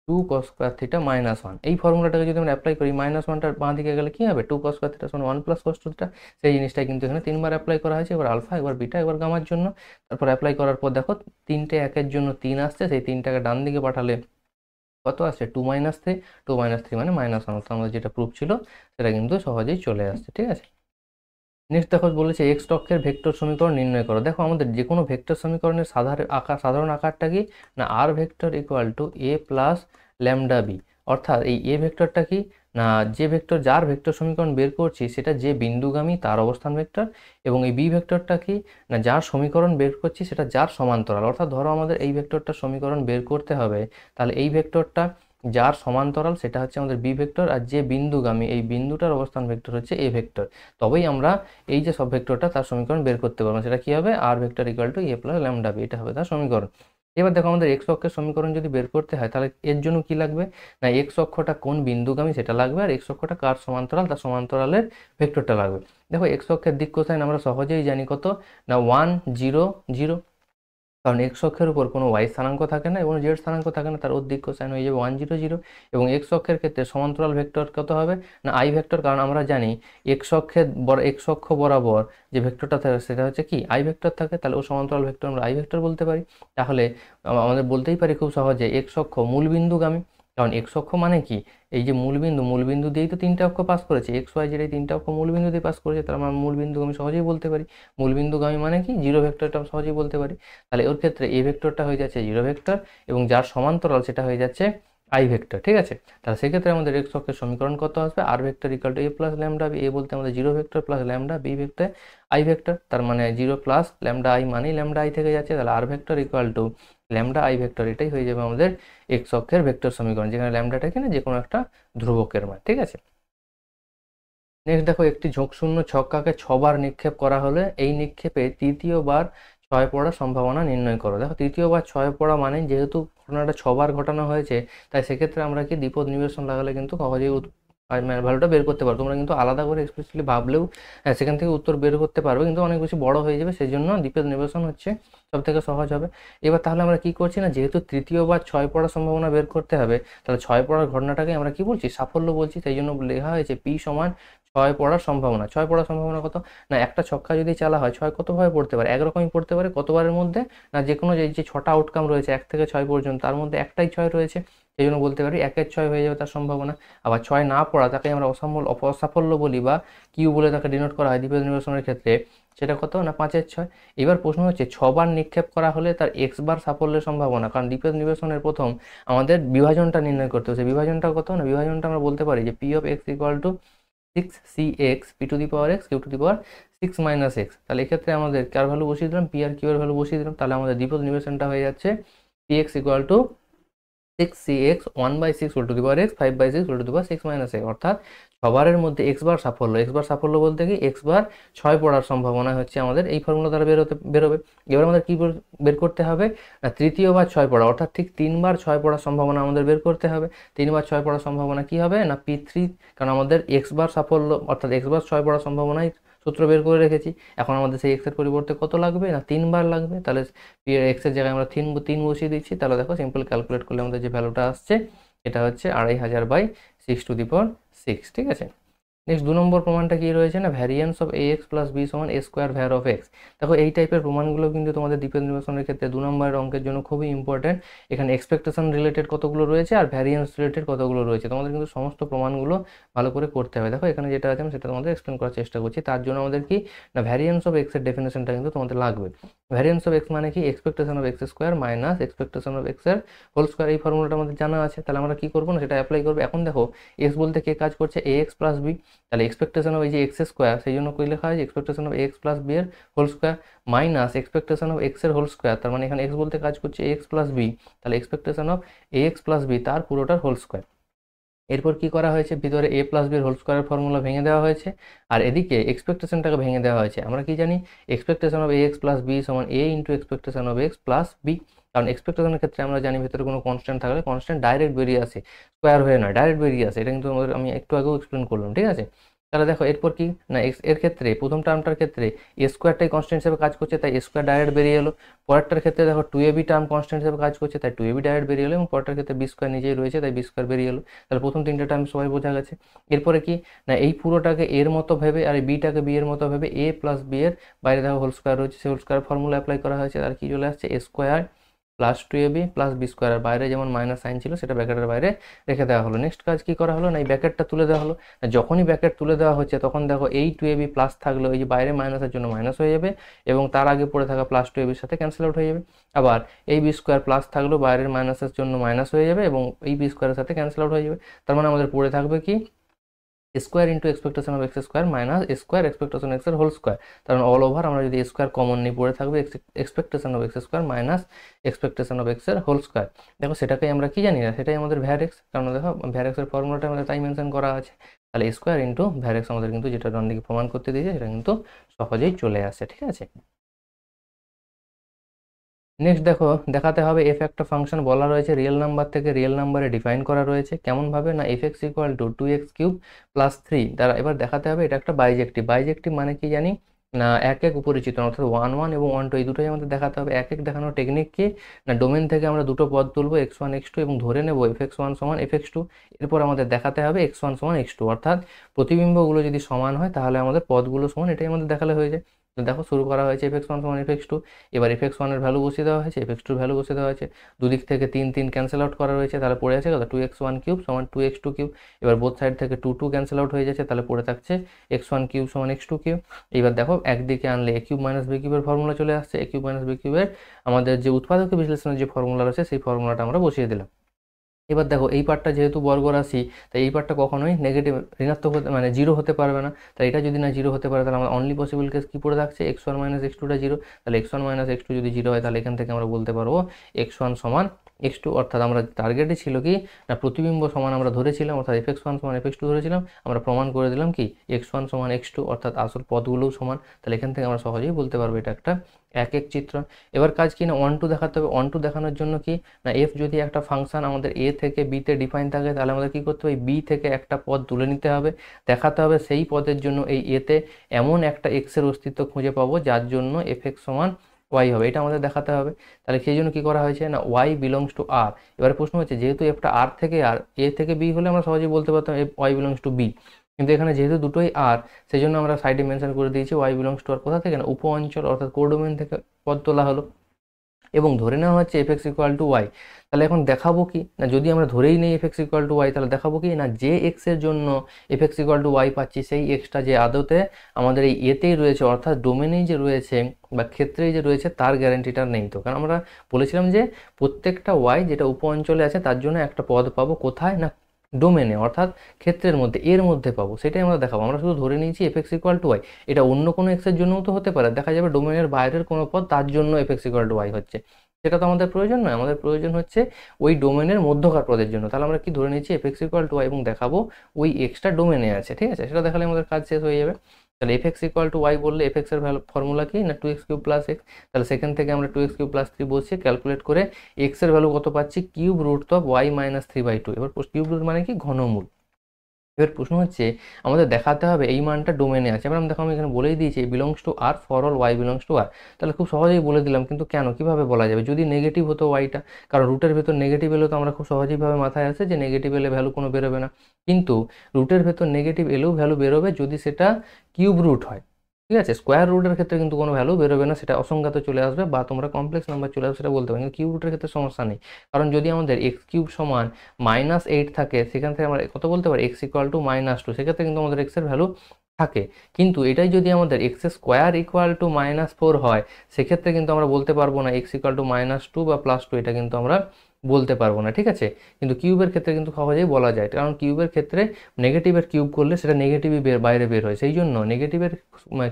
2 cos স্কয়ার থিটা -1। এই ফর্মুলাটাকে যদি আমরা অ্যাপ্লাই করি, -1টার বাঁ দিকে গেলে কি হবে, 2 cos স্কয়ার থিটা সমান 1 + cos 2 থিটা। সেই জিনিসটাই কিন্তু এখানে 3 বার অ্যাপ্লাই করা হয়েছে, এবার আলফা, এবার বিটা, এবার গামার জন্য। তারপর অ্যাপ্লাই করার পর দেখো 3টে একের জন্য 3 আসছে, সেই 3টাকে ডান দিকে পাঠালে কত আসছে 2 - 3, 2 - 3 মানে -1, তো আমাদের যেটা প্রুফ ছিল সেটা কিন্তু সহজেই চলে আসছে। ঠিক আছে, নেক্সট দেখো বলেছে এক্স অক্ষের ভেক্টর সমীকরণ নির্ণয় করো। দেখো আমাদের যে কোনো ভেক্টর সমীকরণের সাধারণ আকারটা কি না, R vector equal to A plus lambda B. অর্থাৎ এই এ ভেক্টরটা কি না, যে ভেক্টর যার ভেক্টর সমীকরণ বের করছি সেটা যে বিন্দুগামী তার অবস্থান ভেক্টর, এবং এই বি ভেক্টরটা কি না, যার সমীকরণ বের করছি সেটা যার সমান্তরাল। অর্থাৎ ধরো আমাদের এই ভেক্টরটার সমীকরণ বের করতে হবে, তাহলে এই ভেক্টরটা যার সমান্তরাল সেটা হচ্ছে আমাদের বি ভেক্টর, আর যে বিন্দুগামী এই বিন্দুটার অবস্থান ভেক্টর হচ্ছে এ ভেক্টর। তবেই আমরা এই যে সব ভেক্টরটা তার সমীকরণ বের করতে পারবো, সেটা কি হবে, R vector equal to A plus lambda B, এটা হবে তার সমীকরণ। এবার দেখো আমাদের এক্স অক্ষের সমীকরণ যদি বের করতে হয় তাহলে এর জন্য কি লাগবে না, এক্স অক্ষটা কোন বিন্দুগামী সেটা লাগবে, আর এক্স অক্ষটা কার সমান্তরাল তার সমান্তরালের ভেক্টরটা লাগবে। দেখো এক্স অক্ষের দিক কোসাইন আমরা সহজেই জানি কত না 1 0 0, কারণ এক্স অক্ষের উপর কোনো ওয়াই স্থানাঙ্ক থাকে না এবং জেড স্থানাঙ্ক থাকে না, তার ওর দিক কোসাইন হয়ে যাবে 1 0 0। এবং এক্স অক্ষের ক্ষেত্রে সমান্তরাল ভেক্টর কত হবে না আই ভেক্টর, কারণ আমরা জানি এক্স অক্ষ বরাবর যে ভেক্টরটা থাকে সেটা হচ্ছে কি আই ভেক্টর থাকে, তাহলে ও সমান্তরাল ভেক্টর আমরা আই ভেক্টর বলতে পারি। তাহলে আমাদের বলতেই পারি খুব সহজে এক্স অক্ষ মূলবিন্দুগামী, কারণ এক্স অক্ষ মানে কি, এই যে মূলবিন্দু দিয়েই তো 3টে অক্ষ পাস করেছে, এক্স ওয়াই জেড এই 3টে অক্ষ মূলবিন্দু দিয়ে পাস করেছে, তাহলে আমরা মূলবিন্দুগামী সহজেই বলতে পারি। মূলবিন্দুগামী মানে কি জিরো ভেক্টরটা সহজেই বলতে পারি। তাহলে ওর ক্ষেত্রে এ ভেক্টরটা হয়ে যাচ্ছে জিরো ভেক্টর, এবং যার সমান্তরাল সেটা হয়ে যাচ্ছে আই ভেক্টর। ঠিক আছে, তাহলে সেক্ষেত্রে আমাদের এক্স অক্ষের সমীকরণ কত আসবে, R vector equal to A plus lambda B. A বলতে আমাদের zero vector plus lambda, B vector I vector, তার মানে জিরো প্লাস ল্যামডা আই মানেই ল্যামডা আই থেকে যাচ্ছে, তাহলে R vector equal to lambda I vector, এটাই হয়ে যাবে আমাদের এক্স অক্ষের ভেক্টর সমীকরণ, যেখানে ল্যামডাটা কিনা যে কোনো একটা ধ্রুবকের মান। ঠিক আছে, নেক্সট দেখো একটি ঝোঁকশূন্য ছক্কাকে 6বার নিক্ষেপ করা হলে এই নিক্ষেপে তৃতীয়বার 6 পড়ার সম্ভাবনা নির্ণয় করো। দেখো তৃতীয়বার 6 পড়া মানে যেহেতু ঘটনাটা 6বার ঘটানো হয়েছে, তাই সেক্ষেত্রে আমরা কি দ্বিপদ নিবেশন লাগালে কিন্তু সহজেই ভ্যালুটা বের করতে পারো। তোমরা কিন্তু আলাদা করে স্পেশালি ভাবলেও সেখান থেকে উত্তর বের করতে পারবে, কিন্তু অনেক বেশি বড় হয়ে যাবে, সেই জন্য দ্বিপদ নিবেশন হচ্ছে সব থেকে সহজ হবে। এবার তাহলে আমরা কি করছি না, যেহেতু তৃতীয়বার 6 পড়ার সম্ভাবনা বের করতে হবে, তাহলে 6 পড়ার ঘটনাটাকে আমরা কি বলছি, সাফল্য বলছি, সেই জন্য লেখা হয়েছে পি সমান 6 পড়ার সম্ভাবনা। 6 পড়ার সম্ভাবনা কত না, একটা ছক্কা যদি চালা হয় 6 কতভাবে পড়তে পারে, একরকমই পড়তে পারে, কতবারের মধ্যে না, যে কোনো যে 6টা আউটকাম রয়েছে 1 থেকে 6 পর্যন্ত, তার মধ্যে একটাই 6 রয়েছে, সেই জন্য বলতে পারি 1 এর 6 হয়ে যাবে তার সম্ভাবনা। আবার 6 না পড়া তাকে আমরা অসাফল্য বলি, বা কিউ বলে তাকে ডিনোট করা হয় দ্বিপদ নির্বাচনের ক্ষেত্রে, সেটা কত না 5 এর 6। এবার প্রশ্ন হচ্ছে 6বার নিক্ষেপ করা হলে তার x বার সাফল্যের সম্ভাবনা, কারণ দ্বিপদ নির্বাচনের প্রথম আমাদের বিভাজনটা নির্ণয় করতে হচ্ছে, বিভাজনটা কত না, বিভাজনটা আমরা বলতে পারি যে P of x equal to 6cx p two the power x q two the power 6 - x। তাহলে এক্ষেত্রে আমাদের কার ভ্যালু বসিয়ে দিলাম, পি আর কিউ এর ভ্যালু বসিয়ে দিলাম, তাহলে আমাদের দ্বিপদ নির্বাচনটা হয়ে যাচ্ছে px equal to 6cx 1/6 whole to the power x 5/6 whole to the power 6 - x, অর্থাৎ 6বারের মধ্যে x বার সাফল্য। x বার সাফল্য বলতে কি x বার 6 পড়ার সম্ভাবনা হচ্ছে আমাদের এই ফর্মুলা দ্বারা বেরোবে। এবার আমাদের কি বের করতে হবে না, তৃতীয়বার 6 পড়া, অর্থাৎ ঠিক 3বার 6 পড়ার সম্ভাবনা আমাদের বের করতে হবে। 3বার 6 পড়ার সম্ভাবনা কি হবে না p3, কারণ আমাদের x বার সাফল্য অর্থাৎ x বার 6 পড়ার সম্ভাবনাই সূত্র বের করে রেখেছি। এখন আমাদের সেই এক্সের পরিবর্তে কত লাগবে না 3বার লাগবে, তাহলে এক্সের জায়গায় আমরা 3 বসিয়ে দিচ্ছি। তাহলে দেখো সিম্পল ক্যালকুলেট করলে আমাদের যে ভ্যালুটা আসছে এটা হচ্ছে 2500/6 টু দি পাওয়ার 6। ঠিক আছে, নেক্সট 2 নম্বর প্রমাণটা কি রয়েছে না, variance of ax plus B সমান a square var of x. দেখো এই টাইপের প্রমাণগুলো কিন্তু তোমাদের দ্বিপদ নির্বাচনের ক্ষেত্রে 2 নম্বরের অঙ্কের জন্য খুবই ইম্পর্টেন্ট। এখানে এক্সপেকটেশন রিলেটেড কতগুলো রয়েছে আর ভ্যারিয়েন্স রিলেটেড কতগুলো রয়েছে, তোমাদের কিন্তু সমস্ত প্রমাণগুলো ভালো করে করতে হবে। দেখো এখানে যেটা আছে আমি সেটা তোমাদের এক্সপ্লেন করার চেষ্টা করছি। তার জন্য আমাদের কি না, ভ্যারিয়েন্স অফ এক্স এর ডেফিনেশনটা কিন্তু তোমাদের লাগবে। ভ্যারিয়েন্স অফ এক্স মানে কি, expectation of X square minus expectation of X এর হোল স্কোয়ার। এই ফর্মুলাটা আমাদের জানা আছে, তাহলে আমরা কি করবো না, সেটা অ্যাপ্লাই করবো। এখন দেখো এক্স বলতে কে কাজ করছে, এ এক্স প্লাস বি, তাহলে এক্সপেকটেশন অফ এই যে এক্স স্কোয়ার, সেই জন্য কি লেখা হয় expectation of X plus B এর whole square minus expectation of X এর হোল স্কোয়ার, তার মানে এখানে এক্স বলতে কাজ করছে এক্স প্লাস বি, তাহলে expectation of A X plus B তার পুরোটার হোল স্কোয়ার। এরপর কি করা হয়েছে, ভিতরে এ প্লাস বির হোল স্কোয়ারের ফর্মুলা ভেঙে দেওয়া হয়েছে, আর এদিকে এক্সপেকটেশনটাকে ভেঙে দেওয়া হয়েছে। আমরা কি জানি, expectation of A X plus B সমান A into expectation of X plus B. কারণ এক্সপেকটেশনের ক্ষেত্রে আমরা জানি ভিতরে কোনো কনস্ট্যান্ট থাকলে কনস্ট্যান্ট ডাইরেক্ট বেরিয়ে আসে, স্কোয়ার হয়ে নয়, ডাইরেক্ট বেরিয়ে আসে। এটা কিন্তু আমি একটু আগেও এক্সপ্লেন করলাম, ঠিক আছে। তাহলে দেখো এরপর কি না, এক্স এর ক্ষেত্রে প্রথম টার্মটার ক্ষেত্রে এ স্কোয়ারটাই কনস্ট্যান্ট হিসেবে কাজ করছে, তাই এ স্কোয়ার ডাইরেক্ট বেরিয়ে এলো। পরেরটার ক্ষেত্রে দেখো two A B term constant হিসেবে কাজ করছে, তাই টু এ বি ডাইরেক্ট বেরিয়ে এলো, এবং পরেরটার ক্ষেত্রে বি স্কোয়ার নিজেই রয়েছে, তাই বি স্কোয়ার বেরিয়ে এলো। তাহলে প্রথম তিনটে টার্ম সবাই বোঝা গেছে। এরপরে কি না, এই পুরোটাকে এর মতো ভেবে আর এই বিটাকে বি এর মতো ভেবে এ প্লাস বি এর বাইরে দেখো হোল স্কোয়ার রয়েছে, সেই হোল স্কোয়ার ফর্মুলা অ্যাপ্লাই করা হয়েছে। আর কি চলে আসছে, A square plus two A B plus B square, বাইরে যেমন মাইনাস সাইন ছিল সেটা ব্র্যাকেটের বাইরে রেখে দেওয়া হলো। নেক্সট কাজ কি করা হলো না, এই ব্র্যাকেটটা তুলে দেওয়া হলো। যখনই ব্র্যাকেট তুলে দেওয়া হচ্ছে তখন দেখো এই টু এ বি প্লাস থাকলেও এই যে বাইরে মাইনাসের জন্য মাইনাস হয়ে যাবে, এবং তার আগে পড়ে থাকা প্লাস টু এ বির সাথে ক্যান্সেল আউট হয়ে যাবে। আবার এই বি স্কোয়ার প্লাস থাকলেও বাইরের মাইনাসের জন্য মাইনাস হয়ে যাবে, এবং এই বি স্কোয়ারের সাথে ক্যান্সেল আউট হয়ে যাবে। তার মানে আমাদের পড়ে থাকবে কি, square into expectation of X square minus square expectation x এর হোল স্কোয়ার। কারণ অল ওভার আমরা যদি স্কোয়ার কমন নিয়ে পড়ে থাকবে expectation of X square minus expectation of X এর হোল স্কোয়ার। দেখো সেটাকেই আমরা কি জানি না, সেটাই আমাদের ভ্যার এক্স, কারণ দেখো ভ্যার এক্স এর ফর্মুলাটা আমাদের তাই মেনশন করা আছে। তাহলে স্কোয়ার ইন্টু ভ্যার এক্স আমাদের কিন্তু যেটা ডান দিকে প্রমাণ করতে দিয়েছে সেটা কিন্তু সহজেই চলে আসে, ঠিক আছে। নেক্সট দেখো দেখাতে হবে এফ একটা ফাংশন বলা রয়েছে রিয়েল নাম্বার থেকে রিয়েল নাম্বারে ডিফাইন করা রয়েছে। কেমন ভাবে না, f x equal to two x cube plus three দ্বারা। এবার দেখাতে হবে এটা একটা বাইজেক্টিভ। বাইজেক্টিভ মানে কি জানি না, এক এক উপরিচিত, অর্থাৎ ওয়ান ওয়ান এবং ওয়ান টু, এই দুটোই আমাদের দেখাতে হবে। এক এক দেখানোর টেকনিক কি না, ডোমেন থেকে আমরা দুটো পদ তুলবো এক্স ওয়ান এক্স টু এবং ধরে নেবো এফ এক্স ওয়ান সমান এফ এক্স টু। এরপর আমাদের দেখাতে হবে এক্স ওয়ান সমান এক্স টু, অর্থাৎ প্রতিবিম্বগুলো যদি সমান হয় তাহলে আমাদের পদগুলো সমান, এটাই আমাদের দেখালে হয়ে যায়। তো দেখো শুরু করা হয়েছে এফ এক্স ওয়ান সমান এফ এক্স টু, এবার এফ এক্স ওয়ানের ভ্যালু বসিয়ে দেওয়া হয়েছে, এফ এক্স টুর ভ্যালু বসিয়ে দেওয়া হয়েছে। দুদিক থেকে তিন তিন ক্যান্সেল আউট করা রয়েছে, তাহলে পড়ে আছে কত, টু এক্স ওয়ান কিউব সমান টু এক্স টু কিউব। এবার বোথ সাইড থেকে টু টু ক্যান্সেল আউট হয়ে যাচ্ছে, তাহলে পড়ে থাকছে এক্স ওয়ান কিউব সমান এক্স টু কিউব। এবার দেখো একদিকে আনলে এ কিউব মাইনাস বি কিউবের ফর্মুলা চলে আসছে, এ কিউব মাইনাস বি কিউবের আমাদের যে উৎপাদক বিশ্লেষণের যে ফর্মুলা রয়েছে সেই ফর্মুলাটা আমরা বসিয়ে দিলাম। এবার দেখো এই পার্টটা যেহেতু বর্গ রাশি, তাই এই পার্টটা কখনোই নেগেটিভ ঋণাত্মক হতে মানে জিরো হতে পারবে না। তাই এটা যদি না জিরো হতে পারে তাহলে আমরা অনলি পসিবল কেস কী পড়ে থাকছে, এক্স ওয়ান মাইনাস এক্স টুটা জিরো। তাহলে x one minus x two যদি জিরো হয় তাহলে এখান থেকে আমরা বলতে পারবো এক্স ওয়ান সমান এক্স টু। অর্থাৎ আমরা টার্গেটে ছিল কি না, প্রতিবিম্ব সমান আমরা ধরেছিলাম, অর্থাৎ এফ এক্স ওয়ান সমান এফ এক্স টু ধরেছিলাম, আমরা প্রমাণ করে দিলাম কি এক্স ওয়ান সমান এক্স টু, অর্থাৎ আসল পদগুলোও সমান। তাহলে এখান থেকে আমরা সহজেই বলতে পারবো এটা একটা এক এক চিত্র। এবার কাজ কি না, ওয়ান টু দেখাতে হবে। ওয়ান টু দেখানোর জন্য কি না, এফ যদি একটা ফাংশন আমাদের এ থেকে বিতে ডিফাইন থাকে তাহলে আমাদের কি করতে হবে, বি থেকে একটা পদ তুলে নিতে হবে, দেখাতে হবে সেই পদের জন্য এই এতে এমন একটা এক্সের অস্তিত্ব খুঁজে পাবো যার জন্য এফ এক্স সমান ওয়াই হবে, এটা আমাদের দেখাতে হবে। তাহলে সেই জন্য কি করা হয়েছে না, ওয়াই বিলংস টু আর। এবারে প্রশ্ন হচ্ছে যেহেতু এফটা আর থেকে আর, এ থেকে বি হলে আমরা সহজেই বলতে পারতাম f y belongs to b, কিন্তু এখানে যেহেতু দুটোই আর সেই জন্য আমরা সাইডে মেনশন করে দিয়েছি ওয়াই বিলংস টু আর। কোথা থেকে না, উপ অঞ্চল অর্থাৎ কোডোমেন থেকে পদ তোলা হলো, এবং ধরে নেওয়া হচ্ছে f x equal to y. তাহলে এখন দেখাবো কি না, যদি আমরা ধরেই নেই f x equal to y তাহলে দেখাবো কি না, যে এক্সের জন্য f x equal to y পাচ্ছি সেই এক্সটা যে আদতে আমাদের এই এতেই রয়েছে, অর্থাৎ ডোমেনেই যে রয়েছে বা ক্ষেত্রেই যে রয়েছে তার গ্যারান্টিটা নেই। তো কারণ আমরা বলেছিলাম যে প্রত্যেকটা ওয়াই যেটা উপ অঞ্চলে আছে তার জন্য একটা পদ পাবো কোথায় না, ডোমেনে, অর্থাৎ ক্ষেত্রের মধ্যে, এর মধ্যে পাবো, সেটাই আমরা দেখাবো। আমরা শুধু ধরে নিয়েছি f x equal to y, এটা অন্য কোনো এক্সের জন্যও তো হতে পারে, দেখা যাবে ডোমেনের বাইরের কোনো পদ তার জন্য f x equal to y হচ্ছে, সেটা তো আমাদের প্রয়োজন নয়। আমাদের প্রয়োজন হচ্ছে ওই ডোমেনের মধ্যকার পদের জন্য। তাহলে আমরা কি ধরে নিচ্ছি f x equal to y এবং দেখাবো ওই এক্সটা ডোমেনে আছে, ঠিক আছে, সেটা দেখালে আমাদের কাজ শেষ হয়ে যাবে। তাহলে f x equal to y বললে এফ এক্স এর ফর্মুলা কি না, two x cube plus x. তাহলে সেখান থেকে আমরা two x cube plus three বসিয়ে ক্যালকুলেট করে এক্স এর ভ্যালু কত পাচ্ছি, cube root of y minus three by two. এবার কিউব রুট মানে কি, ঘনমূল। এবার প্রশ্ন হচ্ছে আমাদের দেখাতে হবে এই মানটা ডোমেনে আছে। এবার দেখো আমি এখানে বলেই দিয়েছি belongs to R for all Y belongs to R. তাহলে খুব সহজেই বলে দিলাম, কিন্তু কেন কিভাবে বলা যাবে যদি নেগেটিভ হতো ওয়াইটা, কারণ রুটের ভেতর নেগেটিভ এলেও তো আমরা খুব সহজেইভাবে মাথায় আসে যে নেগেটিভ এলে ভ্যালু কোনো বেরোবে না, কিন্তু রুটের ভেতর নেগেটিভ এলেও ভ্যালু বেরোবে যদি সেটা কিউব রুট হয়। ঠিক আছে, স্কোয়ার রুটের ক্ষেত্রে কিন্তু কোনো ভ্যালু বেরোবে না, সেটা অসংখ্যাত চলে আসবে বা তোমরা কমপ্লেক্স নাম্বার চলে আসবে সেটা বলতে পারো, কিন্তু কিউব রুটের ক্ষেত্রে সমস্যা নেই। কারণ যদি আমাদের এক্স কিউব সমান -8 থাকে, সেখান থেকে আমরা কত বলতে পারি এক্স ইকুয়াল টু -2, সেক্ষেত্রে কিন্তু আমাদের এক্সের ভ্যালু থাকে। কিন্তু এটাই যদি আমাদের এক্স স্কোয়ার ইকুয়াল টু -4 হয়, সেক্ষেত্রে কিন্তু আমরা বলতে পারবো না এক্স ইকুয়াল টু -2 বা +2, এটা কিন্তু আমরা বলতে পারবো না। ঠিক আছে, কিন্তু কিউবের ক্ষেত্রে কিন্তু সহজেই বলা যায়, কারণ কিউবের ক্ষেত্রে নেগেটিভের কিউব করলে সেটা নেগেটিভই বাইরে বের হয়, সেই জন্য নেগেটিভের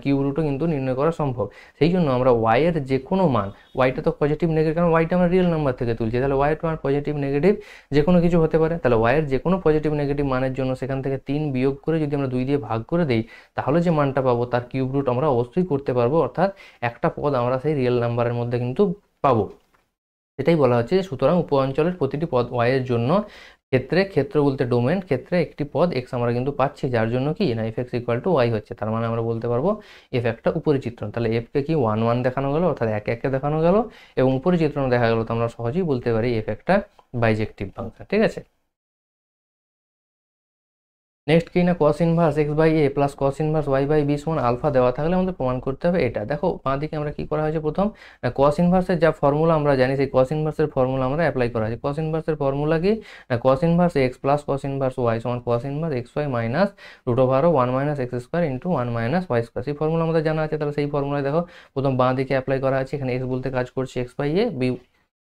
কিউব রুটও কিন্তু নির্ণয় করা সম্ভব। সেই জন্য আমরা ওয়াইয়ের যে কোনো মান, ওয়াইটা তো পজিটিভ নেগেটিভ, কারণ ওয়াইটা আমরা রিয়েল নাম্বার থেকে তুলছি, তাহলে ওয়াইয়ের মান পজিটিভ নেগেটিভ যে কোনো কিছু হতে পারে, তাহলে ওয়াইয়ের যে কোনো পজিটিভ নেগেটিভ মানের জন্য সেখান থেকে 3 বিয়োগ করে যদি আমরা 2 দিয়ে ভাগ করে দিই, তাহলে যে মানটা পাবো তার কিউব রুট আমরা অবশ্যই করতে পারবো, অর্থাৎ একটা পদ আমরা সেই রিয়েল নাম্বারের মধ্যে কিন্তু পাবো। এটাই বলা হচ্ছে যে সুতরাং উপ অঞ্চলের প্রতিটি পদ ওয়াই এর জন্য ক্ষেত্র বলতে ডোমেন ক্ষেত্রে একটি পদ এক্স আমরা কিন্তু পাচ্ছি, যার জন্য কি না f x equal to y হচ্ছে, তার মানে আমরা বলতে পারবো এফ একটা উপরিচিত্রণ। তাহলে এফকে কি 1 1 দেখানো গেল, অর্থাৎ একে একে দেখানো গেল, এবং উপরিচিত্রণ দেখা গেল, তো আমরা সহজেই বলতে পারি এফ একটা বাইজেক্টিভ ফাংশন। ঠিক আছে, নেক্সট কি না cos inverse x by A plus cos inverse y by b সমান আলফা দেওয়া থাকলে আমাদের প্রমাণ করতে হবে এটা। দেখো বাঁ দিকে আমরা কি করা হয়েছে, প্রথম কস ইনভার্সের যা ফর্মুলা আমরা জানি, সেই কস ইনভার্সের ফর্মুলা আমরা অ্যাপ্লাই করা হয়েছে। কস ইনভার্সের ফর্মুলা কি না cos inverse X plus cos inverse Y সমান cos inverse X Y minus root over 1 minus x square into 1 minus Y square. সেই ফর্মুলা আমাদের জানা আছে, তাহলে সেই ফর্মুলায় দেখো প্রথম বাঁ দিকে অ্যাপ্লাই করা আছে, এখানে এক্স বলতে কাজ করছে x by A, b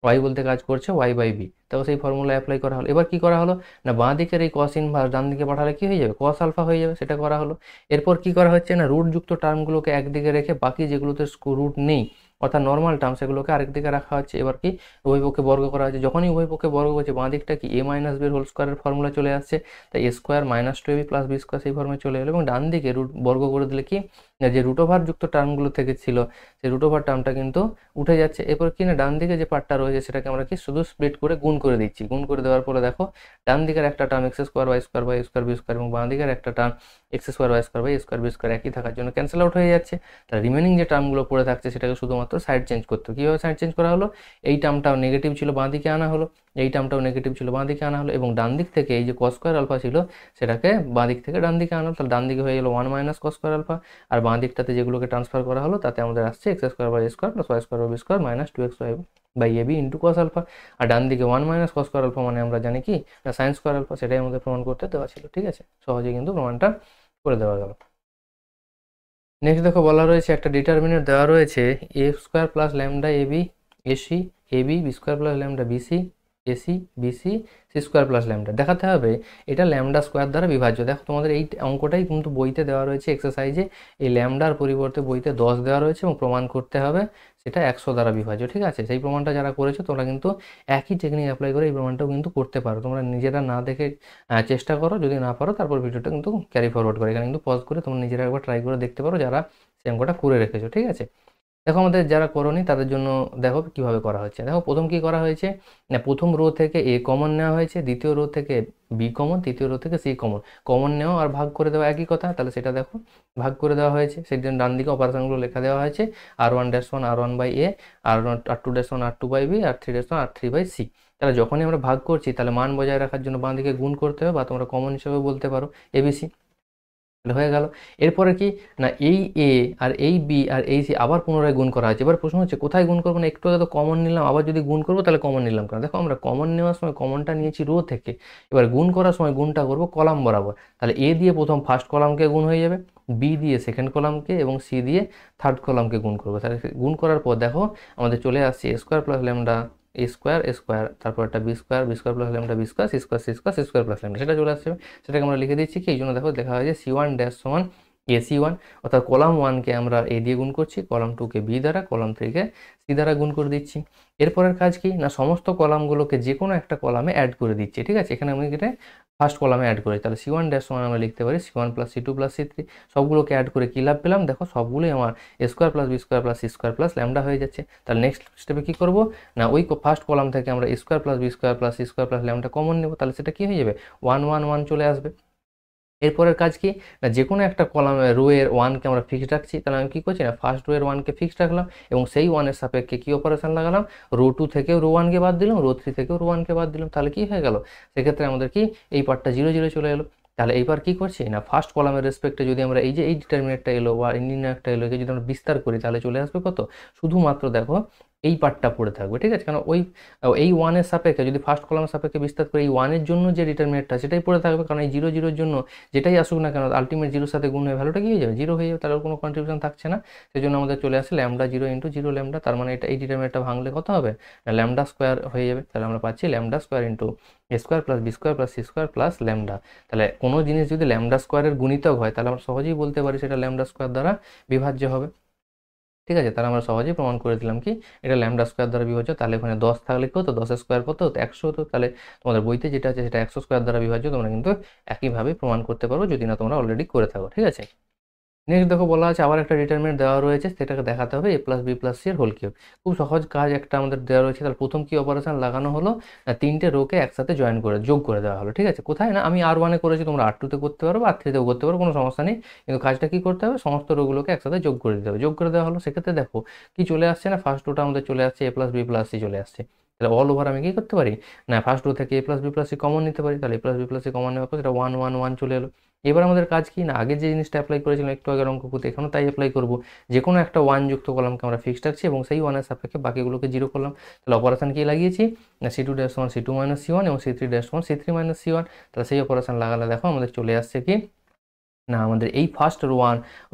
y বলতে কাজ করছে ওয়াই বাই বি, তাও সেই ফর্মুলা অ্যাপ্লাই করা হলো। এবার কি করা হলো না বাঁ দিকের এই কস ইনভার্স ডান দিকে পাঠালে কি হয়ে যাবে কস আলফা হয়ে যাবে, সেটা করা হলো। এরপর কি করা হচ্ছে না রুট যুক্ত টার্মগুলোকে একদিকে রেখে বাকি যেগুলোতে রুট নেই অর্থাৎ নর্মাল টার্ম সেগুলোকে আরেক দিকে রাখা হচ্ছে। এবার কি উভয় পক্ষে বর্গ করা হচ্ছে, যখনই উভয় পক্ষে বর্গ করছে বাঁ দিকটা কি এ মাইনাস বি হোল স্কোয়ারের ফর্মুলা চলে আসছে, তাই A square -2ab plus B square সেই ফর্মে চলে এলো, এবং ডান দিকে রুট বর্গ করে দিলে কি না যে রুট ওভার যুক্ত টার্মগুলো থেকে ছিল সেই রুট ওভার টার্মটা কিন্তু উঠে যাচ্ছে। এরপর কি না ডান দিকে যে পার্টটা রয়েছে সেটাকে আমরা কি শুধু স্প্লিট করে গুণ করে দিচ্ছি, গুণ করে দেওয়ার পরে দেখো ডান দিকের একটা term x square y square by square b square এবং বাঁ দিকের একটা term x square y square by square b square একই থাকার জন্য ক্যান্সেল আউট হয়ে যাচ্ছে। তাহলে রিমেনিং যে টার্মগুলো পড়ে থাকছে সেটাকে শুধুমাত্র সাইড চেঞ্জ করতে হবে। কীভাবে সাইড চেঞ্জ করা হলো, এই টার্মটাও নেগেটিভ ছিল বাঁ দিকে আনা হলো, এই টার্মটাও নেগেটিভ ছিল বাঁ দিকে আনা হলো, এবং ডান দিক থেকে এই যে কস স্কোয়ার আলফা ছিল সেটাকে বাঁ দিক থেকে ডান দিকে আনা হলো, তাহলে ডান দিকে হয়ে গেল 1 মাইনাস কস স্কোয়ার আলফা, আর বাঁ দিকটাতে যেগুলোকে ট্রান্সফার করা হলো তাতে আমাদের আসছে X square by square plus Y square by square minus 2x Y by A B into cos alpha. আর ডান দিকে 1 মাইনাস কস স্কোয়ার আলফা মানে আমরা জানি কি না সাইন স্কোয়ার আলফা, সেটাই আমাদের প্রমাণ করতে দেওয়া ছিল। ঠিক আছে, সহজে কিন্তু প্রমাণটা করে দেওয়া গেল। নেক্সট দেখো বলা রয়েছে একটা ডিটারমিনেন্ট দেওয়া রয়েছে A square plus lambda A B AC A B B square plus lambda BC AC BC C square plus lambda. দেখাতে হবে এটা ল্যামডা স্কোয়ার দ্বারা বিভাজ্য। দেখো তোমাদের এই অঙ্কটাই কিন্তু বইতে দেওয়া রয়েছে এক্সারসাইজে, এই ল্যামডার পরিবর্তে বইতে 10 দেওয়া রয়েছে এবং প্রমাণ করতে হবে সেটা 100 দ্বারা বিভাজ্য। ঠিক আছে, সেই প্রমাণটা যারা করেছো তোমরা কিন্তু একই টেকনিক অ্যাপ্লাই করে এই প্রমাণটাও কিন্তু করতে পারো। তোমরা নিজেরা না দেখে চেষ্টা করো, যদি না পারো তারপর ভিডিওটা কিন্তু ক্যারি ফরওয়ার্ড করে এখানে কিন্তু পজ করে তোমরা নিজেরা একবার ট্রাই করে দেখতে পারো যারা সেই অঙ্কটা করে রেখেছো। ঠিক আছে, দেখো আমাদের যারা করোনি তাদের জন্য দেখো কিভাবে করা হচ্ছে। দেখো প্রথম কি করা হয়েছে না প্রথম রো থেকে এ কমন নেওয়া হয়েছে, দ্বিতীয় রো থেকে বি কমন, তৃতীয় রো থেকে সি কমন, কমন নেওয়া আর ভাগ করে দেওয়া একই কথা, তাহলে সেটা দেখো ভাগ করে দেওয়া হয়েছে। সেই জন্য ডান দিকে অপারেশনগুলো লেখা দেওয়া হয়েছে r1-1 r1 by a, r2-1 r2 by b, r3-1 r3 by c. তাহলে যখনই আমরা ভাগ করছি তাহলে মান বজায় রাখার জন্য বাঁ দিকে গুণ করতে হবে, বা তোমরা কমন হিসেবে বলতে পারো এবিসি, হয়ে গেল। এরপরে কি না এই এ আর এই বি আর এই সি আবার পুনরায় গুণ করা হয়েছে। এবার প্রশ্ন হচ্ছে কোথায় গুণ করবো না, একটু আগে তো কমন নিলাম, আবার যদি গুণ করবো তাহলে কমন নিলাম কেন। দেখো আমরা কমন নেওয়ার সময় কমনটা নিয়েছি রো থেকে, এবার গুণ করার সময় গুণটা করবো কলাম বরাবর। তাহলে এ দিয়ে প্রথম ফার্স্ট কলামকে গুণ হয়ে যাবে, বি দিয়ে সেকেন্ড কলামকে এবং সি দিয়ে থার্ড কলামকে গুণ করবো। তাহলে গুণ করার পর দেখো আমাদের চলে আসছে A square plus lambda A square তারপর একটা B square plus lambda B square C square plus lambda, সেটা চলে আসছে। সেটাকে আমরা লিখে দিচ্ছি কি এই জন্য দেখো লেখা হয়েছে c1 ড্যাশ সমান AC1, অর্থাৎ কলাম 1কে আমরা এ দিয়ে গুণ করছি, কলাম 2কে বি দ্বারা, কলাম 3কে সি দ্বারা গুণ করে দিচ্ছি। এরপরের কাজ কি না সমস্ত কলামগুলোকে যে কোনো একটা কলামে অ্যাড করে দিচ্ছি। ঠিক আছে, এখানে আমি এটা ফার্স্ট কলামে অ্যাড করি, তাহলে c1 ড্যাশ সমান আমরা লিখতে পারি c1 plus c2 plus c3। সবগুলোকে অ্যাড করে কী লাভ পেলাম দেখো সবগুলোই আমার A square plus B square plus C square plus lambda হয়ে যাচ্ছে। তাহলে নেক্সট স্টেপে কী করবো না ওই ফার্স্ট কলাম থেকে আমরা A square plus B square plus C square plus lambda common নেবো, তাহলে সেটা কী হয়ে যাবে 1 1 1 চলে আসবে। এরপরের কাজ কি না, যে কোনো একটা কলামে রো এর ওয়ানকে আমরা ফিক্সড রাখছি, তাহলে আমি কি করছি না ফার্স্ট রো এর ওয়ানকে ফিক্সড রাখলাম এবং সেই ওয়ানের সাপেক্ষে কি অপারেশন লাগালাম, রো টু থেকেও রো ওয়ানকে বাদ দিলাম, রো থ্রি থেকেও রো ওয়ানকে বাদ দিলাম, তাহলে কি হয়ে গেল, সেক্ষেত্রে আমাদের কি এই পার্টটা 0 0 চলে এলো। তাহলে এইবার কি করছি না ফার্স্ট কলামের রেসপেক্টে যদি আমরা এই যে এই ডিটারমিনেটটা এলো বা নির্ণায়কটা এলো, একে যদি আমরা বিস্তার করি তাহলে চলে আসবে কত, শুধুমাত্র দেখো এই পার্টটা পড়ে থাকবে, ঠিক আছে, কারণ এই ওয়ানের সাপেক্ষে যদি ফার্স্ট কলামের সাপেক্ষে বিস্তার করে এই ওয়ানের জন্য যে ডিটারমিনেটটা সেটাই পড়ে থাকবে, কারণ এই 0 0 জন্য যেটাই আসুক না কেন আলটিমেট 0 সাথে গুণ হয়ে ভ্যালুটা কি হয়ে যাবে, 0 হয়ে যাবে, তার কোনো কন্ট্রিবিউশন থাকছে না। সেই জন্য আমাদের চলে আসে ল্যামডা 0 ইন্টু 0 ল্যামডা, তার মানে এটা এই ডিটারমিনেটটা ভাঙলে কত হবে না ল্যামডা স্কোয়ার হয়ে যাবে। তাহলে আমরা পাচ্ছি lambda square into A square plus B square plus C square plus lambda. তাহলে কোনো জিনিস যদি ল্যামডা স্কোয়ারের গুণিতক হয় তাহলে আমরা সহজেই বলতে পারি সেটা ল্যামডা স্কোয়ার দ্বারা বিভাজ্য হবে, ঠিক আছে। তাহলে আমরা সহজেই প্রমাণ করে দিলাম কি এটা ল্যামডা স্কোয়ার দ্বারা বিভাজ্য। তাহলে ওখানে 10 থাকলে কত, 10 স্কোয়ার কত হতো 100 হতো। তাহলে তোমাদের বইতে যেটা আছে সেটা 100 স্কোয়ার দ্বারা বিভাজ্য, তোমরা কিন্তু একইভাবে প্রমাণ করতে পারো যদি না তোমরা অলরেডি করে থাকো, ঠিক আছে। নেক্সট দেখো বলা আছে আবার একটা ডিটারমিনেন্ট দেওয়া রয়েছে, সেটাকে দেখাতে হবে a plus B plus C এর হোল কিউব। খুব সহজ কাজ একটা আমাদের দেওয়া রয়েছে। তাহলে প্রথম কি অপারেশন লাগানো হলো না, তিনটে রোকে একসাথে যোগ করে দেওয়া হলো, ঠিক আছে। কোথায় না আমি R1 এ করেছি, তোমরা R2 তে করতে পারো বা R3 তেও করতে পারো, কোনো সমস্যা নেই। কিন্তু কাজটা কি করতে হবে, সমস্ত রোগুলোকে একসাথে যোগ করে দিতে হবে। যোগ করে দেওয়া হলো, সেক্ষেত্রে দেখো কি চলে আসছে না ফার্স্ট রোটা আমাদের চলে আসছে a plus B plus c চলে আসছে। তাহলে অল ওভার আমি কি করতে পারি না ফার্স্ট রো থেকে a plus B plus c common নিতে পারি। তাহলে a plus B plus c common নেওয়ার পর সেটা 1 1 1 চলে এলো। এবার আমাদের কাজ কি না আগে যে জিনিসটা অ্যাপ্লাই করেছিলাম একটু আগের অঙ্ক করতে, এখানেও তাই অ্যাপ্লাই করবো। যে কোনো একটা 1 যুক্ত কলামকে আমরা ফিক্সড রাখছি এবং সেই 1 এর সাপেক্ষে বাকিগুলোকে 0 করলাম। তাহলে অপারেশন কি লাগিয়েছি না C two dash one C two minus C one এবং C three dash one C three minus C one. তাহলে সেই অপারেশন লাগালে দেখো আমাদের চলে আসছে কি না আমাদের এই ফার্স্ট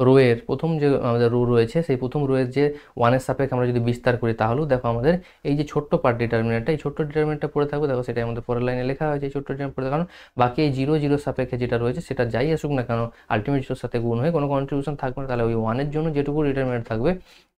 রো এর প্রথম যে আমাদের রো রয়েছে সেই প্রথম রো এর যে 1 এর সাপেক্ষে আমরা যদি বিস্তার করি তাহলেও দেখো আমাদের এই যে ছোট্ট পার্ট ডিটারমিনেন্টটা, এই ছোট্ট ডিটারমিনেন্টটা পড়ে থাকবে। দেখো সেটা আমাদের পরের লাইনে লেখা হয়েছে এই ছোট্ট ডিটারমিনেন্ট পড়ে, কারণ বাকি এই 0 0 সাপেক্ষে যেটা রয়েছে সেটা যাই আসুক না কেন আলটিমেট 0 সাথে গুণ হয়ে কোনো কন্ট্রিবিউশন থাকবে না। তাহলে ওই 1 এর জন্য যেটুকু ডিটারমিনেন্ট থাকবে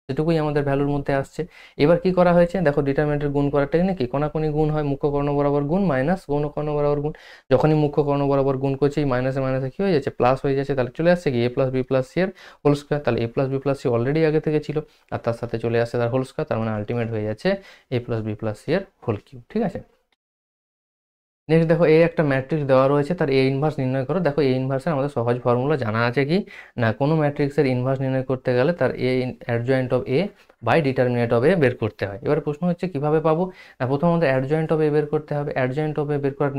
সেটুকুই আমাদের ভ্যালুর মধ্যে আসছে। এবার কি করা হয়েছে দেখো ডিটারমিনেন্টের গুণ করার টেকনিক কি, কোনাকুনি গুণ হয়, মুখ্য কর্ণ বরাবর গুণ মাইনাস গৌণ কর্ণ বরাবর গুণ। যখনই মুখ্য কর্ণ বরাবর গুণ করছি এই মাইনাসে মাইনাসে কি হয়ে যাচ্ছে প্লাস হয়ে যাচ্ছে। তাহলে চলে আসছে কি A plus B plus C এর হোল স্কোয়ার। তাহলে A plus B plus C already আগে থেকে ছিল আর তার সাথে চলে আসছে তার হোল স্কোয়ার, তার মানে আলটিমেট হয়ে যাচ্ছে এ প্লাস বি প্লাস সি এর হোল কিউব, ঠিক আছে। নেক্সট দেখো এই একটা ম্যাট্রিক্স দেওয়া রয়েছে, তার এ ইনভার্স নির্ণয় করো। দেখো এ ইনভার্সের আমাদের সহজ ফর্মুলা জানা আছে কি না, কোনো ম্যাট্রিক্সের ইনভার্স নির্ণয় করতে গেলে তার A adjoint of A by determinant of A বের করতে হয়। এবার প্রশ্ন হচ্ছে কিভাবে পাবো না, প্রথম আমাদের অ্যাডজয়েন্ট অফ এ বের করতে হবে। অ্যাডজয়েন্ট অফ এ বের করার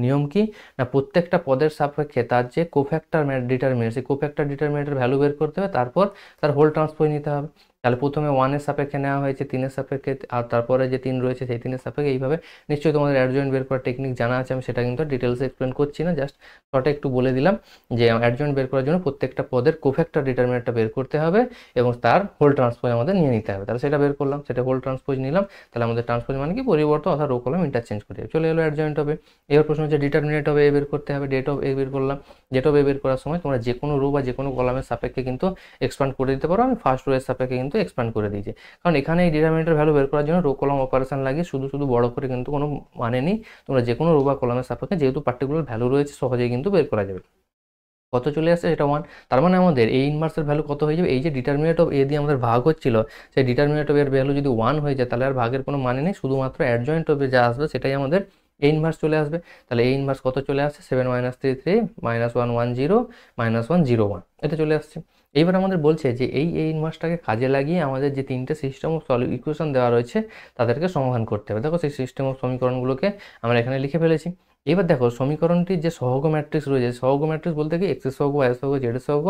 নিয়ম কি না, প্রত্যেকটা পদের সাপেক্ষে তার যে কোফ্যাক্টর ডিটারমিনেন্ট সেই কোফ্যাক্টর ডিটারমিনেন্টের ভ্যালু বের করতে হবে, তারপর তার হোল ট্রান্সপোজ নিতে হবে। তাহলে প্রথমে 1 এর সাপেক্ষে নেওয়া হয়েছে, 3 এর সাপেক্ষে, আর তারপরে যে 3 রয়েছে সেই 3 এর সাপেক্ষে, এইভাবে নিশ্চয়ই তোমাদের অ্যাডজয়েন্ট বের করার টেকনিক জানা আছে। আমি সেটা কিন্তু ডিটেলসে এক্সপ্লেন করছি না, জাস্ট শর্টে একটু বলে দিলাম যে অ্যাডজয়েন্ট বের করার জন্য প্রত্যেকটা পদের কোফ্যাক্টর ডিটারমিনেন্টটা বের করতে হবে এবং তার হোল ট্রান্সপোজ আমাদের নিয়ে নিতে হবে। তাহলে সেটা বের করলাম, সেটা হোল ট্রান্সপোজ নিলাম। তাহলে আমাদের ট্রান্সপোজ মানে কি পরিবর্তন অর্থাৎ রো কলাম ইন্টারচেঞ্জ করে চলে এলো অ্যাডজয়েন্ট হবে। এবার প্রশ্ন হচ্ছে ডিটারমিনেন্ট অফ এ বের করতে হবে। ডেট অফ এ বের করলাম। ডেট অফ এ বের করার সময় তোমরা যে কোনো রো বা যে কোনো কলামের সাপেক্ষে কিন্তু এক্সপ্যান্ড করে দিতে পারো। আমি ফার্স্ট রো এর সাপেক্ষে কিন্তু এক্সপ্যান্ড করে দিয়েছি, কারণ এখানে এই ডিটারমিনেন্টের ভ্যালু বের করার জন্য রো কলাম অপারেশন লাগিয়ে শুধু শুধু বড় করে কিন্তু কোনো মানে নেই। তোমরা যে কোনো রো বা কলামের সাপেক্ষে যেহেতু পার্টিকুলার ভ্যালু রয়েছে সহজেই কিন্তু বের করা যাবে। কত চলে আসছে সেটা 1, তার মানে আমাদের এই ইনভার্সের ভ্যালু কত হয়ে যাবে, এই যে ডিটারমিনেন্ট অফ এ দিয়ে আমাদের ভাগ হচ্ছিল সেই ডিটারমিনেন্ট অফ এর ভ্যালু যদি 1 হয়ে যায় তাহলে আর ভাগের কোনো মানে নেই, শুধুমাত্র অ্যাডজয়েন্ট অফ এ যা আসবে সেটাই আমাদের এ ইনভার্স চলে আসবে। তাহলে এ ইনভার্স কত চলে আসছে 7 - 3 3 -1 1 0 -1 0 1 এটা চলে আসছে। এইবার আমাদের বলছে যে এই এ ইনভার্সটাকে কাজে লাগিয়ে আমাদের যে তিনটে সিস্টেম অফ ইকুয়েশন দেওয়া রয়েছে তাদেরকে সমাধান করতে হবে। দেখো সেই সিস্টেম অফ সমীকরণগুলোকে আমরা এখানে লিখে ফেলেছি। এবার দেখো সমীকরণটির যে সহগ ম্যাট্রিক্স রয়েছে, সহগ ম্যাট্রিক্স বলতে কি এক্স এর সহগ, ওয়াই এর সহগ, জেড এর সহগ,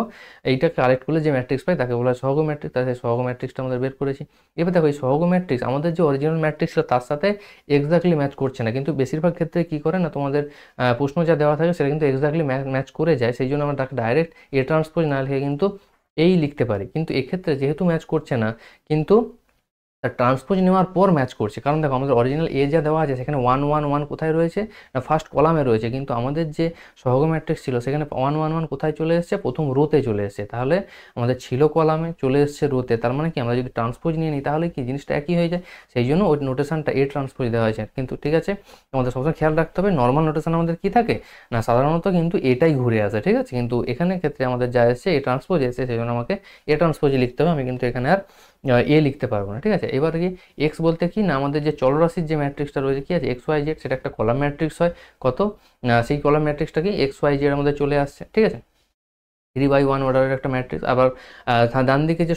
এইটা কালেক্ট করলে যে ম্যাট্রিক্স পাই তাকে বলা হয় সহগ ম্যাট্রিক্স। তাহলে সেই সহগ ম্যাট্রিক্সটা আমাদের বের করেছি। এবার দেখো এই সহগ ম্যাট্রিক্স আমাদের যে অরিজিনাল ম্যাট্রিক্স ছিল তার সাথে এক্স্যাক্টলি ম্যাচ করছে না, কিন্তু বেশিরভাগ ক্ষেত্রে কি করে না তোমাদের প্রশ্ন যা দেওয়া থাকে সেটা কিন্তু এক্স্যাক্টলি ম্যাচ করে যায়। সেই জন্য আমরা তাকে ডাইরেক্ট এ ট্রান্সপোজ না লিখে কিন্তু এই লিখতে পারি, কিন্তু এক্ষেত্রে যেহেতু ম্যাচ করছে না কিন্তু ট্রান্সপোজ নেওয়ার পর ম্যাচ করছে, কারণ দেখো আমাদের অরিজিনাল এ যা দেওয়া আছে সেখানে 1 1 1 কোথায় রয়েছে না ফার্স্ট কলামে রয়েছে, কিন্তু আমাদের যে সহগ ম্যাট্রিক্স ছিল সেখানে 1 1 1 কোথায় চলে এসেছে প্রথম রোতে চলে এসেছে। তাহলে আমাদের ছিল কলামে চলে এসেছে রোতে, তার মানে কি আমরা যদি ট্রান্সপোজ নিয়ে নিই তাহলে কি জিনিসটা একই হয়ে যায়। সেই জন্য ওই নোটেশনটা এ ট্রান্সপোজ দেওয়া হয়েছে। কিন্তু ঠিক আছে আমাদের সবসময় খেয়াল রাখতে হবে নর্মাল নোটেশন আমাদের কি থাকে না সাধারণত কিন্তু এটাই ঘুরে আসে, ঠিক আছে, কিন্তু এখানে ক্ষেত্রে আমাদের যা এসেছে এ ট্রান্সপোজ এসেছে সেই জন্য আমাকে এ ট্রান্সপোজ লিখতে হবে। আমি কিন্তু এখানে আর এ লিখতে পারবো না, ঠিক আছে। এবার কি এক্স বলতে কি না, আমাদের যে চলরাশির যে ম্যাট্রিক্সটা রয়েছে কি আছে এক্স ওয়াই জেড, সেটা একটা কলাম ম্যাট্রিক্স হয়। কত সেই কলাম ম্যাট্রিক্সটা কি এক্স ওয়াই জেড আমাদের চলে আসছে, ঠিক আছে। 3/1 অর্ডারের একটা ম্যাট্রিক্স। আবার ডান দিকে যে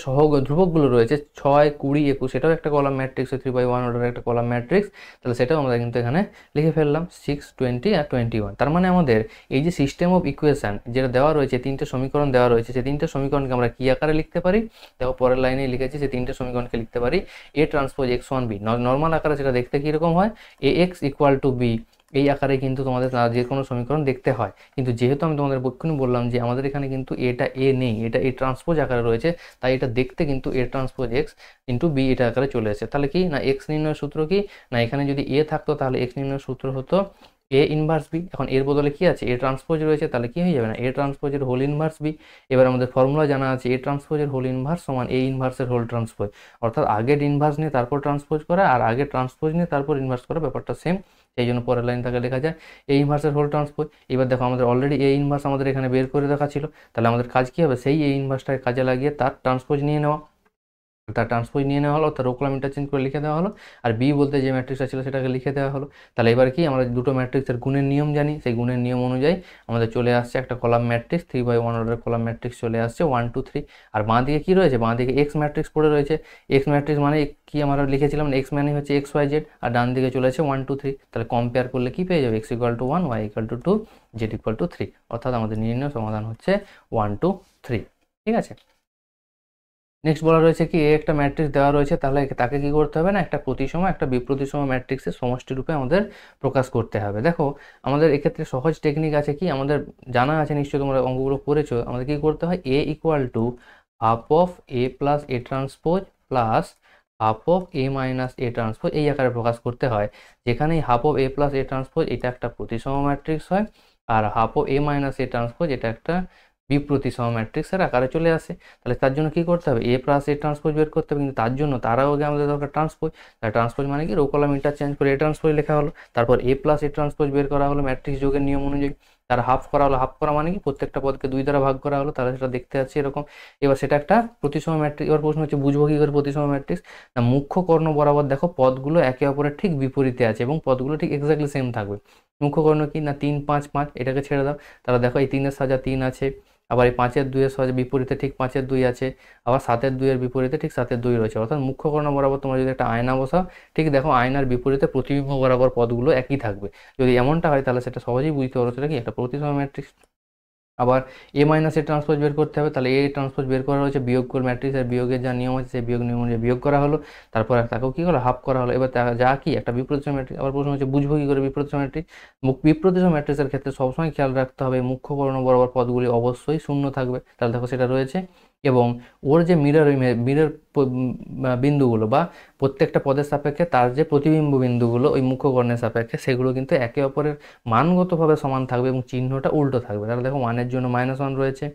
ধ্রুবকগুলো রয়েছে 6, 20, 21, সেটাও একটা কলাম ম্যাট্রিক্স, 3/1 অর্ডারের একটা কলাম ম্যাট্রিক্স। তাহলে সেটাও আমরা কিন্তু এখানে লিখে ফেললাম 6, 20 আর 21। তার মানে আমাদের এই যে সিস্টেম অফ ইকুয়েশন যেটা দেওয়া রয়েছে, তিনটে সমীকরণ দেওয়া রয়েছে, সেই তিনটে সমীকরণকে আমরা কি আকারে লিখতে পারি? দেখো পরের লাইনে লিখেছি, সেই তিনটে সমীকরণকে লিখতে পারি এ ট্রান্সপোজ x1 b। নর্মাল আকারে সেটা দেখতে কীরকম হয়, এ এক্স ইকুয়াল টু বি, এই আকারে কিন্তু তোমাদের যে কোনো সমীকরণ দেখতে হয়। কিন্তু যেহেতু আমি তোমাদের এক্ষুনি বললাম যে আমাদের এখানে কিন্তু এটা এ নেই, এটা এ ট্রান্সপোজ আকারে রয়েছে, তাই এটা দেখতে কিন্তু a transpose x into b এটা আকারে চলে এসেছে। তাহলে কি না এক্স নির্ণয়ের সূত্র কি না, এখানে যদি এ থাকতো তাহলে এক্স নির্ণয়ের সূত্র হতো এ ইনভার্স বি। এখন এর বদলে কি আছে, এ ট্রান্সপোজ রয়েছে, তাহলে কি হয়ে যাবে না এ ট্রান্সপোজের হোল ইনভার্স বি। এবার আমাদের ফর্মুলা জানা আছে, এ ট্রান্সপোজের হোল ইনভার্স সমান এ ইনভার্সের হোল ট্রান্সপোজ। অর্থাৎ আগের ইনভার্স নিয়ে তারপর ট্রান্সপোজ করা, আর আগে ট্রান্সপোজ নিয়ে তারপর ইনভার্স করা, ব্যাপারটা সেম। সেই জন্য পরের লাইন থেকে লেখা যায় এ ইনভার্সের হোল ট্রান্সপোজ। এবার দেখো আমাদের অলরেডি এ ইনভার্স আমাদের এখানে বের করে রাখা ছিল, তাহলে আমাদের কাজ কি হবে, সেই এ ইনভার্সটাকে কাজে লাগিয়ে তার ট্রান্সপোজ নিয়ে নেওয়া। তার ট্রান্সপোজ নিয়ে নেওয়া হলো, তার রো কলাম ইন্টারচেঞ্জ করে লিখে দেওয়া হলো, আর বি বলতে যে ম্যাট্রিক্সটা ছিল সেটাকে লিখে দেওয়া হলো। তাহলে এবার কি আমরা দুটো ম্যাট্রিক্সের গুণের নিয়ম জানি, সেই গুণের নিয়ম অনুযায়ী আমাদের চলে আসছে একটা কলাম ম্যাট্রিক্স 3/1 অর্ডারের কলাম ম্যাট্রিক্স চলে আসছে 1, 2, 3। আর বাঁ দিকে কী রয়েছে, বাঁ দিকে এক্স ম্যাট্রিক্স পড়ে রয়েছে। এক্স ম্যাট্রিক্স মানে কি আমরা লিখেছিলাম, এক্স মানে হচ্ছে এক্স ওয়াই জেড, আর ডান দিকে চলে আছে 1, 2, 3। তাহলে কম্পেয়ার করলে কি পেয়ে যাবে, x equal to 1, y equal to 2, z equal to 3। অর্থাৎ আমাদের নির্ণয় সমাধান হচ্ছে 1, 2, 3, ঠিক আছে। নেক্সট বলা রয়েছে কি এ একটা ম্যাট্রিক্স দেওয়া রয়েছে, তাহলে তাকে কি করতে হবে না একটা প্রতিসম একটা বিপ্রতিসম ম্যাট্রিক্সের সমষ্টি রূপে আমাদের প্রকাশ করতে হবে। দেখো আমাদের এক্ষেত্রে সহজ টেকনিক আছে, কি আমাদের জানা আছে নিশ্চয়ই, তোমরা অঙ্কগুলো করেছো। আমাদের কি করতে হয়, A equal to half of A plus A transpose plus half of A minus A transpose, এই আকারে প্রকাশ করতে হয়। যেখানে half of A plus A transpose এটা একটা প্রতিসম ম্যাট্রিক্স হয়, আর half of A minus A transpose এটা একটা বিপ্রতিসম ম্যাট্রিক্সের আকারে চলে আসে। তাহলে তার জন্য কি করতে হবে, এ প্লাস এ ট্রান্সপোজ বের করতে হবে, কিন্তু তার জন্য তার আগে আমাদের দরকার ট্রান্সপোজ। তাহলে ট্রান্সপোজ মানে কি রো কলাম ইন্টারচেঞ্জ করে এ ট্রান্সপোজ লেখা হলো, তারপর এ প্লাস এ ট্রান্সপোজ বের করা হলো ম্যাট্রিক্স যোগের নিয়ম অনুযায়ী, তার হাফ করা হলো। হাফ করা মানে কি প্রত্যেকটা পদকে 2 দ্বারা ভাগ করা হলো, তাহলে সেটা দেখতে যাচ্ছে এরকম। এবার সেটা একটা প্রতিসম ম্যাট্রিক্স। এবার প্রশ্ন হচ্ছে বুঝবো কি করে প্রতিসম ম্যাট্রিক্স, না মুখ্য কর্ণ বরাবর দেখো পদগুলো একে অপরের ঠিক বিপরীতে আছে এবং পদগুলো ঠিক এক্স্যাক্টলি সেম থাকবে। মুখ্য কর্ণ কি না 3, 5, 5, এটাকে ছেড়ে দাও। তাহলে দেখো এই 3-এর সাজা 3 আছে, আবার এই 5-এর 2-এর সাজা বিপরীতে ঠিক 5-এর 2 আছে, আবার 7-এর 2-এর বিপরীতে ঠিক 7-এর 2 রয়েছে। অর্থাৎ মুখ্য কর্ণ বরাবর তোমরা যদি একটা আয়না বসাও, ঠিক দেখো আয়নার বিপরীতে প্রতিবিম্ব বরাবর পদগুলো একই থাকবে। যদি এমনটা হয় তাহলে সেটা সহজেই বুঝতে পারো সেটা কি একটা প্রতিসম ম্যাট্রিক্স। আবার এ মাইনাস এ ট্রান্সপোজ বের করতে হবে, তাহলে এ ট্রান্সপোজ বের করা হয়েছে বিয়োগফল ম্যাট্রিক্স, আর বিয়োগের যা নিয়ম আছে সেই বিয়োগ নিয়ম অনুযায়ী বিয়োগ করা হলো, তারপর তাকেও কী হলো হাফ করা হলো। এবার যা কি একটা বিপ্রতিসম ম্যাট্রিক্স। আবার প্রশ্ন হচ্ছে বুঝবো কী করে বিপ্রতিসম ম্যাট্রিক্স। বিপ্রতিসম ম্যাট্রিক্সের ক্ষেত্রে সবসময় খেয়াল রাখতে হবে মুখ্য কর্ণ বরাবর পদগুলি অবশ্যই শূন্য থাকবে। তাহলে দেখো সেটা রয়েছে, এবং ওর যে মিরর বিন্দুগুলো বা প্রত্যেকটা পদের সাপেক্ষে তার যে প্রতিবিম্ব বিন্দুগুলো ওই মুখ্য কর্ণের সাপেক্ষে সেগুলো কিন্তু একে অপরের মানগতভাবে সমান থাকবে এবং চিহ্নটা উল্টো থাকবে। তাহলে দেখো 1-এর জন্য -1 রয়েছে,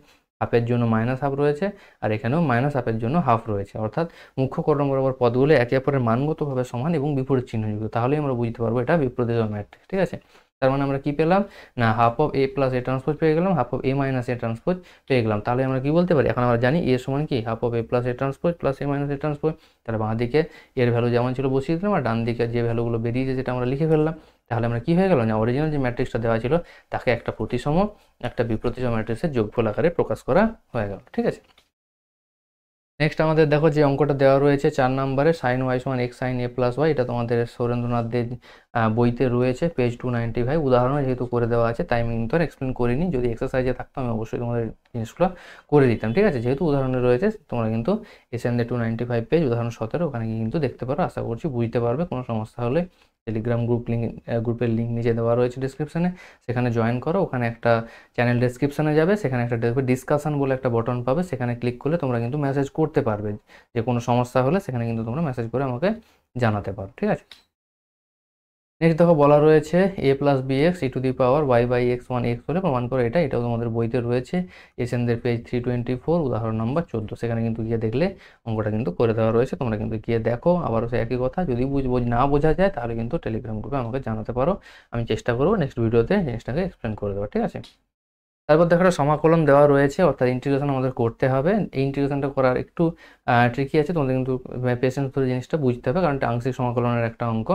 হাফের জন্য -1/2 রয়েছে, আর এখানেও -1/2-এর জন্য হাফ রয়েছে। অর্থাৎ মুখ্য কর্ণ বরাবর পদগুলো একে অপরের মানগতভাবে সমান এবং বিপরীত চিহ্নযুক্ত। তাহলেই আমরা বুঝতে পারবো এটা বিপ্রতিসম ম্যাট্রিক্স, ঠিক আছে। তার মানে আমরা কি পেলাম না half of A plus A transpose পেয়ে গেলাম, half of A minus A transpose পেয়ে গেলাম। তাহলে আমরা কি বলতে পারি, এখন আমরা জানি এ সমান কি half of A plus A transpose plus A minus A transpose. তাহলে বাঁ দিকে এর ভ্যালু যেমন ছিল বসিয়ে দিলাম, আর ডান দিকে যে ভ্যালুগুলো বেরিয়েছে সেটা আমরা লিখে ফেললাম। তাহলে আমরা কি হয়ে গেল না অরিজিনাল যে ম্যাট্রিক্সটা দেওয়া ছিল তাকে একটা প্রতিসম একটা বিপ্রতিসম ম্যাট্রিক্সের যোগফল আকারে প্রকাশ করা হয়ে গেল, ঠিক আছে। নেক্সট আমাদের দেখো যে অঙ্কটা দেওয়া রয়েছে 4 নম্বরে সাইন ওয়াই সমান এক্স সাইন এ প্লাস ওয়াই, এটা তোমাদের সুরেন্দ্রনাথদের বইতে রয়েছে পেজ 295। উদাহরণে যেহেতু করে দেওয়া আছে তাই আমি কিন্তু আর এক্সপ্লেন করিনি, যদি এক্সারসাইজে থাকতো আমি অবশ্যই তোমাদের জিনিসগুলো করে দিতাম, ঠিক আছে। যেহেতু উদাহরণে রয়েছে তোমরা কিন্তু এসএনদের 295 পেজ উদাহরণ 17 ওখানে গিয়ে কিন্তু দেখতে পারো, আশা করছি বুঝতে পারবে। কোনো সমস্যা হলে টেলিগ্রাম গ্রুপের লিঙ্ক নিচে দেওয়া রয়েছে ডিসক্রিপশানে, সেখানে জয়েন করো। ওখানে একটা চ্যানেল ডেসক্রিপশানে যাবে, সেখানে একটা দেখবে ডিসকাশন বলে একটা বটন পাবে, সেখানে ক্লিক করলে তোমরা কিন্তু মেসেজ করতে পারবে। যে কোনো সমস্যা হলে সেখানে কিন্তু তোমরা মেসেজ করে আমাকে জানাতে পারো, ঠিক আছে। নেক্সট দেখো বলা রয়েছে A plus B X E to the power Y by X 1 হলে প্রমাণ করে এটাও তোমাদের বইতে রয়েছে এসএনদের পেজ 324 উদাহরণ নম্বর 14। সেখানে কিন্তু গিয়ে দেখলে অঙ্কটা কিন্তু করে দেওয়া রয়েছে, তোমরা কিন্তু গিয়ে দেখো। আবারও সে একই কথা, যদি না বোঝা যায় তাহলে কিন্তু টেলিগ্রাম গ্রুপে আমাকে জানাতে পারো, আমি চেষ্টা করবো নেক্সট ভিডিওতে জিনিসটাকে এক্সপ্লেন করে দেবো, ঠিক আছে। তারপর দেখো একটা সমাকলন দেওয়া রয়েছে, অর্থাৎ ইন্টিগ্রেশন আমাদের করতে হবে। এই ইন্টিগ্রেশনটা করার একটু ট্রিকি আছে, তোমাদের কিন্তু পেশেন্স ধরে জিনিসটা বুঝতে হবে, কারণ এটা আংশিক সমাকলনের একটা অঙ্ক।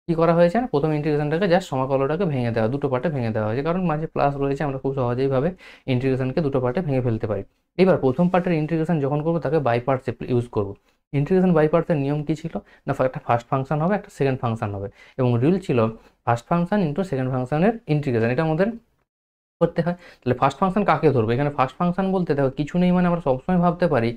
কি করা হয়েছে না, প্রথম ইন্টিগ্রেশনটাকে জাস্ট সমাকলনটাকে ভেঙে দেওয়া, দুটো পার্টে ভেঙে দেওয়া হয়েছে, কারণ মাঝে প্লাস রয়েছে, আমরা খুব সহজেই ভাবে ইন্টিগ্রেশনকে দুটো পার্টে ভেঙে ফেলতে পারি। এবার প্রথম পার্টের ইন্টিগ্রেশন যখন করবো তাকে বাই পার্টস ইউজ করবো। ইন্টিগ্রেশন বাই পার্টসের নিয়ম কি ছিল না, একটা ফার্স্ট ফাংশন হবে, একটা সেকেন্ড ফাংশন হবে, এবং রুল ছিল ফার্স্ট ফাংশন ইন্টু সেকেন্ড ফাংশনের ইন্টিগ্রেশন, এটা আমাদের করতে হয়। তাহলে ফার্স্ট ফাংশন কাকে ধরবো, এখানে ফার্স্ট ফাংশন বলতে দেখো কিছু নেই, মানে আমরা সবসময় ভাবতে পারি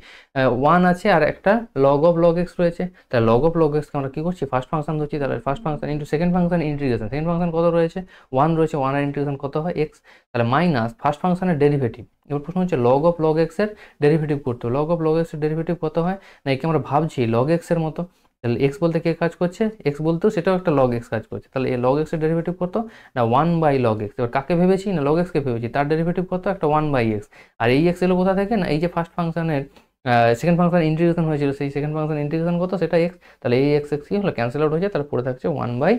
ওয়ান আছে আর একটা লগ অফ লগ এক্স রয়েছে, তাহলে লগ অফ লগ এক্সকে আমরা কী করছি, ফার্স্ট ফাংশন ধরছি। তাহলে first function into second function integration, second function কত রয়েছে, ওয়ান রয়েছে, ওয়ানের ইন্টিগ্রেশন কত হয় এক্স, তাহলে মাইনাস ফার্স্ট ফাংশনের ডেরিভেটিভ। এবার প্রশ্ন হচ্ছে লগ অফ লগ এক্সের ডেরিভেটিভ করতে হবে। লগ অফ লগ এক্সের ডেরিভেটিভ কত হয় না, একে আমরা ভাবছি লগ এক্সের মতো, তাহলে এক্স বলতে কে কাজ করছে, এক্স বলতেও সেটাও একটা লগ এক্স কাজ করছে, তাহলে এই লগ এক্সের ডেরিভেটিভ কত না ওয়ান বাই লগ এক্স। এবার কাকে ভেবেছি না লগ এক্সকে ভেবেছি, তার ডেরিভেটিভ কত একটা ওয়ান বাই এক্স। আর এই এক্স এলো কোথা থেকে না, এই যে ফার্স্ট ফাংশনের সেকেন্ড ফাংশন ইন্টিগ্রেশন হয়েছিল, সেই সেকেন্ড ফাংশন ইন্টিগ্রেশন কত সেটা এক্স, তাহলে এই এক্স এক্স কি হলো ক্যান্সেল আউট হয়েছে, তাহলে পড়ে থাকছে one by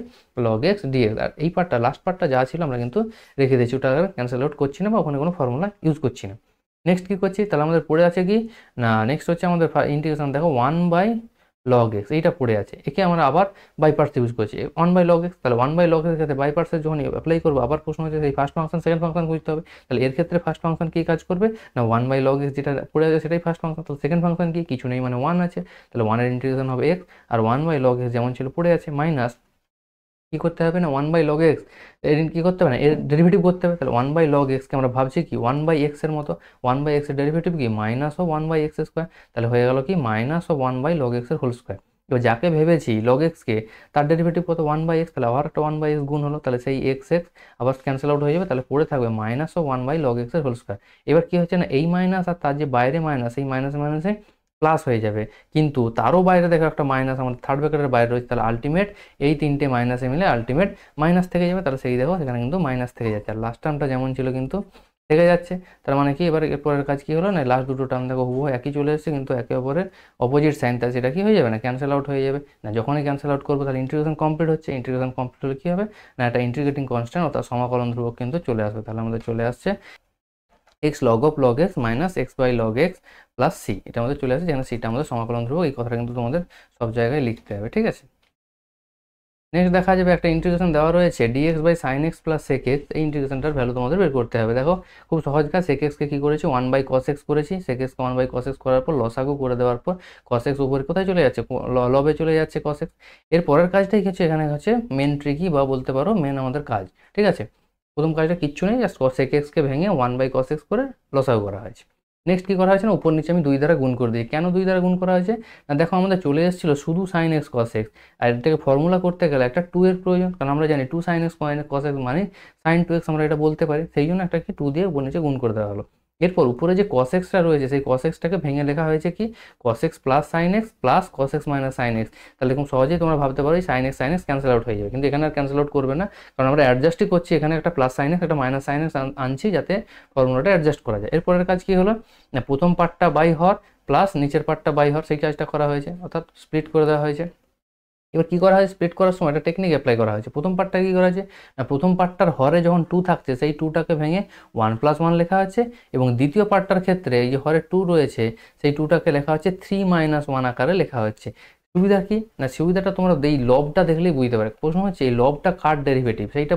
log X DX. আর এই পার্টটা লাস্ট পার্টটা যা ছিল আমরা কিন্তু রেখে দিয়েছি, ওটা ক্যান্সেল আউট করছি না বা ওখানে কোনো ফর্মুলা ইউজ করছি না। নেক্সট কী করছি, তাহলে আমাদের পড়ে আছে কি না, নেক্সট হচ্ছে আমাদের ইন্টিগ্রেশন দেখো ওয়ান বাই লগ এক্স, এইটা পড়ে আছে, একে আমরা আবার বাই পার্টস ইউজ করছি ওয়ান বাই লগ এক্স। তাহলে ওয়ান বাই লগ এক্সের ক্ষেত্রে বাই পার্টসের যখন অ্যাপ্লাই করবো, আবার প্রশ্ন হচ্ছে সেই ফার্স্ট ফাংশন সেকেন্ড ফাংশন বুঝতে হবে। তাহলে এর ক্ষেত্রে ফার্স্ট ফাংশন কী কাজ করবে না ওয়ান বাই লগ এক্স যেটা পড়ে আছে সেটাই ফার্স্ট ফাংশন, তাহলে সেকেন্ড ফাংশন কি কিছু নেই মানে ওয়ান আছে, তাহলে ওয়ানের ইন্টিগ্রেশন হবে এক্স, আর ওয়ান বাই লগ এক্স যেমন ছিল পড়ে আছে মাইনাস কী করতে হবে না ওয়ান বাই লগ এক্স, এর কী করতে হবে না এর ডেরিভেটিভ করতে হবে। তাহলে ওয়ান বাই লগ এক্সকে আমরা ভাবছি কি ওয়ান বাই এক্সের মতো, ওয়ান বাই এক্সের ডেরিভেটিভ কি মাইনাস ও ওয়ান বাই এক্স স্কোয়ার, তাহলে হয়ে গেল কি মাইনাস ও ওয়ান বাই লগ এক্সের হোল স্কোয়ার। এবার যাকে ভেবেছি লগ এক্সকে, তার ডেরিভেটিভ কত ওয়ান বাই এক্স, তাহলে আবার একটা ওয়ান বাই এক্স গুণ হলো, তাহলে সেই এক্স এক্স আবার ক্যান্সেল আউট হয়ে যাবে, তাহলে পড়ে থাকবে মাইনাস ও ওয়ান বাই লগ এক্সের হোল স্কোয়ার। এবার কী হচ্ছে না এই মাইনাস আর তার যে বাইরে মাইনাস, এই মাইনাসে মাইনাসে প্লাস হয়ে যাবে, কিন্তু তারও বাইরে দেখো একটা মাইনাস আমাদের থার্ড ব্র্যাকেটের বাইরে রয়েছে, তাহলে আলটিমেট এই তিনটে মাইনাসে মিলে আলটিমেট মাইনাস থেকে যাবে, তাহলে সেই দেখো সেখানে কিন্তু মাইনাস থেকে যাচ্ছে, আর লাস্ট টার্মটা যেমন ছিল কিন্তু থেকে যাচ্ছে। তার মানে কি এবার এরপরের কাজ কি হলো না, লাস্ট দুটো টার্ম দেখো হুবহু একই চলে এসেছে, কিন্তু একে অপরের অপোজিট সাইন, তাহলে সেটা কি হয়ে যাবে না ক্যান্সেল আউট হয়ে যাবে না, যখনই ক্যান্সেল আউট করবো তাহলে ইন্টিগ্রেশন কমপ্লিট হচ্ছে, ইন্টিগ্রেশন কমপ্লিট হলে কী হবে না একটা ইন্টিগ্রেটিং কনস্ট্যান্ট অর্থাৎ সমাকলন ধ্রুবক কিন্তু চলে আসবে। তাহলে আমাদের চলে আসছে x log of log x minus x by log x plus c, এটা আমাদের চলে আসে, যেখানে সিটা আমাদের সমাকলন ধ্রুবক। এই কথাটা কিন্তু তোমাদের সব জায়গায় লিখতে হবে, ঠিক আছে। নেক্সট দেখা যাবে একটা ইন্টিগ্রেশন দেওয়া রয়েছে dx by sine x plus sec x, এই ইন্টিগ্রেশনটার ভ্যালু তোমাদের বের করতে হবে। দেখো খুব সহজ কাজ, সেক এক্সকে কী করেছি ওয়ান বাই কস এক্স করেছি, সেক এক্সকে ওয়ান বাই কস এক্স করার পর লসাগু করে দেওয়ার পর কস এক্স উপরে কোথায় চলে যাচ্ছে লবে চলে যাচ্ছে কস এক্স। এর পরের কাজটাই হচ্ছে এখানে হচ্ছে মেন ট্রিকি বা বলতে পারো মেন আমাদের কাজ, ঠিক আছে। প্রথম কাজটা কিচ্ছু নেই, জাস্ট সেক এক্সকে ভেঙে ওয়ান বাই কস এক্স করে লসাগু করা হয়েছে। নেক্সট কী করা হয়েছে না উপর নিচে আমি দুই দ্বারা গুণ করে দিই। কেন দুই দ্বারা গুণ করা হয়েছে না, দেখো আমাদের চলে এসেছিলো শুধু সাইন এক্স কস এক্স, আর এটাকে ফর্মুলা করতে গেলে একটা টু এর প্রয়োজন, কারণ আমরা জানি two sine X cos x মানে সাইন টু এক্স আমরা এটা বলতে পারি, সেই জন্য একটাকে টু দিয়ে উপর নিচে গুণ করে দেওয়া হলো। এরপর উপরে যে কস এক্সটা রয়েছে সেই কস এক্সটাকে ভেঙে লেখা হয়েছে কি cos x plus sine x plus cos x minus sine X, তাহলে খুব সহজেই তোমরা ভাবতে পারো সাইন এক্স ক্যান্সেল আউট হয়ে যাবে, কিন্তু এখানে আর ক্যান্সেল আউট করবে না, কারণ আমরা অ্যাডজাস্টই করছি, এখানে একটা প্লাস সাইন এক্স একটা মাইনাস সাইন এক্স আনছি যাতে ফর্মুলাটা অ্যাডজাস্ট করা যায়। এরপরের কাজ কি হলো না প্রথম পার্টটা বাই হর প্লাস নিচের পার্টটা বাই হর, সেই কাজটা করা হয়েছে, অর্থাৎ স্প্লিট করে দেওয়া হয়েছে। এবার কী করা হয় স্প্লিট করার সময় একটা টেকনিক অ্যাপ্লাই করা হয়েছে। প্রথম পার্টটা কী করা হয়েছে না প্রথম পার্টটার হরে যখন টু থাকছে সেই টুটাকে ভেঙে ওয়ান প্লাস ওয়ান লেখা আছে, এবং দ্বিতীয় পার্টটার ক্ষেত্রে এই যে হরে টু রয়েছে সেই টুটাকে লেখা হচ্ছে থ্রি মাইনাস ওয়ান আকারে লেখা হচ্ছে। সুবিধা কি না সুবিধাটা তোমরা এই লবটা দেখলেই বুঝতে পারবে। প্রশ্ন হচ্ছে এই লবটা কার ডেরিভেটিভ, সেইটা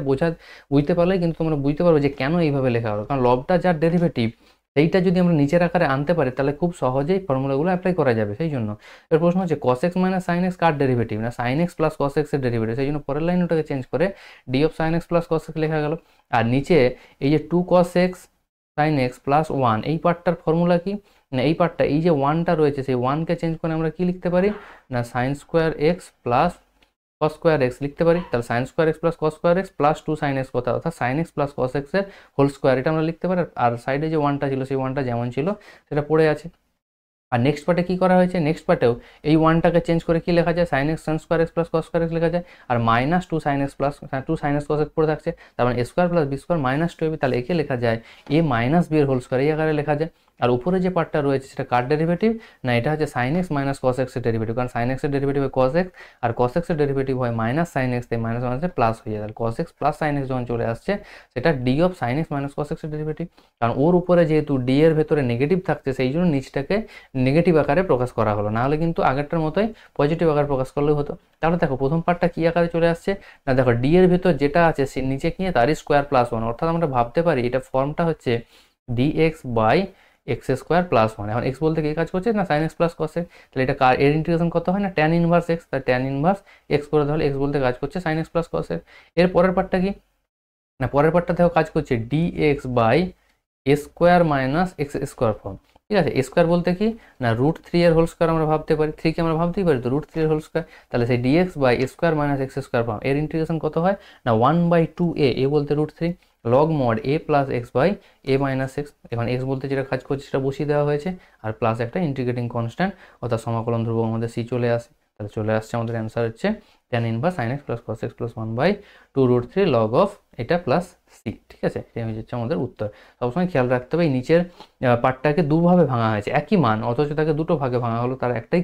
বুঝতে পারলেই কিন্তু তোমরা বুঝতে পারবে যে কেন এইভাবে লেখা হলো, কারণ লবটা যার ডেরিভেটিভ সেইটা যদি আমরা নিচের আকারে আনতে পারি তাহলে খুব সহজেই ফর্মুলাগুলো অ্যাপ্লাই করা যাবে। সেই জন্য এর প্রশ্ন হচ্ছে cos x minus sine x কার ডেরিভেটিভ না সাইন এক্স প্লাস কস এক্সের ডেরিভেটিভ, সেই জন্য পরের লাইন ওটাকে চেঞ্জ করে d of sine x plus cos x লেখা গেল। আর নিচে এই যে two cos x sine x plus one এই পার্টটার ফর্মুলা কি না এই পার্টটা এই যে ওয়ানটা রয়েছে সেই ওয়ানকে চেঞ্জ করে আমরা কি লিখতে পারি না sine square x plus cos square x লিখতে পারি। তাহলে sine square x plus cos square x plus two sine x কথা অর্থাৎ সাইন এক্স প্লাস কস এক্সের হোল স্কোয়ার এটা আমরা লিখতে পারি। আর সাইডে যে ওয়ানটা ছিল সেই ওয়ানটা যেমন ছিল সেটা পড়ে আছে। আর নেক্সট পার্টে কী করা হয়েছে নেক্সট পার্টেও এই ওয়ানটাকে চেঞ্জ করে কি লেখা যায় sine X sine square x plus cos square X লেখা যায়, আর minus two sine x plus two sine X cos X পড়ে থাকছে, তার মানে A square plus B square minus two AB, তাহলে একে লেখা যায় এ মাইনাস বি এর হোল স্কোয়ার এই আকারে লেখা যায়। আর উপরে যে পার্টটা রয়েছে সেটা কার ডেরিভেটিভ, না এটা হচ্ছে সাইন এক্স মাইনাস কস এক্সের ডেরিভেটিভ, কারণ সাইন এক্সের ডেরিভেটিভ হয় কস এক্স, আর কস এক্সের ডেরিভেটিভ হয় মাইনাস সাইন এক্স, তাই মাইনাস মাইনাসে প্লাস হয়ে যায়, তাহলে cos x plus sine x যখন চলে আসছে সেটা D of sine x minus cos এক্সের ডেরিভেটিভ। কারণ ওর উপরে যেহেতু ডি এর ভেতরে নেগেটিভ থাকছে সেই জন্য নিচটাকে নেগেটিভ আকারে প্রকাশ করা হলো, নাহলে কিন্তু আগেরটার মতোই পজিটিভ আকারে প্রকাশ করলেও হতো। তাহলে দেখো প্রথম পার্টটা কী আকারে চলে আসছে, না দেখো ডি এর ভেতর যেটা আছে সে নিচে কি তারই স্কোয়ার প্লাস ওয়ান, অর্থাৎ আমরা ভাবতে পারি এটা ফর্মটা হচ্ছে d x by x square plus one. এখন এক্স বলতে কি কাজ করছে, না sine x plus cos x, তাহলে এটা কার এর ইন্টিগ্রেশন কত হয়, না ট্যান ইনভার্স এক্স, তাই ট্যান ইনভার্স এক্স করে তাহলে এক্স বলতে কাজ করছে sine x plus cos x. এর পরের পার্টটা কি, না পরের পার্টটা দেখো কাজ করছে d x by a square minus x square form. ঠিক আছে, এ স্কোয়ার বলতে কি, না রুট থ্রি এর হোল স্কোয়ার আমরা ভাবতে পারি, থ্রিকে আমরা ভাবতেই পারি তো রুট থ্রি এর হোল স্কোয়ার, তাহলে সেই d x by a square minus x square form এর ইন্টিগ্রেশন কত হয়, না 1/2a, এ বলতে root three log mod a plus x by a minus x. এখন এক্স বলতে যেটা কাজ করছে সেটা বসিয়ে দেওয়া হয়েছে, আর প্লাস একটা ইন্টিগ্রেটিং কনস্ট্যান্ট অর্থাৎ সমাকলন ধ্রুবক আমাদের সি চলে আসে, তাহলে চলে আসছে আমাদের অ্যান্সার হচ্ছে tan inverse sine x plus cos x plus 1/2 root three log of এটা প্লাস সি। ঠিক আছে, এটা হচ্ছে আমাদের উত্তর। সবসময় খেয়াল রাখতে হবে এই নিচের পার্টটাকে দুভাবে ভাঙা হয়েছে, একই মান অথচ তাকে দুটো ভাগে ভাঙা হলো, তার একটাই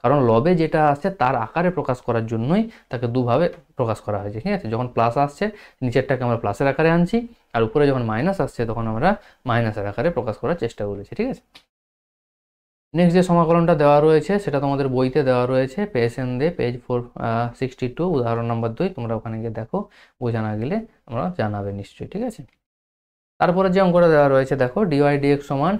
কারণ লবে যেটা আসছে তার আকারে প্রকাশ করার জন্যই তাকে দুভাবে প্রকাশ করা হয়েছে। ঠিক আছে, যখন প্লাস আসছে নিচেরটাকে আমরা প্লাসের আকারে আনছি, আর উপরে যখন মাইনাস আসছে তখন আমরা মাইনাসের আকারে প্রকাশ করার চেষ্টা করেছি। ঠিক আছে, নেক্সট যে সমাকলনটা দেওয়া রয়েছে সেটা তোমাদের বইতে দেওয়া রয়েছে, পেজ 462 উদাহরণ নাম্বার 2, তোমরা ওখানে গিয়ে দেখো, বোঝা না গেলে তোমরা জানাবে নিশ্চয়ই। ঠিক আছে, তারপরে যে অঙ্কটা দেওয়া রয়েছে দেখো ডিওয়াই ডিএক্স সমান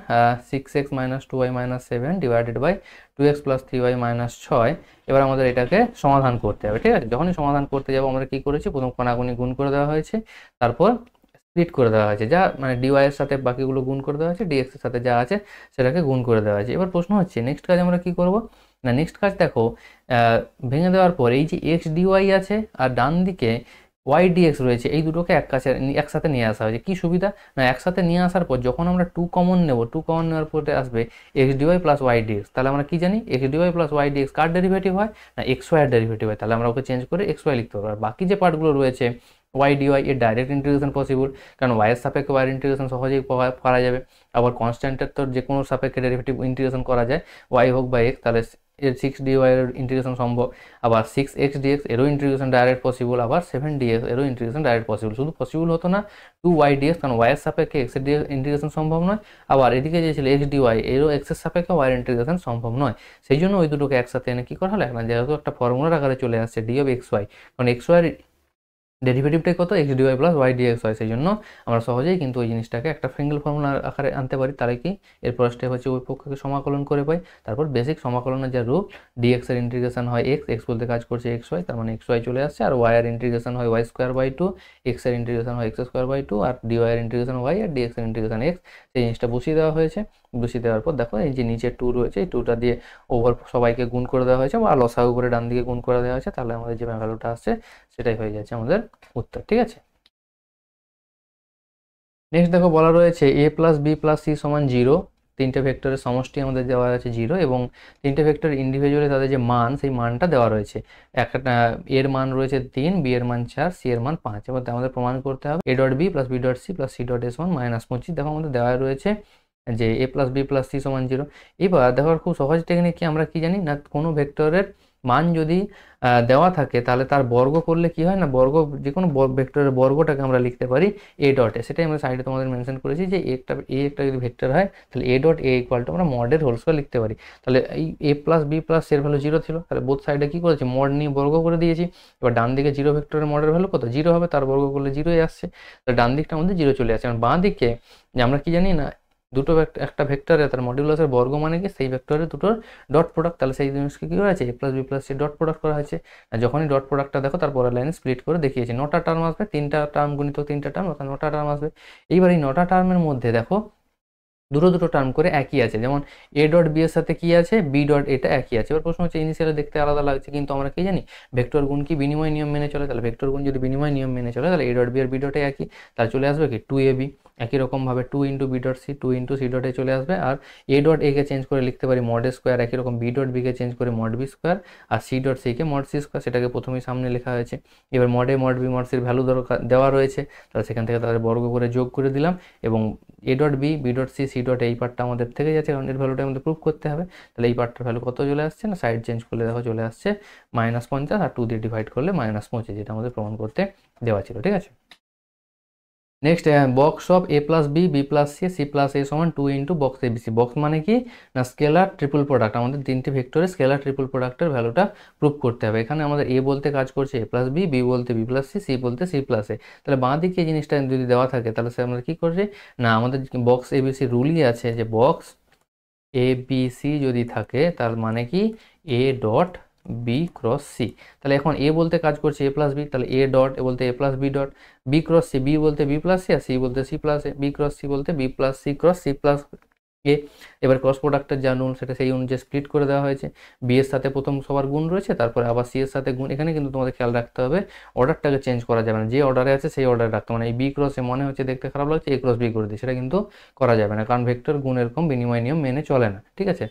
6x minus 2y minus 7 divided by 2x plus 3y minus 6। এবার আমাদের এটাকে সমাধান করতে হবে। ঠিক আছে, যখনই সমাধান করতে যাবো আমরা কি করেছি, প্রথম কোণাগুণি গুণ করে দেওয়া হয়েছে, তারপর স্প্লিট করে দেওয়া হয়েছে, যা মানে ডিওয়াই এর সাথে বাকিগুলো গুণ করে দেওয়া হয়েছে, ডিএক্স এর সাথে যা আছে সেটাকে গুণ করে দেওয়া হয়েছে। এবার প্রশ্ন হচ্ছে নেক্সট কাজ আমরা কি করব, না নেক্সট কাজ দেখো ভেঙে দেওয়ার পর এই যে এক্স ডিওয়াই আছে আর ডান দিকে ওয়াই ডিএক্স রয়েছে, এই দুটোকে একসাথে নিয়ে আসা হয়েছে। কি সুবিধা, না একসাথে নিয়ে আসার পর যখন আমরা টু কমন নেওয়ার পরে আসবে X dy plus Y DX, তাহলে আমরা কি জানি X dy plus Y DX কার ডেরিভেটিভ হয়, না এক্স ওয়াই এর ডেরিভেটিভ হয়, তাহলে আমরা ওকে চেঞ্জ করে এক্স ওয়াই লিখতে পারবো। আর বাকি যে পার্টগুলো রয়েছে ওয়াই ডিওয়াই এর ডাইরেক্ট ইন্টিগ্রেশন পসিবল, কারণ ওয়াই এর সাপেক্ষে ওয়াই ইন্টিগ্রেশন সহজেই করা যাবে। আবার কনস্ট্যান্টের তো যে কোনো সাপেক্ষে ডেরিভেটিভ ইন্টিগ্রেশন করা যায়, ওয়াই হোক বা এক্স, তাহলে এর 6dy এর ইন্টিগ্রেশন সম্ভব, আবার 6x dx এরও ইন্টিগ্রেশন ডাইরেক্ট পসিবল, আবার 7dx এরও ইন্টিগ্রেশন ডাইরেক্ট পসিবল। শুধু পসিবল হতো না 2y dx, কারণ y এর সাপেক্ষে x এর ইন্টিগ্রেশন সম্ভব নয়, আবার এদিকে যে ছিল x dy এরও x এর সাপেক্ষে y এর ইন্টিগ্রেশন সম্ভব নয়। সেই জন্য ওই দুটোকে একসাথে এনে কি করা হলো, এখন যেহেতু একটা ফর্মুলার আকারে চলে আসছে d of xy, কারণ xy এর ডেরিভেটিভটাই কত, x dy plus Y dx হয়, সেই জন্য আমরা সহজেই কিন্তু ওই জিনিসটাকে একটা সিঙ্গেল ফর্মুলার আকারে আনতে পারি। তাহলে কি এরপর স্টেপ হচ্ছে ওই পক্ষকে সমাকলন করে পাই, তারপর বেসিক সমাকলনের যে রূপ ডিএক্স এর ইন্টিগ্রেশন হয় এক্স বলতে কাজ করছে এক্স ওয়াই, তার মানে এক্স ওয়াই চলে আসছে, আর ওয়াই এর ইন্টিগ্রেশন হয় ওয়াই স্কোয়ার বাই 2, এক্স এর ইন্টিগ্রেশন হয় এক্স স্কোয়ার বাই 2, আর ডিওয়াই এর ইন্টিগ্রেশন ওয়াই আর ডিএক্স এর ইন্টিগ্রেশন এক্স। সেই জিনিসটা বসিয়ে দেওয়া হয়েছে, বসিয়ে দেওয়ার পর দেখো এই যে নিচে 2 রয়েছে, এই 2টা দিয়ে ওভার সবাইকে গুণ করে দেওয়া হয়েছে, বা লসাগু করে ডান দিকে গুণ করে দেওয়া হয়েছে, তাহলে আমাদের যে ভ্যালুটা আসছে সেটাই হয়ে যাচ্ছে আমাদের উত্তর। ঠিক আছে, নেক্সট দেখো বলা রয়েছে a plus B plus C সমান 0, তিনটে ভেক্টরের সমষ্টি আমাদের দেওয়া আছে 0, এবং তিনটে ভেক্টর ইন্ডিভিজুয়ালি তাদের যে মান সেই মানটা দেওয়া রয়েছে, একটা এর মান রয়েছে 3, বি এর মান 4, সি এর মান 5। এবার আমাদের প্রমাণ করতে হবে a dot B plus B dot C plus C dot S সমান -25। দেখো আমাদের দেওয়া রয়েছে যে a plus B plus C সমান 0। এবার দেখো খুব সহজ টেকনিক কি, আমরা কি জানি না কোনো ভেক্টরের মান যদি দেওয়া থাকে তাহলে তার বর্গ করলে কি হয়, না যে কোনো ভেক্টরের বর্গটাকে আমরা লিখতে পারি এ ডটে। সেটাই আমরা সাইডে তোমাদের মেনশন করেছি যে একটা যদি ভেক্টর হয় তাহলে A dot A equal two আমরা মডের হোল স্কয়ার লিখতে পারি। তাহলে এই a প্লাস বি প্লাস এর ভ্যালু 0 ছিল, তাহলে বোথ সাইডে কি করেছি মড নিয়ে বর্গ করে দিয়েছি। এবার ডান দিকে 0 ভেক্টরের মডের ভ্যালু কত 0 হবে, তার বর্গ করলে 0ই আসছে, তাহলে ডান দিকটা আমাদের 0 চলে আসছে। বাঁ দিকে আমরা কি জানি না দুটো একটা ভেক্টরে তার মডুলাসের বর্গ মানে কি সেই ভেক্টরের দুটোর ডট প্রোডাক্ট, তাহলে সেই জিনিসকে কি করা আছে a plus B plus C dot product করা হয়েছে। আর যখনই ডট প্রোডাক্টটা দেখো তারপরে লাইনে স্প্লিট করে দেখিয়েছি, 9টা টার্ম আসবে, 3টা টার্ম গুণিত 3টা টার্ম, অর্থাৎ 9টা টার্ম আসবে। এইবার এই 9টা টার্মের মধ্যে দেখো দুটো টার্ম করে একই আছে, যেমন এ ডট বি এর সাথে কি আছে বি ডট এটা একই আছে। এবার প্রশ্ন হচ্ছে ইনিশিয়ালে দেখতে আলাদা লাগছে, কিন্তু আমরা কি জানি ভেক্টর গুণ কি বিনিময় নিয়ম মেনে চলে, তাহলে ভেক্টর গুণ যদি বিনিময় নিয়ম মেনে চলে তাহলে এ ডট বি আর বি ডটে একই, তাহলে চলে আসবে কি 2ab। একই রকমভাবে two into B dot C, two into C dot A চলে আসবে। আর এ ডট এ কে চেঞ্জ করে লিখতে পারি মড এ স্কোয়ার, একই রকম বি ডট বিকে চেঞ্জ করে মড বি স্কোয়ার, আর সি ডট সিকে মড সি স্কোয়ার, সেটাকে প্রথমেই সামনে লেখা হয়েছে। এবার mod A mod B mod সির ভ্যালু দরকার দেওয়া রয়েছে, তাহলে সেখান থেকে তাদের বর্গ করে যোগ করে দিলাম, এবং A dot B, B dot C, C dot এই পার্টটা আমাদের থেকে যাচ্ছে, কারণ এর ভ্যালুটা আমাদের প্রুভ করতে হবে। তাহলে এই পার্টটার ভ্যালু কত চলে আসছে না, সাইড চেঞ্জ করলে দেখো চলে আসছে -50, আর 2 দিয়ে ডিভাইড করলে -25, যেটা আমাদের প্রমাণ করতে দেওয়া ছিল। ঠিক আছে, next box of A plus B, B plus C, C plus A সমান 2 into box A B C. Box মানে কি না স্কেলার ট্রিপল প্রোডাক্ট, আমাদের তিনটে ভেক্টরের স্কেলার ট্রিপল প্রোডাক্টের ভ্যালুটা প্রুভ করতে হবে। এখানে আমাদের এ বলতে কাজ করছে এ প্লাস বি, বি বলতে বি প্লাস সি, সি বলতে সি প্লাস এ। তাহলে বাঁ দিকে এই জিনিসটা যদি দেওয়া থাকে তাহলে সে আমরা কী করছি না, আমাদের বক্স এ বি সি রুলই আছে যে বক্স এ বি সি যদি থাকে তার মানে কি A dot B cross C. তাহলে এখন এ বলতে কাজ করছে এ প্লাস বি, তাহলে এ ডট এ বলতে A plus B dot, B cross C, B বলতে বি প্লাস সি, আর সি বলতে C plus A, B cross C বলতে B plus C cross C plus A. এবার ক্রস প্রোডাক্টের যা rule সেটা সেই অনুযায়ী স্প্লিট করে দেওয়া হয়েছে। বি এর সাথে প্রথম সবার গুণ রয়েছে, তারপরে আবার সি এর সাথে গুণ। এখানে কিন্তু তোমাদের খেয়াল রাখতে হবে অর্ডারটাকে চেঞ্জ করা যাবে না, যে অর্ডারে আছে সেই অর্ডারে রাখতে, মানে এই বি ক্রস এ মনে হচ্ছে দেখতে খারাপ লাগছে এ ক্রস বি করে দিই, সেটা কিন্তু করা যাবে না, কারণ ভেক্টর গুণ এরকম বিনিময় নিয়ম মেনে চলে না। ঠিক আছে,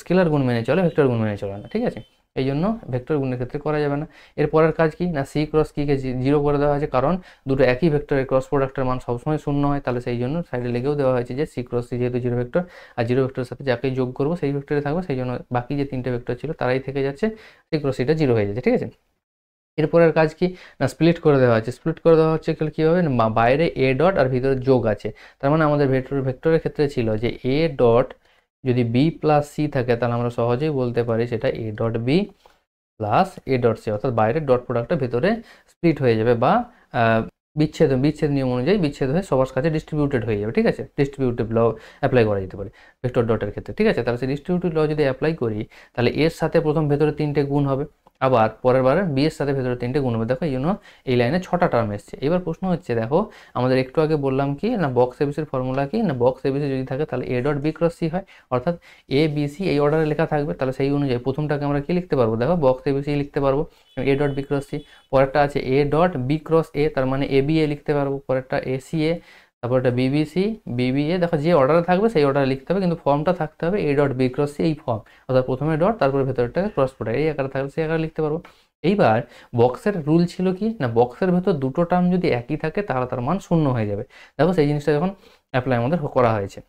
স্কেলার গুণ মেনে চলে, ভেক্টর গুণ মেনে চলে না। ঠিক আছে, এই জন্য ভেক্টর গুণের ক্ষেত্রে করা যাবে না। এর পরের কাজ কি না, সি ক্রস কিকে 0 করে দেওয়া হয়েছে, কারণ দুটো একই ভেক্টরের ক্রস প্রোডাক্টের মান সবসময় 0 হয়, তাহলে সেই জন্য সাইডে লেগেও দেওয়া হয়েছে যে সি ক্রস সি যেহেতু 0 ভেক্টর, আর 0 ভেক্টরের সাথে যাকেই যোগ করবো সেই ভেক্টরে থাকবে, সেই জন্য বাকি যে তিনটে ভেক্টর ছিল তারাই থেকে যাচ্ছে, সি ক্রস সিটা 0 হয়ে যাচ্ছে। ঠিক আছে, এরপরের কাজ কি না স্প্লিট করে দেওয়া হচ্ছে। স্প্লিট করে দেওয়া হচ্ছে কীভাবে না, বাইরে এ ডট আর ভিতরে যোগ আছে, তার মানে আমাদের ভেক্টরের ক্ষেত্রে ছিল যে এ ডট যদি বি প্লাস সি থাকে তাহলে আমরা সহজেই বলতে পারি সেটা A dot B plus A dot C, অর্থাৎ বাইরের ডট প্রোডাক্টটা ভেতরে স্প্লিট হয়ে যাবে, বা বিচ্ছেদ নিয়ম অনুযায়ী বিচ্ছেদ হয়ে সবার কাছে ডিস্ট্রিবিউটেড হয়ে যাবে। ঠিক আছে, ডিস্ট্রিবিউটিভ ল অ্যাপ্লাই করা যেতে পারে ভেক্টর ডটের ক্ষেত্রে। ঠিক আছে, তাহলে সেই ডিস্ট্রিবিউটিভ ল যদি অ্যাপ্লাই করি তাহলে এর সাথে প্রথম ভেতরে 3টে গুণ হবে, আবার পরের বারে বি এর সাথে ভেতরে 3টে গুণ হবে। দেখো এই জন্য এই লাইনে 6টা টার্ম এসছে। এবার প্রশ্ন হচ্ছে দেখো আমাদের একটু আগে বললাম কি না বক্স এবিসির ফর্মুলা কি না, বক্স এবিসি যদি থাকে তাহলে A dot B cross C হয়, অর্থাৎ এ বি সি এই অর্ডারে লেখা থাকবে, তাহলে সেই অনুযায়ী প্রথমটাকে আমরা কি লিখতে পারবো, দেখো বক্স এবিসি লিখতে পারবো A dot B cross C. পরেরটা আছে A dot B cross A, তার মানে এ বি এ লিখতে পারবো। পরেরটা এ সি এ, তারপর এটা বিবিসি বিবিএ। দেখো যে অর্ডারে থাকবে সেই অর্ডারে লিখতে হবে, কিন্তু ফর্মটা থাকতে হবে A dot B cross C এই ফর্ম, অর্থাৎ প্রথমে ডট তারপরে ভেতরটাকে ক্রস প্রোডাক্ট এই আকারে থাকলে সেই আকারে লিখতে পারবো। এইবার বক্সের রুল ছিল কি না, বক্সের ভেতর দুটো টার্ম যদি একই থাকে তাহলে তার মান 0 হয়ে যাবে। দেখো সেই জিনিসটা যখন অ্যাপ্লাই আমাদের করা হয়েছে,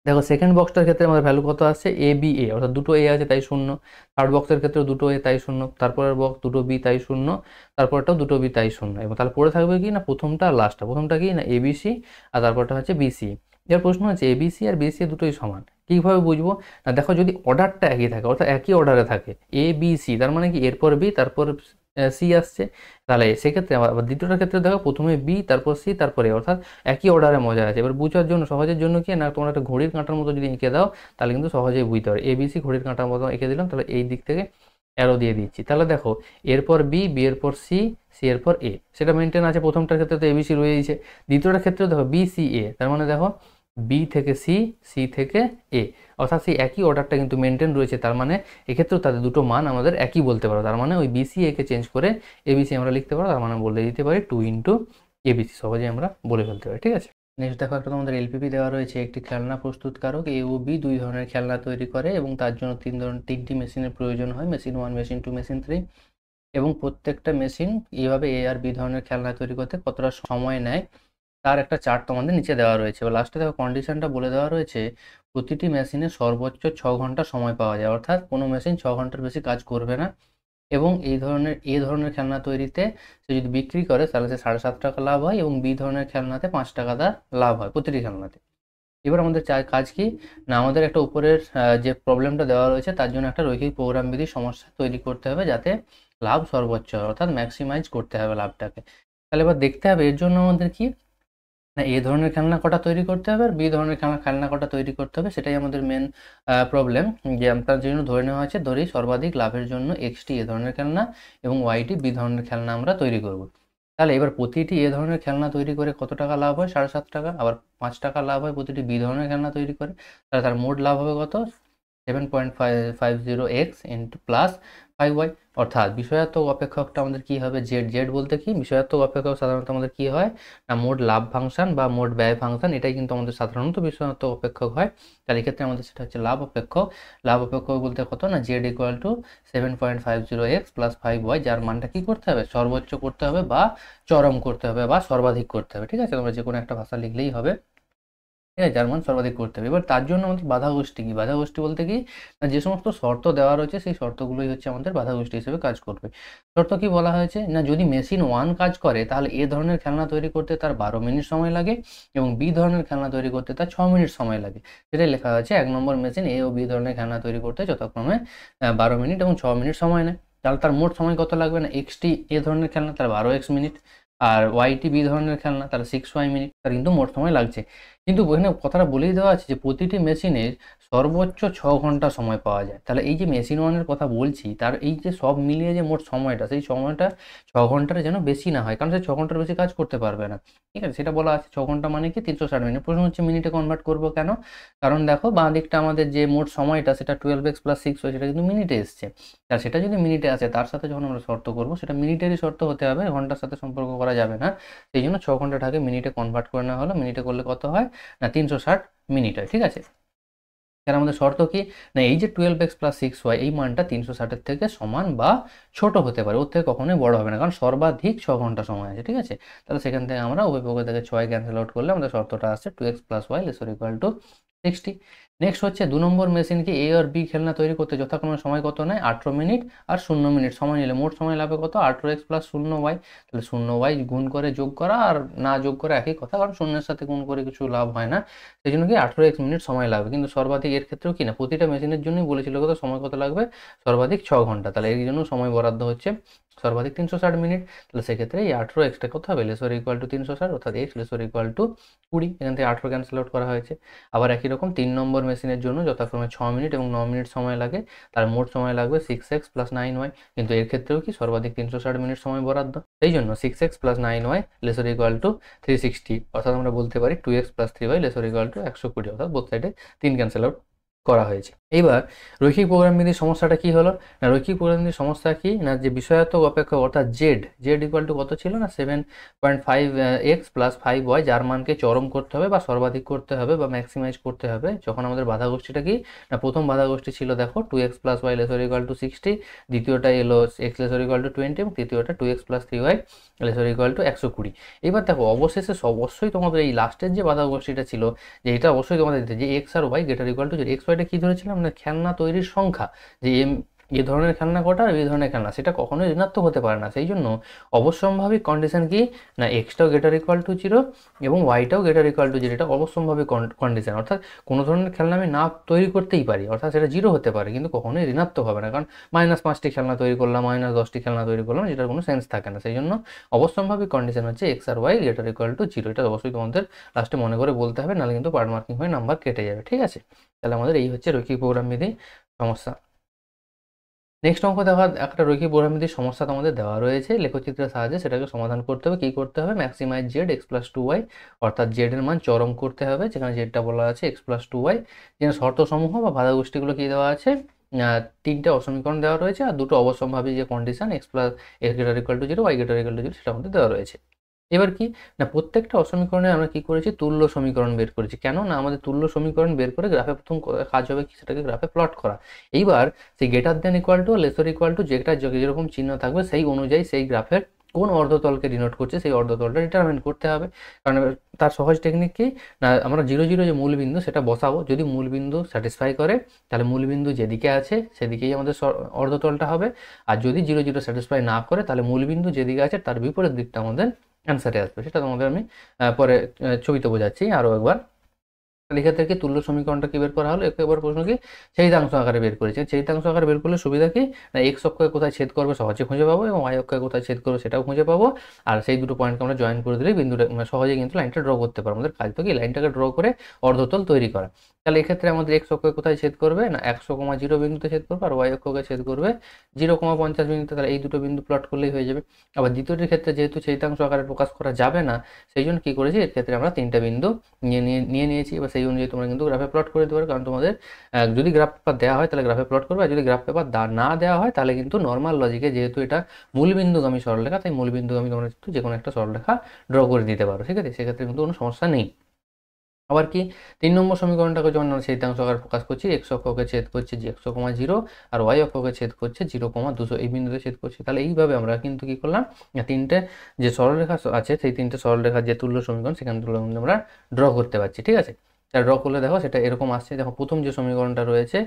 দেখো সেকেন্ড বক্সটার ক্ষেত্রে আমাদের ভ্যালু কত আসছে এ বি এ, অর্থাৎ দুটো এ আছে তাই 0। থার্ড বক্সের ক্ষেত্রে দুটো এ তাই 0, তারপরের বক্স দুটো বি তাই 0, তারপরটাও দুটো বি তাই 0, এবং তাহলে পড়ে থাকবে কি না প্রথমটা আর লাস্টটা। প্রথমটা কি না এবিসি, আর তারপরটা হচ্ছে বিসি। এর প্রশ্ন হচ্ছে এবিসি আর বিসি দুটোই সমান, কীভাবে বুঝবো না, দেখো যদি অর্ডারটা একই থাকে অর্থাৎ একই অর্ডারে থাকে এ বি সি, তার মানে কি এরপর বি তারপর সি আসছে, তাহলে সেক্ষেত্রে আবার দ্বিতীয়টার ক্ষেত্রে দেখো প্রথমে বি তারপর সি তারপরে, অর্থাৎ একই অর্ডারে মজা আছে। এবার বুঝার জন্য সহজের জন্য কি না তোমরা একটা ঘড়ির কাঁটার মতো যদি এঁকে দাও তাহলে কিন্তু সহজেই বুঝতে পারো। এবিসি ঘড়ির কাঁটার মতো এঁকে দিলাম, তাহলে এই দিক থেকে অ্যারো দিয়ে দিচ্ছি, তাহলে দেখো এরপর বি, বি এরপর সি, সি এরপর এ, সেটা মেনটেন আছে। প্রথমটার ক্ষেত্রে তো এবিসি রয়েছে, দ্বিতীয়টার ক্ষেত্রে দেখো বি সি এ, তার মানে দেখো বি থেকে সি, সি থেকে এ, অর্থাৎ সেই একই অর্ডারটা কিন্তু মেনটেন রয়েছে, তার মানে এক্ষেত্রেও তাদের দুটো মান আমাদের একই বলতে পারো। তার মানে ওই বিসি একে চেঞ্জ করে এবিসি আমরা লিখতে পারো, তার মানে বলে দিতে পারি 2 ইন্টু এবিসি, সহজেই আমরা বলে ফেলতে পারি। ঠিক আছে, নেক্সট দেখো একটা তোমাদের এলপিপি দেওয়া রয়েছে, একটি খেলনা প্রস্তুতকারক এ ও বি দুই ধরনের খেলনা তৈরি করে এবং তার জন্য তিনটি মেশিনের প্রয়োজন হয়, মেশিন 1, মেশিন 2, মেশিন 3, এবং প্রত্যেকটা মেশিন এইভাবে এ আর বি ধরনের খেলনা তৈরি করতে কতটা সময় নেয় তার একটা চার্ট তোমাদের নিচে দেওয়া রয়েছে। এবার লাস্টে দেখো কন্ডিশনটা বলে দেওয়া রয়েছে প্রতিটি মেশিনে সর্বোচ্চ 6 ঘন্টা সময় পাওয়া যায়, অর্থাৎ কোনো মেশিন 6 ঘন্টার বেশি কাজ করবে না, এবং এই ধরনের খেলনা তৈরিতে সে যদি বিক্রি করে তাহলে সে 7.5 টাকা লাভ হয়, এবং বি ধরনের খেলনাতে 5 টাকা তার লাভ হয় প্রতিটি খেলনাতে। এবার আমাদের কাজ কি না, আমাদের একটা উপরের যে প্রবলেমটা দেওয়া রয়েছে তার জন্য একটা রৈখিক প্রোগ্রাম বিধি সমস্যা তৈরি করতে হবে যাতে লাভ সর্বোচ্চ হয়, অর্থাৎ ম্যাক্সিমাইজ করতে হবে লাভটাকে। তাহলে এবার দেখতে হবে এর জন্য আমাদের কি না এ ধরনের খেলনা কটা তৈরি করতে হবে আর বি ধরনের খেলনা কটা তৈরি করতে হবে, সেটাই আমাদের মেন প্রবলেম। যে তার জন্য ধরে নেওয়া হয়েছে ধরি সর্বাধিক লাভের জন্য এক্সটি এ ধরনের খেলনা এবং ওয়াইটি বি ধরনের খেলনা আমরা তৈরি করব। তাহলে এবার প্রতিটি এ ধরনের খেলনা তৈরি করে কত টাকা লাভ হয় 7.5 টাকা, আবার 5 টাকা লাভ হয় প্রতিটি বি ধরনের খেলনা তৈরি করে, তাহলে তার মোট লাভ হবে কত 7.50x ইন্টু প্লাস 5y, অর্থাৎ বিষয়াত্মক অপেক্ষকটা আমাদের কি হবে, জেড। জেড বলতে কি, বিষয়াত্মক অপেক্ষক সাধারণত আমাদের কি হয় না মোট লাভ ফাংশন বা মোট ব্যয় ফাংশন, এটাই কিন্তু আমাদের সাধারণত বিষয়াত্মক অপেক্ষক হয়। তাহলে এক্ষেত্রে আমাদের সেটা হচ্ছে লাভ অপেক্ষক। লাভ অপেক্ষক বলতে কত না, Z equal two 7.50x plus 5y, যার মানটা কি করতে হবে, সর্বোচ্চ করতে হবে বা চরম করতে হবে বা সর্বাধিক করতে হবে। ঠিক আছে, তোমরা যে কোনো একটা ভাষা লিখলেই হবে। ঠিক আছে, যার মান সর্বাধিক করতে হবে। এবার তার জন্য আমাদের বাধা গোষ্ঠী কি, বাধা গোষ্ঠী বলতে কি না যে সমস্ত শর্ত দেওয়া রয়েছে সেই শর্তগুলোই হচ্ছে আমাদের বাধা গোষ্ঠী হিসেবে কাজ করবে। শর্ত কি বলা হয়েছে না, যদি মেশিন 1 কাজ করে তাহলে এ ধরনের খেলনা তৈরি করতে তার 12 মিনিট সময় লাগে এবং বি ধরনের খেলনা তৈরি করতে তার 6 মিনিট সময় লাগে। সেটাই লেখা হয়েছে 1 নম্বর মেশিন এ ও বি ধরনের খেলনা তৈরি করতে যথাক্রমে 12 মিনিট এবং 6 মিনিট সময় নেয়। তাহলে তার মোট সময় কত লাগবে না, এক্সটি এ ধরনের খেলনা তার 12x মিনিট, আর ওয়াইটি বি ধরনের খেলনা তার 6y মিনিট, তার কিন্তু মোট সময় লাগছে। কিন্তু এখানে কথাটা বলেই দেওয়া আছে যে প্রতিটি মেশিনের সর্বোচ্চ 6 ঘন্টা সময় পাওয়া যায়। তাহলে এই যে মেশিন ওয়ানের কথা বলছি, তার এই যে সব মিলিয়ে যে মোট সময়টা, সেই সময়টা 6 ঘন্টার যেন বেশি না হয়, কারণ সে 6 ঘন্টার বেশি কাজ করতে পারবে না। ঠিক আছে, সেটা বলা আছে 6 ঘন্টা মানে কি 360 মিনিট। প্রশ্ন হচ্ছে মিনিটে কনভার্ট করবো কেন, কারণ দেখো বাঁ দিকটা আমাদের যে মোট সময়টা সেটা 12x প্লাস 6 হয়, সেটা কিন্তু মিনিটে এসছে। আর সেটা যদি মিনিটে আসে, তার সাথে যখন আমরা শর্ত করবো সেটা মিনিটেরই শর্ত হতে হবে, ঘন্টার সাথে সম্পর্ক করা যাবে না। সেই জন্য 6 ঘন্টাটাকে মিনিটে কনভার্ট করে নেওয়া হলো। মিনিটে করলে কত হয় না 360 মিনিট হয়। ঠিক আছে, তাহলে আমাদের শর্ত কি না, এই যে 12x প্লাস 6y এই মানটা 360-এর থেকে সমান বা ছোট হতে পারে, ওর থেকে কখনোই বড় হবে না, কারণ সর্বাধিক 6 ঘন্টা সময় আছে। ঠিক আছে, তাহলে সেখান থেকে আমরা উভয় পক্ষ থেকে 6 ক্যান্সেল আউট করলে আমাদের শর্তটা আসছে 2x plus Y lesser equal to 60। Next হচ্ছে 2 নম্বর মেশিনকে এ আর বি খেলনা তৈরি করতে যথাক্রমে সময় কত নেয়, 18 মিনিট আর 0 মিনিট সময় নিলে মোট সময় লাগবে কত, 18x প্লাস 0y। তাহলে 0y গুণ করে যোগ করা আর না যোগ করে একই কথা, কারণ শূন্যের সাথে গুণ করে কিছু লাভ হয় না। সেই জন্য কি 18x মিনিট সময় লাগবে, কিন্তু সর্বাধিক এর ক্ষেত্রেও কি না প্রতিটা মেশিনের জন্যই বলেছিল কত সময় কত লাগবে, সর্বাধিক 6 ঘন্টা। তাহলে এর জন্য সময় বরাদ্দ হচ্ছে সর্বাধিক 360 মিনিট। তাহলে সেক্ষেত্রে এই 18xটা কত হবে, লেসার ইকুয়াল টু 360, অর্থাৎ x লেসার ইকুয়াল টু 20। এখান থেকে 18 ক্যান্সেল আউট করা হয়েছে। আবার একই রকম 3 নম্বর মেশিনের জন্য যথাক্রমে 6 মিনিট এবং 9 মিনিট সময় লাগে, তার মোট সময় লাগবে 6x প্লাস 9y, কিন্তু এর ক্ষেত্রেও কি সর্বাধিক 360 মিনিট সময় বরাদ্দ। সেই জন্য 6x plus 9y laser equal two 360, অর্থাৎ আমরা বলতে পারি 2x plus 3y lesser equal to 120, অর্থাৎ বোথ সাইডে 3 ক্যান্সেল আউট করা হয়েছে। এইবার রৈখিক প্রোগ্রামবিধির সমস্যাটা কি হলো না, রৈখিক প্রোগ্রামবিধির সমস্যা কি না যে বিষয়াত্মক অপেক্ষক অর্থাৎ জেড, জেড ইকুয়াল টু কত ছিল না 7.5x প্লাস 5y, যার মানকে চরম করতে হবে বা সর্বাধিক করতে হবে বা ম্যাক্সিমাইজ করতে হবে যখন আমাদের বাধা গোষ্ঠীটা কি না, প্রথম বাধা গোষ্ঠী ছিল দেখো 2x plus Y lesser equal to 60, দ্বিতীয়টা এলো x লেসার ইকুয়াল টু 20 এবং তৃতীয়টা 2x plus 3y lesser equal to 120। এবার দেখো অবশেষে অবশ্যই তোমাদের এই লাস্টের যে বাধা গোষ্ঠীটা ছিল, যে এটা অবশ্যই তোমাদের দিতে যে এক্স আর ওয়াই গ্রেটার ইকুয়াল টু, যে এক্স ওয়াইটা কি ধরেছিলাম না খেলনা তৈরির সংখ্যা, যে এ ধরনের খেলনা কটা আর এই ধরনের খেলনা, সেটা কখনোই ঋণাত্মক হতে পারে না। সেই জন্য অবশ্যম্ভাবী কন্ডিশন কি না এক্সটাও গ্রেটার ইকুয়াল টু 0 এবং ওয়াইটাও গ্রেটার ইকুয়াল টু 0, এটা অবশ্যম্ভাবী কন্ডিশন। অর্থাৎ কোনো ধরনের খেলনা আমি না তৈরি করতেই পারি, অর্থাৎ সেটা 0 হতে পারে কিন্তু কখনোই ঋণাত্মক হবে না, কারণ -5টি খেলনা তৈরি করলাম, -10টি খেলনা তৈরি করলাম, যেটার কোনো সেন্স থাকে না। সেই জন্য অবশ্যম্ভাবী কন্ডিশন হচ্ছে এক্স আর ওয়াই গ্রেটার ইকুয়াল টু 0, এটা অবশ্যই তোমাদের লাস্টে মনে করে বলতে হবে, নাহলে কিন্তু পার্ট মার্কিং হয়ে নাম্বার কেটে যাবে। ঠিক আছে, তাহলে আমাদের এই হচ্ছে রৈখিক প্রোগ্রামবিধি সমস্যা। নেক্সট অঙ্ক দেখা, একটা রৈখিক প্রোগ্রামবিধির সমস্যা তোমাদের দেওয়া রয়েছে, লেখচিত্রের সাহায্যে সেটাকে সমাধান করতে হবে। কি করতে হবে, maximise Z x plus 2y, অর্থাৎ জেড এর মান চরম করতে হবে, যেখানে জেডটা বলা আছে এক্স প্লাস 2y। যেখানে শর্তসমূহ বা বাধা গোষ্ঠীগুলো কি দেওয়া আছে, তিনটে অসমীকরণ দেওয়া রয়েছে আর দুটো অবশ্যম্ভাবী যে condition X plus X greater equal to 0 Y greater equal to 0 সেটা আমাদের দেওয়া রয়েছে। এবার কি না প্রত্যেকটা অসমীকরণে আমরা কি করেছি, তুল্য সমীকরণ বের করেছি। কেন না আমাদের তুল্য সমীকরণ বের করে গ্রাফে প্রথম কাজ হবে কি, সেটাকে গ্রাফে প্লট করা। এইবার সেই greater than equal to laser equal two যেটা যেরকম চিহ্ন থাকবে সেই অনুযায়ী সেই গ্রাফের কোন অর্ধতলকে ডিনোট করছে সেই অর্ধতলটা ডিটারমিন করতে হবে। কারণ তার সহজ টেকনিক কি না, আমরা 0 0 যে মূলবিন্দু সেটা বসাবো, যদি মূলবিন্দু স্যাটিসফাই করে তাহলে মূলবিন্দু যেদিকে আছে সেদিকেই আমাদের অর্ধতলটা হবে, আর যদি 0 0 স্যাটিসফাই না করে তাহলে মূলবিন্দু যেদিকে আছে তার বিপরীত দিকটা আমাদের অ্যান্সারে আসবে। সেটা তোমাদের আমি পরে ছবিতে বোঝাচ্ছি আরও একবার। এক্ষেত্রে কি তুল্য সমীকরণটা কি বের করা হলো, এবার প্রশ্ন কি ছেদিতাংশ আকারে বের করেছে। ছেদিতাংশ আকারে বের করলে সুবিধা কি না এক্স অক্ষকে কোথায় ছেদ করবে সহজে খুঁজে পাবো এবং ওয়াই অক্ষকে কোথায় ছেদ করবে সেটাও খুঁজে পাবো, আর সেই দুটো পয়েন্টকে আমরা জয়েন করে দিলেই বিন্দুটা সহজে কিন্তু লাইনটা ড্র করতে পারবো। আমাদের কাজ তো কি লাইনটাকে ড্র করে অর্ধতল তৈরি করা। তাহলে এক্ষেত্রে আমাদের এক্স অক্ষকে কোথায় ছেদ করবে না 100,0 বিন্দুতে ছেদ করবে, আর ওয়াই অক্ষকে ছেদ করবে 0,50 বিন্দুতে। তাহলে এই দুটো বিন্দু প্লট করলেই হয়ে যাবে। আবার দ্বিতীয়টির ক্ষেত্রে যেহেতু ছেদিতাংশ আকারে প্রকাশ করা যাবে না, সেই জন্য কি করেছি এর ক্ষেত্রে আমরা তিনটা বিন্দু নিয়ে নিয়েছি। এবার সেই অনুযায়ী তোমরা কিন্তু গ্রাফে প্লট করে দিতে পারো, কারণ তোমাদের যদি গ্রাফ পেপার দেওয়া হয় তাহলে গ্রাফে প্লট করবে, আর যদি গ্রাফ পেপার না দেওয়া হয় তাহলে কিন্তু নর্মাল লজিকে যেহেতু এটা মূলবিন্দুগামী সরলরেখা, তাই মূলবিন্দুগামী তোমরা কিন্তু যে কোনো একটা সরলরেখা ড্র করে দিতে পারো, ঠিক আছে, সেক্ষেত্রে কিন্তু কোনো সমস্যা নেই। আবার কি 3 নম্বর সমীকরণটাকে যখন আমরা ছেদাংশ আকারে প্রকাশ করছি, x অক্ষকে ছেদ করছে যে 0,0 আর y অক্ষকে ছেদ করছে 0,200 এই বিন্দুতে ছেদ করছে। তাহলে এইভাবে আমরা কিন্তু কি করলাম, তিনটে যে সরলরেখা আছে সেই তিনটে সরলরেখার যে তুল্য সমীকরণ সেখানে তুল্য আমরা ড্র করতে পারছি, ঠিক আছে। তা ড্র করলে দেখো সেটা এরকম আসছে। দেখো প্রথম যে সমীকরণটা রয়েছে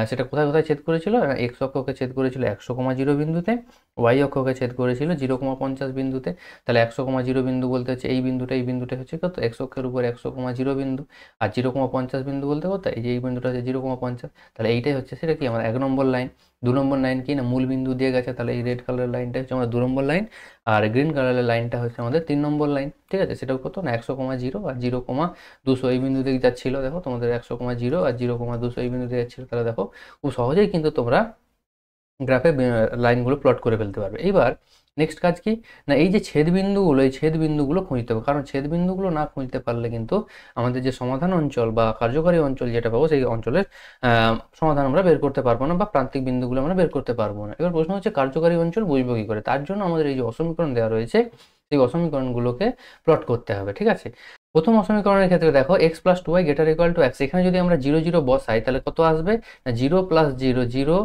সেটা কোথায় কোথায় ছেদ করেছিল, x অক্ষকে ছেদ করেছিল 100,0 বিন্দুতে, y অক্ষকে ছেদ করেছিল 0,50 বিন্দুতে। তাহলে 100,0 বিন্দু বলতে হচ্ছে এই বিন্দুটা হচ্ছে কত, x অক্ষের উপর 100,0 বিন্দু, আর 0,50 বিন্দু বলতে কত, এই যে এই বিন্দুটা হচ্ছে 0,50। তাহলে এইটাই হচ্ছে সেটা কি আমার 1 নম্বর লাইন। 2 নম্বর লাইন কি না, মূল বিন্দু দিয়ে গেছে, তাহলে এই রেড কালারের লাইনটা হচ্ছে আমার 2 নম্বর লাইন, আর গ্রিন কালারের লাইনটা হচ্ছে আমাদের 3 নম্বর লাইন, ঠিক আছে। সেটাও কত না 100,0 আর 0,200 এই বিন্দু দিয়ে যাচ্ছিল। দেখো তোমাদের 100,0 আর 0,200 এই বিন্দু দিয়ে যাচ্ছিল। তাহলে দেখো খুব সহজেই কিন্তু তোমরা গ্রাফে লাইনগুলো প্লট করে ফেলতে পারবে। এইবার নেক্সট কাজ কি না, এই যে ছেদবিন্দুগুলো, এই ছেদবিন্দুগুলো খুঁজতে হবে, কারণ ছেদবিন্দুগুলো না খুঁজতে পারলে কিন্তু আমাদের যে সমাধান অঞ্চল বা কার্যকারী অঞ্চল যেটা পাবো সেই অঞ্চলের সমাধান আমরা বের করতে পারবো না, বা প্রান্তিক বিন্দুগুলো আমরা বের করতে পারবো না। এবার প্রশ্ন হচ্ছে কার্যকারী অঞ্চল বুঝবো কি করে, তার জন্য আমাদের এই যে অসমীকরণ দেওয়া রয়েছে সেই অসমীকরণগুলোকে প্লট করতে হবে, ঠিক আছে। প্রথম অসমীকরণের ক্ষেত্রে দেখো x + 2y > x, এখানে যদি আমরা 0 0 বসাই তাহলে কত আসবে না 0 + 0 0,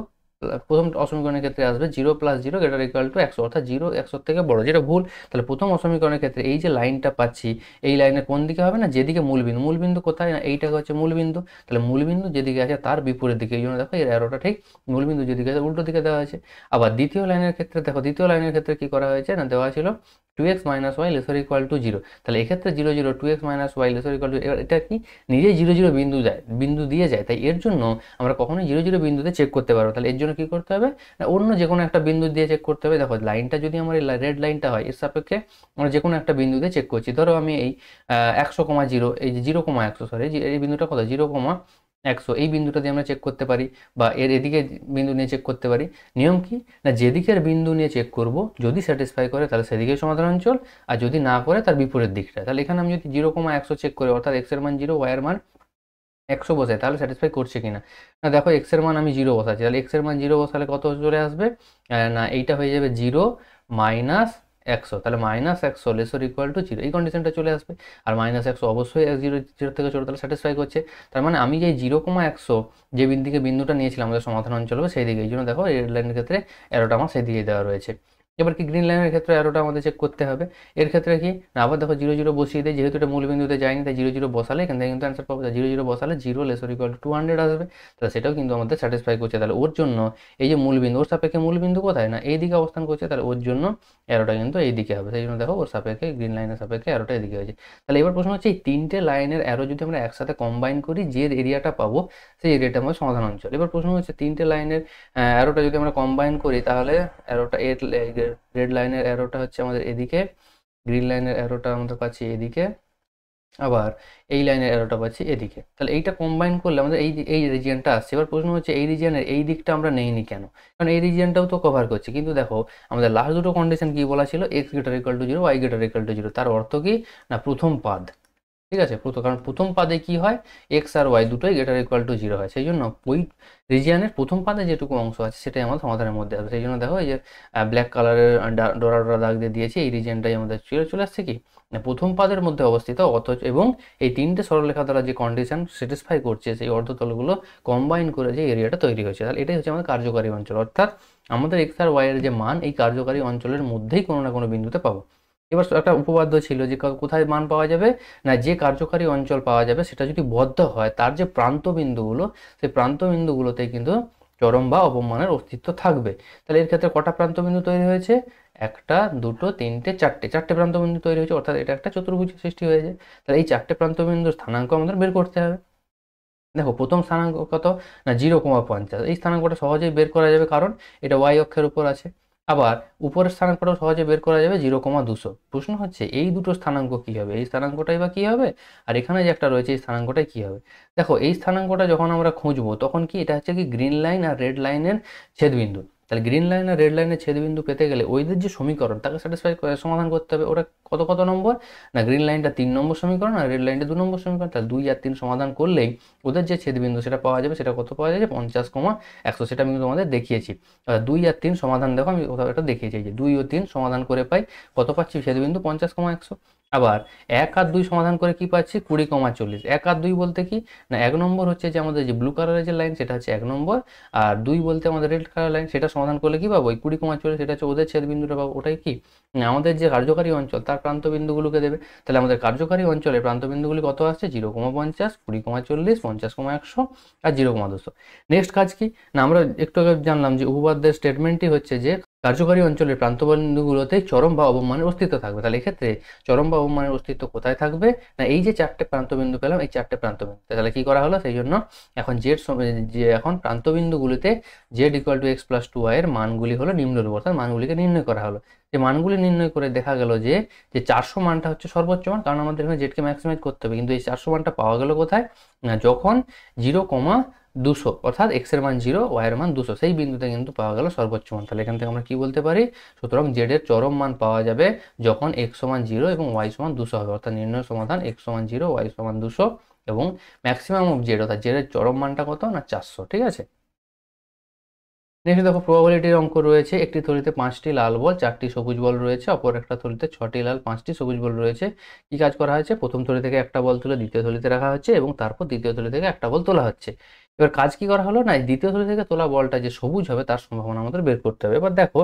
প্রথম অসমীকরণের ক্ষেত্রে আসবে 0 + 0 > 100, অর্থাৎ 0 100 থেকে বড়, যেটা ভুল। তাহলে প্রথম অসমীকরণের ক্ষেত্রে এই যে লাইনটা পাচ্ছি এই লাইনের কোন দিকে হবে না, যেদিকে মূলবিন্দু কোথায় না এইটা হচ্ছে মূলবিন্দু, তাহলে মূলবিন্দু যেদিকে আছে তার বিপরীত দিকে, এই জন্য দেখো এর অ্যারোটা ঠিক মূলবিন্দু যেদিকে আছে উল্টো দিকে দেওয়া আছে। আবার দ্বিতীয় লাইনের ক্ষেত্রে দেখো, দ্বিতীয় লাইনের ক্ষেত্রে কি করা হয়েছে না, দেওয়া ছিল 2x - y > 0, তাহলে এক্ষেত্রে 0 0 2x - y > 0, এবার এটা কি নিজেই 0 0 বিন্দু দিয়ে যায়, তাই এর জন্য আমরা কখনোই 0 0 বিন্দুতে চেক করতে পারবো। তাহলে এর জন্য কি করতে হবে না, অন্য যে কোনো একটা বিন্দু দিয়ে চেক করতে হবে। দেখো লাইনটা যদি আমার এই রেড লাইনটা হয় এর সাপেক্ষে আমরা যে কোনো একটা বিন্দু দিয়ে চেক করছি। ধরো আমি এই 100,0 এই যে 0,100 সরি এই বিন্দুটা কত 0,100 এই বিন্দুটা দিয়ে আমরা চেক করতে পারি, বা এর এদিকে বিন্দু নিয়ে চেক করতে পারি। নিয়ম কি না, যেদিকের বিন্দু নিয়ে চেক করব যদি স্যাটিসফাই করে তাহলে সেদিকে সমাধান অঞ্চল, আর যদি না করে তার বিপরীত দিকটা। তাহলে এখানে আমি যদি 0,100 চেক করি, অর্থাৎ x এর মান 0 y এর মান 100 বসাই, তাহলে স্যাটিসফাই করছে কিনা না, দেখো x এর মান আমি 0 বসাচ্ছি, তাহলে x এর মান 0 বসালে কত চলে আসবে না, এইটা হয়ে যাবে 0 - 100, তাহলে -100 <= 0 এই কন্ডিশনটা চলে আসবে। আর -100 অবশ্যই 0 থেকে ছোট, তাহলে স্যাটিসফাই করছে। তার মানে আমি যে 0,100 যে বিন্দুটা নিয়েছিলাম আমাদের সমাধান অঞ্চল হবে সেই দিকে, এই জন্য দেখো রেড লাইনের ক্ষেত্রে অ্যারোটা আমার সেই দিকে দেওয়া রয়েছে। এবার কি গ্রিন লাইনের ক্ষেত্রে অ্যারোটা আমাদের চেক করতে হবে। এর ক্ষেত্রে কি না, আবার দেখো 0 0 বসিয়ে দেয়, যেহেতু এটা মূলবিন্দুতে যায়নি তাই 0 0 বসালে এখান থেকে কিন্তু অ্যান্সার পাবো। 0 0 বসালে 0 <= 200 আসবে, তাহলে সেটাও কিন্তু আমাদের স্যাটিসফাই করছে। তাহলে ওর জন্য এই যে মূলবিন্দু, ওর সাপেক্ষে মূলবিন্দু কোথায় না এই দিকে অবস্থান করছে, তাহলে ওর জন্য অ্যারোটা কিন্তু এই দিকে হবে। সেই জন্য দেখো ওর সাপেক্ষে গ্রিন লাইনের সাপেক্ষে অ্যারোটা এদিকে হয়েছে। তাহলে এবার প্রশ্ন হচ্ছে এই তিনটে লাইনের অ্যারো যদি আমরা একসাথে কম্বাইন করি যে এরিয়াটা পাবো সেই এরিয়াটা আমাদের সমাধান অঞ্চল। এবার প্রশ্ন হচ্ছে তিনটে লাইনের অ্যারোটা যদি আমরা কম্বাইন করি তাহলে অ্যারোটা রেড লাইনের অ্যারোটা হচ্ছে আমাদের এদিকে, গ্রিন লাইনের অ্যারোটা আমাদের পাচ্ছি এদিকে, আবার এই লাইনের অ্যারোটা পাচ্ছি এদিকে। তাহলে এইটা কম্বাইন করলে আমাদের এই রিজিয়নটা আসছে। এবার প্রশ্ন হচ্ছে এই রিজিয়নের এই দিকটা আমরা নেইনি কেন, কারণ এই রিজিয়নটাও তো কভার করছে। কিন্তু দেখো আমাদের লাস্ট দুটো কন্ডিশন কি বলা ছিল, x > 0 y > 0, তার অর্থ কি না প্রথম পাদ, ঠিক আছে, কারণ প্রথম পাদে কি হয় x আর y দুটোই > 0 হয়, সেই জন্য ওই রিজিয়নের প্রথম পাদে যেটুকু অংশ আছে সেটাই আমাদের সমাধানের মধ্যে আসবে। সেই জন্য দেখো এই যে ব্ল্যাক কালারের ডোরা দাগ দিয়ে দিয়েছি, এই রিজিয়নটাই আমাদের চলে আসছে কি না প্রথম পাদের মধ্যে অবস্থিত, অথচ এবং এই তিনটে সরলরেখা দ্বারা যে কন্ডিশন স্যাটিসফাই করছে সেই অর্ধতলগুলো কম্বাইন করে যে এরিয়াটা তৈরি হয়েছে। তাহলে এটাই হচ্ছে আমাদের কার্যকারী অঞ্চল, অর্থাৎ আমাদের x আর y এর যে মান এই কার্যকারী অঞ্চলের মধ্যেই কোনো না কোনো বিন্দুতে পাবো। এবার একটা উপপাদ্য ছিল যে কোথায় মান পাওয়া যাবে না, যে কার্যকারী অঞ্চল পাওয়া যাবে সেটা যদি বদ্ধ হয় তার যে প্রান্ত বিন্দুগুলো সেই প্রান্ত বিন্দুগুলোতে কিন্তু চরম বা অবমানের অস্তিত্ব থাকবে। তাহলে এর ক্ষেত্রে কটা প্রান্ত বিন্দু তৈরি হয়েছে, একটা দুটো তিনটে চারটে প্রান্ত বিন্দু তৈরি হয়েছে, অর্থাৎ এটা একটা চতুর্ভুজ সৃষ্টি হয়েছে। তাহলে এই চারটে প্রান্ত বিন্দুর স্থানাঙ্ক আমাদের বের করতে হবে। দেখো প্রথম স্থানাঙ্ক কত না 0,50, এই স্থানাঙ্কটা সহজেই বের করা যাবে কারণ এটা y অক্ষের উপর আছে। আবার উপরের স্থানাঙ্কটাও সহজে বের করা যাবে 0,200। প্রশ্ন হচ্ছে এই দুটো স্থানাঙ্ক কি হবে, এই স্থানাঙ্কটাই বা কি হবে, আর এখানে যে একটা রয়েছে এই স্থানাঙ্কটাই কি হবে। দেখো এই স্থানাঙ্কটা যখন আমরা খুঁজবো তখন কি এটা হচ্ছে কি গ্রিন লাইন আর রেড লাইনের ছেদবিন্দু, তাহলে গ্রিন লাইন আর রেড লাইনের ছেদবিন্দু পেতে গেলে ওইদের যে সমীকরণ তাকে স্যাটিসফাই সমাধান করতে হবে। ওরা কত কত নম্বর, না গ্রিন লাইনটা 3 নম্বর সমীকরণ আর রেড লাইনটা 2 নম্বর সমীকরণ। তাহলে 2 আর 3 সমাধান করলেই ওদের যে ছেদবিন্দু সেটা পাওয়া যাবে। সেটা কত পাওয়া যাবে, 50,100। সেটা আমি তোমাদের দেখিয়েছি। 2 আর 3 সমাধান দেখো, আমি কোথাও এটা দেখিয়েছি যে 2 ও 3 সমাধান করে পাই কত পাচ্ছি, ছেদবিন্দু 50,100। আবার 1 আর 2 সমাধান করে কি পাচ্ছি, 20,40। 1 আর 2 বলতে কি, না 1 নম্বর হচ্ছে যে আমাদের যে ব্লু কালারের যে লাইন সেটা হচ্ছে 1 নম্বর, আর 2 বলতে আমাদের রেড কালার লাইন, সেটা সমাধান করলে কি পাবো, ওই 20,40। সেটা হচ্ছে ওদের ছেদবিন্দুটা পাবো। ওটাই কি, না আমাদের যে কার্যকারী অঞ্চল তার প্রান্তবিন্দুগুলোকে দেবে। তাহলে আমাদের কার্যকারী অঞ্চলের প্রান্তবিন্দুগুলি কত আসছে, 0,50, 20,40, 50,100 আর 0,200। নেক্সট কাজ কি, না আমরা একটু আগে জানলাম যে উপপাদ্যের স্টেটমেন্টই হচ্ছে যে কার্যকারী অঞ্চলের প্রান্তবিন্দুগুলোতে চরম বা অবমানের অস্তিত্ব থাকবে। তাহলে এক্ষেত্রে চরম বা অবমানের অস্তিত্ব কোথায় থাকবে, না এই যে 4টে প্রান্তবিন্দু পেলাম, এই 4টে প্রান্তবিন্দু। তাহলে কি করা হলো, সেই জন্য এখন যে এখন প্রান্তবিন্দুগুলিতে z = x + 2y এর মানগুলি হলো নিম্নরূপ, অর্থাৎ মানগুলিকে নির্ণয় করা হলো। যে মানগুলি নির্ণয় করে দেখা গেল যে 400 মানটা হচ্ছে সর্বোচ্চ মান, কারণ আমাদের এখানে জেডকে ম্যাক্সিমাইজ করতে হবে। কিন্তু এই 400 মানটা পাওয়া গেল কোথায়, না যখন 0,200 অর্থাৎ x এর মান 0, y এর মান 200, সেই বিন্দুতে কিন্তু পাওয়া গেল সর্বোচ্চ মান। তাহলে এখান থেকে আমরা কি বলতে পারি, সুতরাং z এর চরম মান পাওয়া যাবে যখন x = 0 এবং y = 200 হবে। অর্থাৎ নির্ণয় সমাধান x = 0, y = 200 এবং ম্যাক্সিমাম অফ z, অর্থাৎ z এর চরম মানটা কত, না 400। ঠিক আছে। নেক্সট দেখো প্রবাবিলিটির অঙ্ক রয়েছে। একটি থলিতে 5টি লাল বল, 4টি সবুজ বল রয়েছে। অপর একটা থলিতে 6টি লাল, 5টি সবুজ বল রয়েছে। কি কাজ করা হয়েছে, প্রথম থলি থেকে একটা বল তুলে দ্বিতীয় থলিতে রাখা হচ্ছে এবং তারপর দ্বিতীয় থলি থেকে একটা বল তোলা হচ্ছে। এবার কাজ কি করা হলো, না দ্বিতীয় থলি থেকে তোলা বলটা যে সবুজ হবে তার সম্ভাবনা আমাদের বের করতে হবে। এবার দেখো,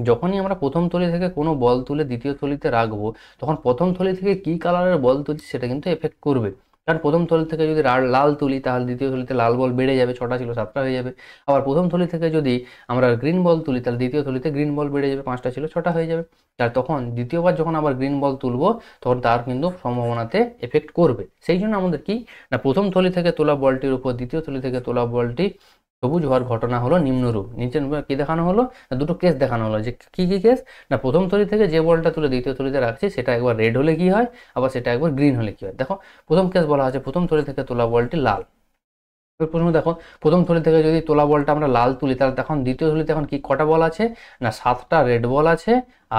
যখনই আমরা প্রথম থলি থেকে কোনো বল তুলে দ্বিতীয় থলিতে রাখবো, তখন প্রথম থলি থেকে কি কালারের বল তুলছি সেটা কিন্তু এফেক্ট করবে। কারণ প্রথম থলি থেকে যদি লাল তুলি তাহলে দ্বিতীয় থলিতে লাল বল বেড়ে যাবে, 6টা ছিল 7টা হয়ে যাবে। আবার প্রথম থলি থেকে যদি আমরা গ্রিন বল তুলি তাহলে দ্বিতীয় থলিতে গ্রিন বল বেড়ে যাবে, 5টা ছিল 6টা হয়ে যাবে। আর তখন দ্বিতীয়বার যখন আবার গ্রিন বল তুলবো তখন তার কিন্তু সম্ভাবনাতে এফেক্ট করবে। সেই জন্য আমাদের কি, না প্রথম থলি থেকে তোলা বলটির উপর দ্বিতীয় থলি থেকে তোলা বলটি সবুজ হওয়ার ঘটনা হলো নিম্নরূপ। নিচে কি দেখানো হলো, না দুটো কেস দেখানো হলো। যে কি কি কেস, না প্রথম থলি থেকে যে বলটা তুলে দ্বিতীয় থলিতে রাখছি সেটা একবার রেড হলে কি হয়, আবার সেটা একবার গ্রিন হলে কি হয়। দেখো প্রথম কেস বলা আছে প্রথম থলি থেকে তোলা বলটি লাল। প্রথমে দেখো, প্রথম থলি থেকে যদি তোলা বলটা আমরা লাল তুলি তাহলে তখন দ্বিতীয় থলিতে এখন কি কটা বল আছে, না 7টা রেড বল আছে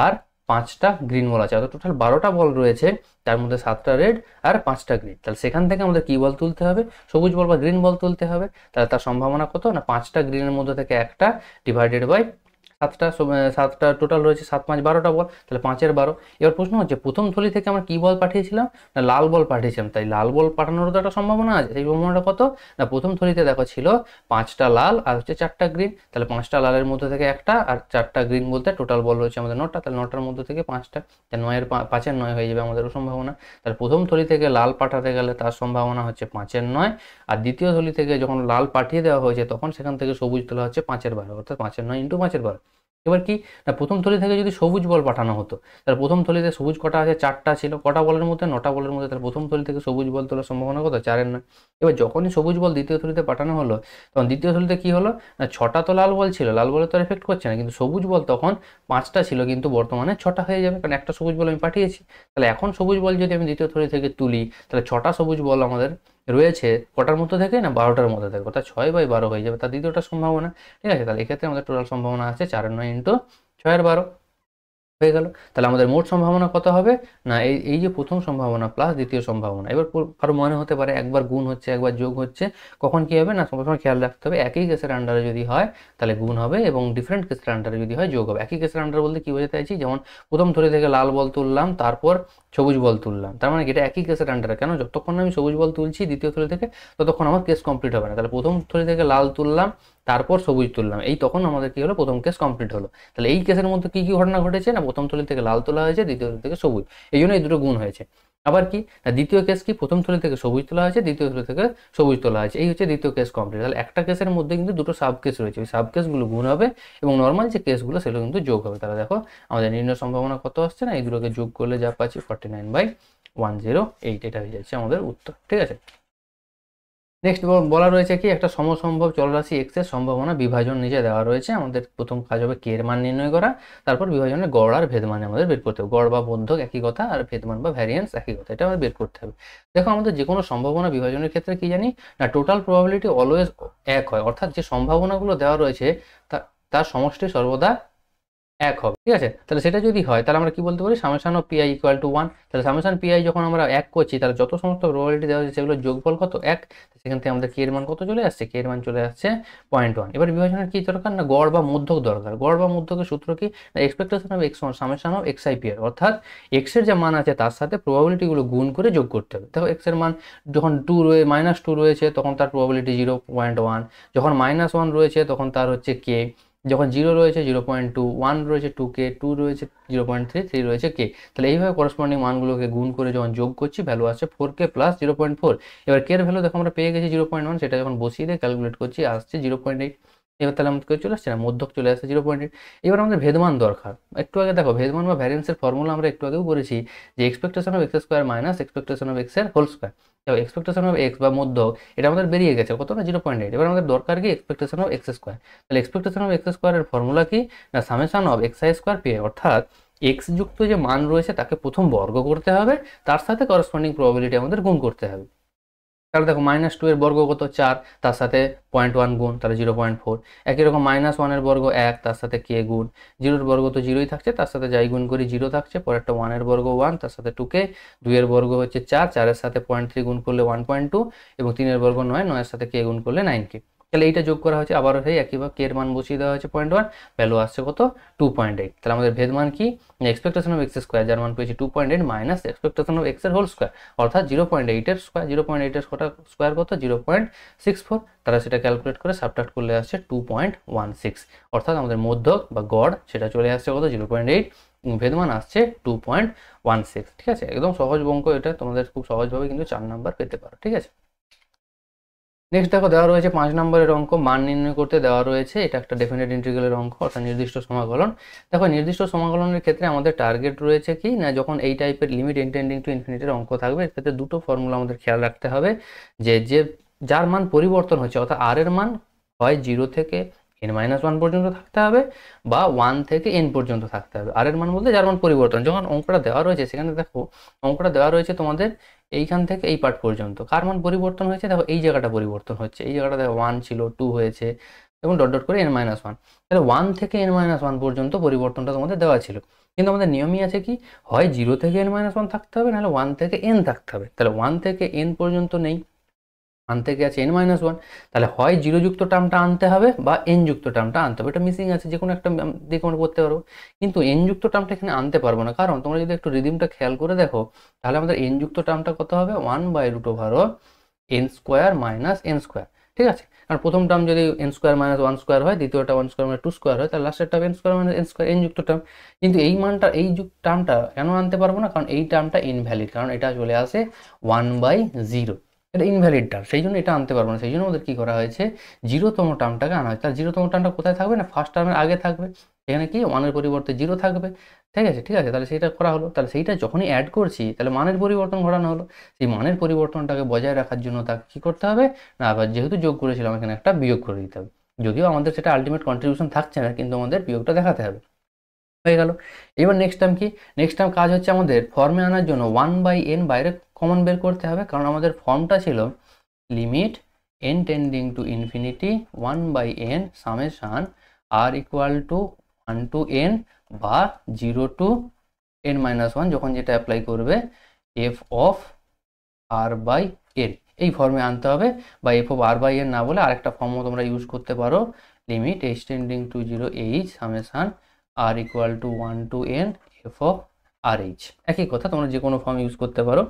আর 5টা গ্রিন বল আছে। অর্থাৎ টোটাল 12টা বল রয়েছে, তার মধ্যে 7টা রেড আর 5টা গ্রিন। তাহলে সেখান থেকে আমাদের কি বল তুলতে হবে, সবুজ বল বা গ্রিন বল তুলতে হবে। তাহলে তার সম্ভাবনা কত, না 5টা গ্রিনের মধ্যে থেকে একটা ডিভাইডেড বাই 7টা টোটাল রয়েছে, 7 5 12টা বল, তাহলে 5-এর 12। এবার প্রশ্ন হচ্ছে প্রথম থলি থেকে আমরা কি বল পাঠিয়েছিলাম, না লাল বল পাঠিয়েছিলাম। তাই লাল বল পাঠানোরও তো একটা সম্ভাবনা আছে। সেই সম্ভাবনাটা কত, না প্রথম থলিতে দেখো ছিল 5টা লাল আর হচ্ছে 4টা গ্রিন। তাহলে 5টা লালের মধ্যে থেকে একটা আর 4টা গ্রিন বলতে টোটাল বল রয়েছে আমাদের 9টা। তাহলে 9টার মধ্যে থেকে 5টা, তাহলে 5-এর 9 হয়ে যাবে আমাদের সম্ভাবনা। তাহলে প্রথম থলি থেকে লাল পাঠাতে গেলে তার সম্ভাবনা হচ্ছে 5-এর 9, আর দ্বিতীয় থলি থেকে যখন লাল পাঠিয়ে দেওয়া হয়েছে তখন সেখান থেকে সবুজ তোলা হচ্ছে 5-এর 12, অর্থাৎ 5-এর 9 × 5-এর 12। এবার কি, না প্রথম থলি থেকে যদি সবুজ বল পাঠানো হতো তাহলে প্রথম থলিতে সবুজ কটা আছে, 4টা ছিল, কটা বলের মধ্যে, 9টা বলের মধ্যে। তাহলে প্রথম থলি থেকে সবুজ বল তোলার সম্ভাবনা কত, 4-এর 9। এবার যখনই সবুজ বল দ্বিতীয় থলিতে পাঠানো হলো তখন দ্বিতীয় থলিতে কি হলো, না 6টা তো লাল বল ছিল, লাল বলে তো এফেক্ট করছে না, কিন্তু সবুজ বল তখন 5টা ছিল কিন্তু বর্তমানে 6টা হয়ে যাবে, কারণ একটা সবুজ বল আমি পাঠিয়েছি। তাহলে এখন সবুজ বল যদি আমি দ্বিতীয় থলি থেকে তুলি তাহলে 6টা সবুজ বল আমাদের রয়েছে কটার মধ্যে থেকে, না 12টার মধ্যে থেকে, অর্থাৎ 6/12 হয়ে যাবে তার দ্বিতীয়টা সম্ভাবনা। ঠিক আছে, তাহলে এক্ষেত্রে আমাদের টোটাল সম্ভাবনা আছে 4-এর 9 × 6-এর 12 হয়ে গেল। তাহলে আমাদের মোট সম্ভাবনা কত হবে, না এই যে প্রথম সম্ভাবনা প্লাস দ্বিতীয় সম্ভাবনা। এবার কারো মনে হতে পারে একবার গুণ হচ্ছে একবার যোগ হচ্ছে, কখন কি হবে, না সবসময় খেয়াল রাখতে হবে একই কেসের আন্ডারে যদি হয় তাহলে গুণ হবে এবং ডিফারেন্ট কেসের আন্ডারে যদি হয় যোগ হবে। একই কেসের আন্ডার বলতে কি বোঝাতে চাইছি, যেমন প্রথম থলি থেকে লাল বল তুললাম তারপর সবুজ বল তুললাম, তার মানে এটা একই কেসের আন্ডারে। কেন, যতক্ষণ আমি সবুজ বল তুলছি দ্বিতীয় থলি থেকে ততক্ষণ আমার কেস কমপ্লিট হবে না। তাহলে প্রথম থলি থেকে লাল তুললাম তারপর সবুজ তুললাম, এই তখন আমাদের কি হলো, প্রথম কেস কমপ্লিট হলো। তাহলে এই কেসের মধ্যে কি কি ঘটনা ঘটেছে, না প্রথম থলি থেকে লাল তোলা হয়েছে দ্বিতীয় থলি থেকে সবুজ, এই জন্য এই দুটো গুণ হয়েছে। আবার কি, না দ্বিতীয় কেস কি, প্রথম থলি থেকে সবুজ তোলা হয়েছে দ্বিতীয় থলি থেকে সবুজ তোলা হয়েছে, এই হচ্ছে দ্বিতীয় কেস কমপ্লিট। তাহলে একটা কেসের মধ্যে কিন্তু দুটো সাব কেস রয়েছে, ওই সাব কেসগুলো গুণ হবে এবং নর্মাল যে কেসগুলো সেগুলো কিন্তু যোগ হবে। তাহলে দেখো আমাদের নির্ণয় সম্ভাবনা কত আসছে, না এই দুটোকে যোগ করলে যা পাচ্ছি 49/108, এটা হয়ে যাচ্ছে আমাদের উত্তর। ঠিক আছে। নেক্সট বলা রয়েছে কি, একটা সমসম্ভব চলরাশি x এর সম্ভাবনা বিভাজন নিচে দেওয়া রয়েছে। আমাদের প্রথম কাজ হবে কে এর মান নির্ণয় করা, তারপর বিভাজনের গড় আর ভেদ মান আমাদের বের করতে হবে। গড় বা বন্ধক একই কথা আর ভেদ মান বা ভ্যারিয়েন্স একই কথা, এটা আমাদের বের করতে হবে। দেখো আমাদের যে কোনো সম্ভাবনা বিভাজনের ক্ষেত্রে কি জানি, না টোটাল প্রবাবিলিটি অলওয়েজ এক হয়, অর্থাৎ যে সম্ভাবনাগুলো দেওয়া রয়েছে তা তার সমষ্টি সর্বদা এক হবে, ঠিক আছে। তাহলে সেটা যদি হয় তাহলে আমরা কি বলতে পারি, summation of PI equal to 1। তাহলে সামেশন পিআই যখন আমরা এক করছি তাহলে যত সমস্ত প্রবাবিলিটি দেওয়া হচ্ছে সেগুলো যোগফল কত, এক। সেখান থেকে আমাদের কে এর মান কত চলে আসছে, কে এর মান চলে আসছে 0.1। এবার বিভাজনের কি দরকার না, গড় বা মধ্যক দরকার। গড় বা মধ্যকের সূত্র কি, expectation of X summation of X I P R, অর্থাৎ এক্স এর যে মান আছে তার সাথে প্রবাবিলিটিগুলো গুণ করে যোগ করতে হবে। দেখো এক্স এর মান যখন -2 রয়েছে তখন তার প্রবাবিলিটি 0.1, যখন -1 রয়েছে তখন তার হচ্ছে কে, যখন 0 রয়েছে 0.2, 1 রয়েছে 2k, 2 রয়েছে 0.3, 3 রয়েছে k। তাহলে এইভাবে করসপন্ডিং মানগুলোকে গুণ করে যখন যোগ করছি ভ্যালু আসছে 4k প্লাস 0.4। এবার কে এর ভ্যালু দেখো আমরা পেয়ে গেছি 0.1, সেটা যখন বসিয়ে দিয়ে ক্যালকুলেট করছি আসছে 0.8। এবার তাহলে আমাদের চলে আসছে না, মধ্যক চলে আসছে 0.8। এবার আমাদের ভেদমান দরকার। একটু আগে দেখো ভেদমান বা ভ্যারিয়েন্সের ফর্মুলা আমরা একটু আগেও করেছি যে expectation of X square minus expectation of X এর whole square. Expectation of X বা মধ্যক এটা আমাদের বেরিয়ে গেছে কত না 0.8। এবার আমাদের দরকার কি এক্সপেকটেশন অফ এক্স স্কোয়ার। তাহলে এক্সপেকটেশন অফ এক্স স্কোয়ারের ফর্মুলা কি না, summation of X I square P, অর্থাৎ এক্স যুক্ত যে মান রয়েছে তাকে প্রথম বর্গ করতে হবে, তার সাথে করসপন্ডিং প্রবাবিলিটি আমাদের গুণ করতে হবে। তাহলে দেখো -2 এর বর্গ কত 4, তার সাথে 0.1 গুণ, তাহলে 0.4। একই রকম -1 এর বর্গ 1, তার সাথে কে গুণ, 0 এর বর্গ তো 0ই থাকছে, তার সাথে যাই গুণ করি 0 থাকছে, পরেরটা 1 এর বর্গ 1, তার সাথে 2k, 2 এর বর্গ হচ্ছে 4, 4 এর সাথে 0.3 গুণ করলে 1.2, এবং 3 এর বর্গ 9, 9 এর সাথে কে গুণ করলে 9k। তাহলে এইটা যোগ করা হয়েছে, আবারও সেই একইভাবে কে এর মান বসিয়ে দেওয়া হয়েছে 0.1, ভ্যালু আসছে কত 2.8। তাহলে আমাদের ভেদ মান কি, এক্সপেকটেশন অফ এক্স স্কোয়ার যার মান পেয়েছি 2.8 মাইনাস এক্সপেকটেশন অফ এক্স এর হোল স্কোয়ার, অর্থাৎ 0.8 এর স্কোয়ার, 0.8 এর স্কোয়ার কত 0.64। তারা সেটা ক্যালকুলেট করে সাবট্রাক্ট করলে আসছে 2.16, অর্থাৎ আমাদের মধ্যক বা গড় সেটা চলে আসছে কত 0.8, ভেদমান আসছে 2.16। ঠিক আছে, একদম সহজ অঙ্ক এটা, তোমাদের খুব সহজভাবে কিন্তু 4 নাম্বার পেতে পারো। ঠিক আছে, নেক্সট দেখো দেওয়া রয়েছে 5 নম্বরের অঙ্ক, মান নির্ণয় করতে দেওয়া রয়েছে। এটা একটা ডেফিনেট ইন্টিগ্রালের অঙ্ক, অর্থাৎ নির্দিষ্ট সমাকলন। দেখো নির্দিষ্ট সমাকলনের ক্ষেত্রে আমাদের টার্গেট রয়েছে কি না, যখন এই টাইপের লিমিট টেন্ডিং টু ইনফিনিটির অঙ্ক থাকবে এর ক্ষেত্রে দুটো ফর্মুলা আমাদের খেয়াল রাখতে হবে, যে যার মান পরিবর্তন হচ্ছে, অর্থাৎ আর এর মান হয় 0 থেকে n-1 পর্যন্ত থাকতে হবে বা 1 থেকে n পর্যন্ত থাকতে হবে। আর এর মান বলতে যার মান পরিবর্তন, যখন অঙ্কটা দেওয়া রয়েছে সেখানে দেখো অঙ্কটা দেওয়া রয়েছে তোমাদের এইখান থেকে এই পার্ট পর্যন্ত, কার মান পরিবর্তন হয়েছে দেখো এই জায়গাটা পরিবর্তন হচ্ছে, এই জায়গাটা দেখো 1 ছিল 2 হয়েছে এবং ডট ডট করে n-1। তাহলে 1 থেকে n-1 পর্যন্ত পরিবর্তনটা তোমাদের দেওয়া ছিল, কিন্তু আমাদের নিয়মই আছে কি হয় 0 থেকে n-1 থাকতে হবে, নাহলে 1 থেকে n থাকতে হবে। তাহলে 1 থেকে n পর্যন্ত নেই, 1 থেকে আছে n-1, তাহলে হয় 0 যুক্ত টার্মটা আনতে হবে বা n যুক্ত টার্মটা আনতে হবে। এটা মিসিং আছে, যে কোনো একটা দিকে আমরা করতে পারবো, কিন্তু n যুক্ত টার্মটা এখানে আনতে পারবো না, কারণ তোমরা যদি একটু রিদিমটা খেয়াল করে দেখো তাহলে আমাদের n যুক্ত টার্মটা কত হবে 1/√n² - n²। ঠিক আছে, কারণ প্রথম টার্ম যদি n² - 1² হয়, দ্বিতীয়টা 1² - 2² হয়, তাহলে লাস্টের টার্ম n² - n², n যুক্ত টার্ম। কিন্তু এই মানটা এই টার্মটা কেন আনতে পারবো না, কারণ এই টার্মটা ইনভ্যালিড, কারণ এটা চলে আসে 1/0, এটা ইনভ্যালিড টার্ম, সেই জন্য এটা আনতে পারবো না। সেই জন্য আমাদের কি করা হয়েছে 0তম টার্মটাকে আনা হয়েছে। তার 0তম টার্মটা কোথায় থাকবে না, ফার্স্ট টার্মের আগে থাকবে, এখানে কি 1 এর পরিবর্তে 0 থাকবে। ঠিক আছে, ঠিক আছে, তাহলে সেইটা করা হলো। তাহলে সেইটা যখনই অ্যাড করছি তাহলে মানের পরিবর্তন ঘটানো হলো, সেই মানের পরিবর্তনটাকে বজায় রাখার জন্য তাকে কি করতে হবে না, আবার যেহেতু যোগ করেছিলাম এখানে একটা বিয়োগ করে দিতে হবে, যদিও আমাদের সেটা আলটিমেট কন্ট্রিবিউশন থাকছে না, কিন্তু আমাদের বিয়োগটা দেখাতে হবে। হয়ে গেল। এবার নেক্সট টার্ম কি, নেক্সট টার্ম কাজ হচ্ছে আমাদের ফর্মে আনার জন্য 1/n বাইরে কমন বের করতে হবে, কারণ আমাদের ফর্মটা ছিল limit n tending to infinity 1/n summation r equal to 1 to n বা 0 to n-1, যখন যেটা অ্যাপ্লাই করবে f of r by n, এই ফর্মে আনতে হবে। বা f of r by n না বলে আরেকটা ফর্মও তোমরা ইউজ করতে পারো, limit h tending to 0 h summation r equal to 1 to n f of rh, একই কথা, তোমরা যে কোনো ফর্ম ইউজ করতে পারো।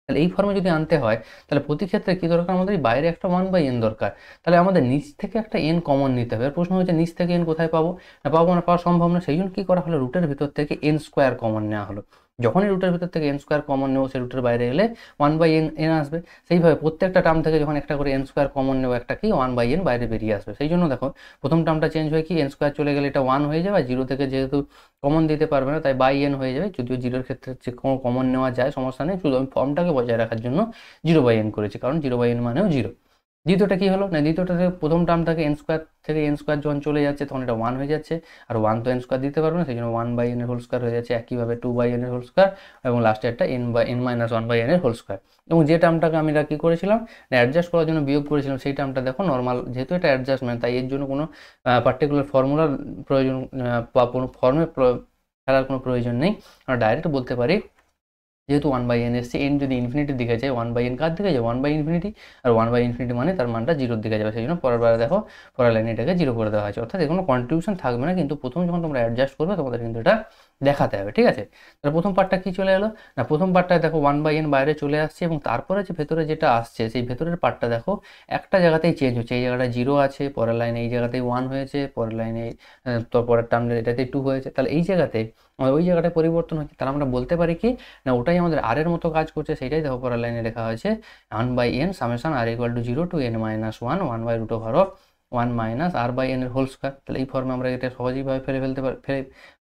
তাহলে এই ফর্মে যদি আনতে হয় তাহলে প্রতি ক্ষেত্রে কি দরকার, আমাদের বাইরে একটা 1/n দরকার, তাহলে আমাদের নিচ থেকে একটা n কমন নিতে হবে। আর প্রশ্ন হচ্ছে নিচ থেকে n কোথায় পাবো না, পাবো না, পাওয়া সম্ভব না। সেই জন্য কি করা হলো, রুটের ভিতর থেকে n² কমন নেওয়া হলো। যখনই রুটের ভিতর থেকে n² কমন নেবো সে রুটের বাইরে এলে 1/n আসবে। সেইভাবে প্রত্যেকটা টার্ম থেকে যখন একটা করে n² কমন নেবো একটা কি 1/n বাইরে বেরিয়ে আসবে। সেই জন্য দেখো প্রথম টার্মটা চেঞ্জ হয়ে কি n² চলে গেলে এটা 1 হয়ে যাবে, 0 থেকে যেহেতু কমন দিতে পারবে না তাই n হয়ে যাবে, যদিও 0-এর ক্ষেত্রে যে কোনো কমন নেওয়া যায় সমস্যা নেই, শুধু আমি ফর্মটাকে বজায় রাখার জন্য 0/n করেছি, কারণ 0/n মানেও 0। দ্বিতীয়টা কি হলো না, দ্বিতীয়টাতে প্রথম টার্মটাকে এন স্কোয়ার থেকে এন স্কোয়ার যখন চলে যাচ্ছে তখন এটা 1 হয়ে যাচ্ছে, আর 1 তো এন স্কোয়ার দিতে পারবে না, সেই জন্য 1/n এর হোল স্কোয়ার হয়ে যাচ্ছে, একইভাবে 2/n এর হোল স্কোয়ার এবং লাস্টে একটা n-1/n এর হোল স্কোয়ার। এবং যে টার্মটাকে আমরা কি করেছিলাম না অ্যাডজাস্ট করার জন্য বিয়োগ করেছিলাম, সেই টার্মটা দেখো নর্মাল, যেহেতু এটা অ্যাডজাস্টমেন্ট তাই এর জন্য কোনো পার্টিকুলার ফর্মুলার প্রয়োজন বা কোনো ফর্মে ফেলার কোনো প্রয়োজন নেই। আমরা ডাইরেক্ট বলতে পারি যেহেতু 1/n এসছে, n যদি ইনফিনিটির দিকে যায় 1/n কার দিকে যায় 1/∞, আর 1/∞ মানে তার মানটা 0 দিকে যাবে, সেই জন্য পরের বার দেখো পরের লাইনে এটাকে 0 করে দেওয়া হয়েছে, অর্থাৎ এর কোনো কন্ট্রিবিউশন থাকবে না, কিন্তু প্রথম যখন তোমরা অ্যাডজাস্ট করবে তোমাদের কিন্তু এটা দেখাতে হবে, ঠিক আছে। তাহলে প্রথম পার্টটা কি চলে এলো না, প্রথম পার্টটায় দেখো 1/n বাইরে চলে আসছে এবং তারপরে যে ভেতরে যেটা আসছে সেই ভেতরের পার্টটা দেখো একটা জায়গাতেই চেঞ্জ হচ্ছে, এই জায়গাটা 0 আছে, পরের লাইনে এই জায়গাতেই 1 হয়েছে, পরের লাইনে তো পরের টার্মে এটাতেই 2 হয়েছে, তাহলে এই জায়গাতে ওই জায়গাটায় পরিবর্তন হচ্ছে, তাহলে আমরা বলতে পারি কি না ওটাই আমাদের আর এর মতো কাজ করছে, সেইটাই দেখো পরের লাইনে লেখা হয়েছে 1/n summation r = 0 to n-1 1/√1 minus r/n এর হোল স্কোয়ার। তাহলে এই ফর্মে আমরা এটা সহজেইভাবে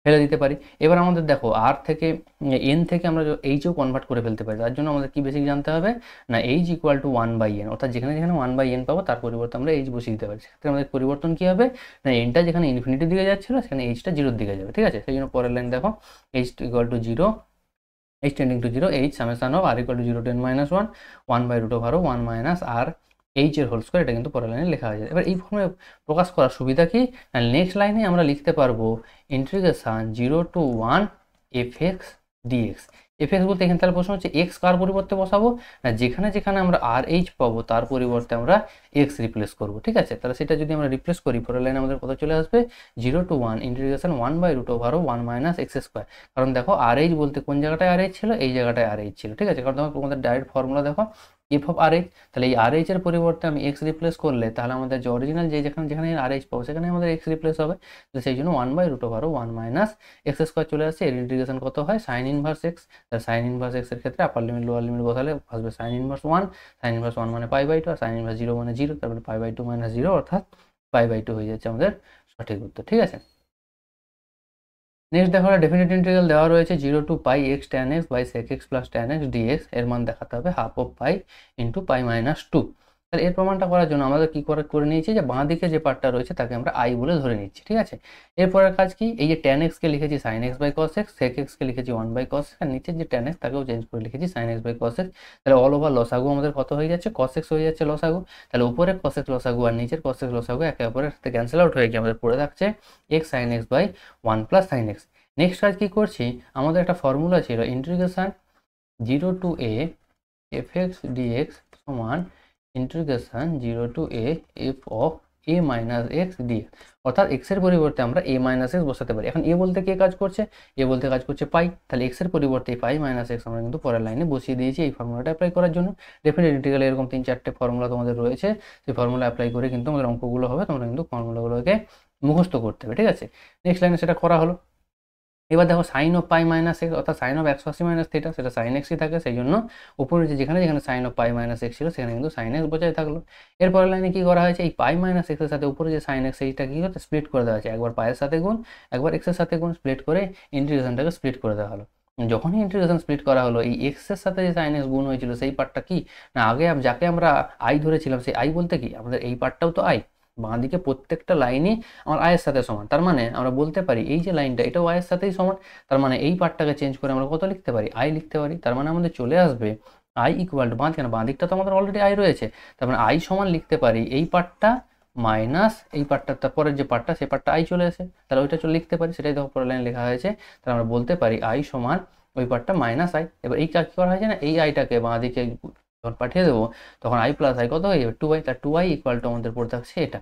ফেলে দিতে পারি। এবার আমাদের দেখো আর থেকে n থেকে আমরা এইচও কনভার্ট করে ফেলতে পারি, তার জন্য আমাদের কি বেসিক জানতে হবে না h = 1/n, অর্থাৎ যেখানে যেখানে 1/n পাবো তার পরিবর্তে আমরা h বসিয়ে দিতে পারি, সেক্ষেত্রে আমাদের পরিবর্তন কি হবে না nটা যেখানে ইনফিনিটির দিকে যাচ্ছিল সেখানে hটা 0 দিকে যাবে, ঠিক আছে। সেই জন্য পরের লাইন দেখো h = 0, h tending to 0, h summation of r = 0 to n-1 1/√1 minus R h এর হোল স্কোয়ার, এটা কিন্তু পরের লাইনে লেখা হয়েছে। এবার এই ফর্মে প্রকাশ করার সুবিধা কি না নেক্সট লাইনে আমরা লিখতে পারবো integration 0 to 1 fx dx। fx বলতে এখানে তাহলে প্রশ্ন হচ্ছে x কার পরিবর্তে বসাবো না যেখানে যেখানে আমরা আর এইচ পাবো তার পরিবর্তে আমরা x রিপ্লেস করব, ঠিক আছে। তাহলে সেটা যদি আমরা রিপ্লেস করি পরের লাইনে আমাদের কত চলে আসবে 0 to 1 integration 1/√1 minus x square. কারণ দেখো আর এইচ বলতে কোন জায়গাটায় আর এইচ ছিল, এই জায়গাটায় আর এইচ ছিল, ঠিক আছে। কারণ তোমাদের ডাইরেক্ট ফর্মুলা দেখো এফ অফ আর এইচ, তাহলে এই আর এইচ এর পরিবর্তে আমি এক্স রিপ্লেস করলে তাহলে আমাদের যে অরিজিনাল যে যেখানে যেখানে আর এইচ পাবো সেখানে আমাদের এক্স রিপ্লেস হবে, তো সেই জন্য 1/√1 মাইনাস এক্স স্কোয়ার চলে আসছে। এর ইন্টিগ্রেশন কত হয় sign inverse x, sign inverse x এর ক্ষেত্রে আপার লিমিট লোয়ার লিমিট বসালে আসবে সাইন ইনভার্স 1, সাইন ইনভার্স 1 মানে π/2, আর সাইন ইনভার্স 0 মানে 0, তারপরে π/2 মাইনাস 0 অর্থাৎ π/2 হয়ে যাচ্ছে আমাদের সঠিক উত্তর, ঠিক আছে। নেক্সট দেখো ডেফিনিট ইন্টিগ্রাল দেওয়া রয়েছে 0 to π x tan x by sec x plus tan x dx, এর মান দেখাতে হবে হাফ অফ পাই ইন্টু π-2। তাহলে এর প্রমাণটা করার জন্য আমাদের কি করে নিয়েছি যে বাঁ দিকে যে পার্টটা রয়েছে তাকে আমরা i বলে ধরে নিচ্ছি, ঠিক আছে। এরপরের কাজ কি, এই যে tan x কে লিখেছি sin x by cos x, sec x কে লিখেছি 1/cos x, আর নিচের যে tan x তাকেও চেঞ্জ করে লিখেছি sin x by cos x। তাহলে অল ওভার লসাগু আমাদের কত হয়ে যাচ্ছে cos x হয়ে যাচ্ছে লসাগু, তাহলে উপরে cos x লসাগু আর নিচের cos x লসাগু একে অপরের সাথে ক্যান্সেল আউট হয়ে গিয়ে আমাদের পড়ে থাকছে x sin x by 1 plus sin x। Next কাজ কি করছি, আমাদের একটা ফর্মুলা ছিল integration 0 to a fx dx সমান integration 0 to a f of a minus x dx, অর্থাৎ x এর পরিবর্তে আমরা a minus x বসাতে পারি। এখন a বলতে কে কাজ করছে, a বলতে কাজ করছে পাই, তাহলে x এর পরিবর্তে পাই মাইনাস x আমরা কিন্তু পরের লাইনে বসিয়ে দিয়েছি এই ফর্মুলাটা অ্যাপ্লাই করার জন্য। ডেফিনেট ইন্টিগ্রালে এরকম 3-4টে ফর্মুলা তোমাদের রয়েছে, সেই ফর্মুলা অ্যাপ্লাই করে কিন্তু আমাদের অঙ্কগুলো হবে, তোমরা কিন্তু ফর্মুলাগুলোকে মুখস্থ করতে হবে, ঠিক আছে। নেক্সট লাইনে সেটা করা হলো। এবার দেখো sine of pi minus X অর্থাৎ সাইন অফ 180 মাইনাস থিটা, সেটা সাইন এক্সই থাকে, সেই জন্য উপরে যেখানে যেখানে sine of pi minus X ছিল সেখানে কিন্তু সাইন এক্স বজায় থাকলো। এরপরের লাইনে কি করা হয়েছে, এই পাই মাইনাস এক্সের সাথে উপরে যে সাইন এক্স সেইটা কি হচ্ছে স্প্লিট করে দেওয়া হয়েছে, একবার পায়ের সাথে গুণ একবার এক্সের সাথে গুণ, স্প্লিট করে ইন্টিগ্রেশনটাকে স্প্লিট করে দেওয়া হলো। যখনই ইন্টিগ্রেশন স্প্লিট করা হলো এই এক্সের সাথে যে সাইন এক্স গুণ হয়েছিল সেই পার্টটা কি না আগে যাকে আমরা আই ধরেছিলাম সেই আই বলতে কি আমাদের এই পার্টটাও তো আই, বাঁ দিকে প্রত্যেকটা লাইনই আমার আয়ের সাথে সমান, তার মানে আমরা বলতে পারি এই যে লাইনটা এটাও আয়ের সাথেই সমান, তার মানে এই পার্টটাকে চেঞ্জ করে আমরা কত লিখতে পারি আই লিখতে পারি, তার মানে আমাদের চলে আসবে আই ইকুয়াল টু বাঁ দিকটা তো আমাদের অলরেডি আই রয়েছে, তার মানে আই সমান লিখতে পারি এই পার্টটা মাইনাস এই পার্টটা, তারপরের যে পার্টটা সেই পার্টটা আই চলে আসে, তাহলে ওইটা লিখতে পারি, সেটাই দেখো পরের লাইনে লেখা হয়েছে। তাহলে আমরা বলতে পারি আই সমান ওই পার্টটা মাইনাস আই। এবার এই কাজ কি করা হয়েছে না এই আইটাকে বাঁ দিকে যখন পাঠিয়ে দেবো তখন আই প্লাস আই কত হয়ে যাবে 2i, তার 2i ইকুয়াল টু আমাদের পড়ে থাকছে এটা।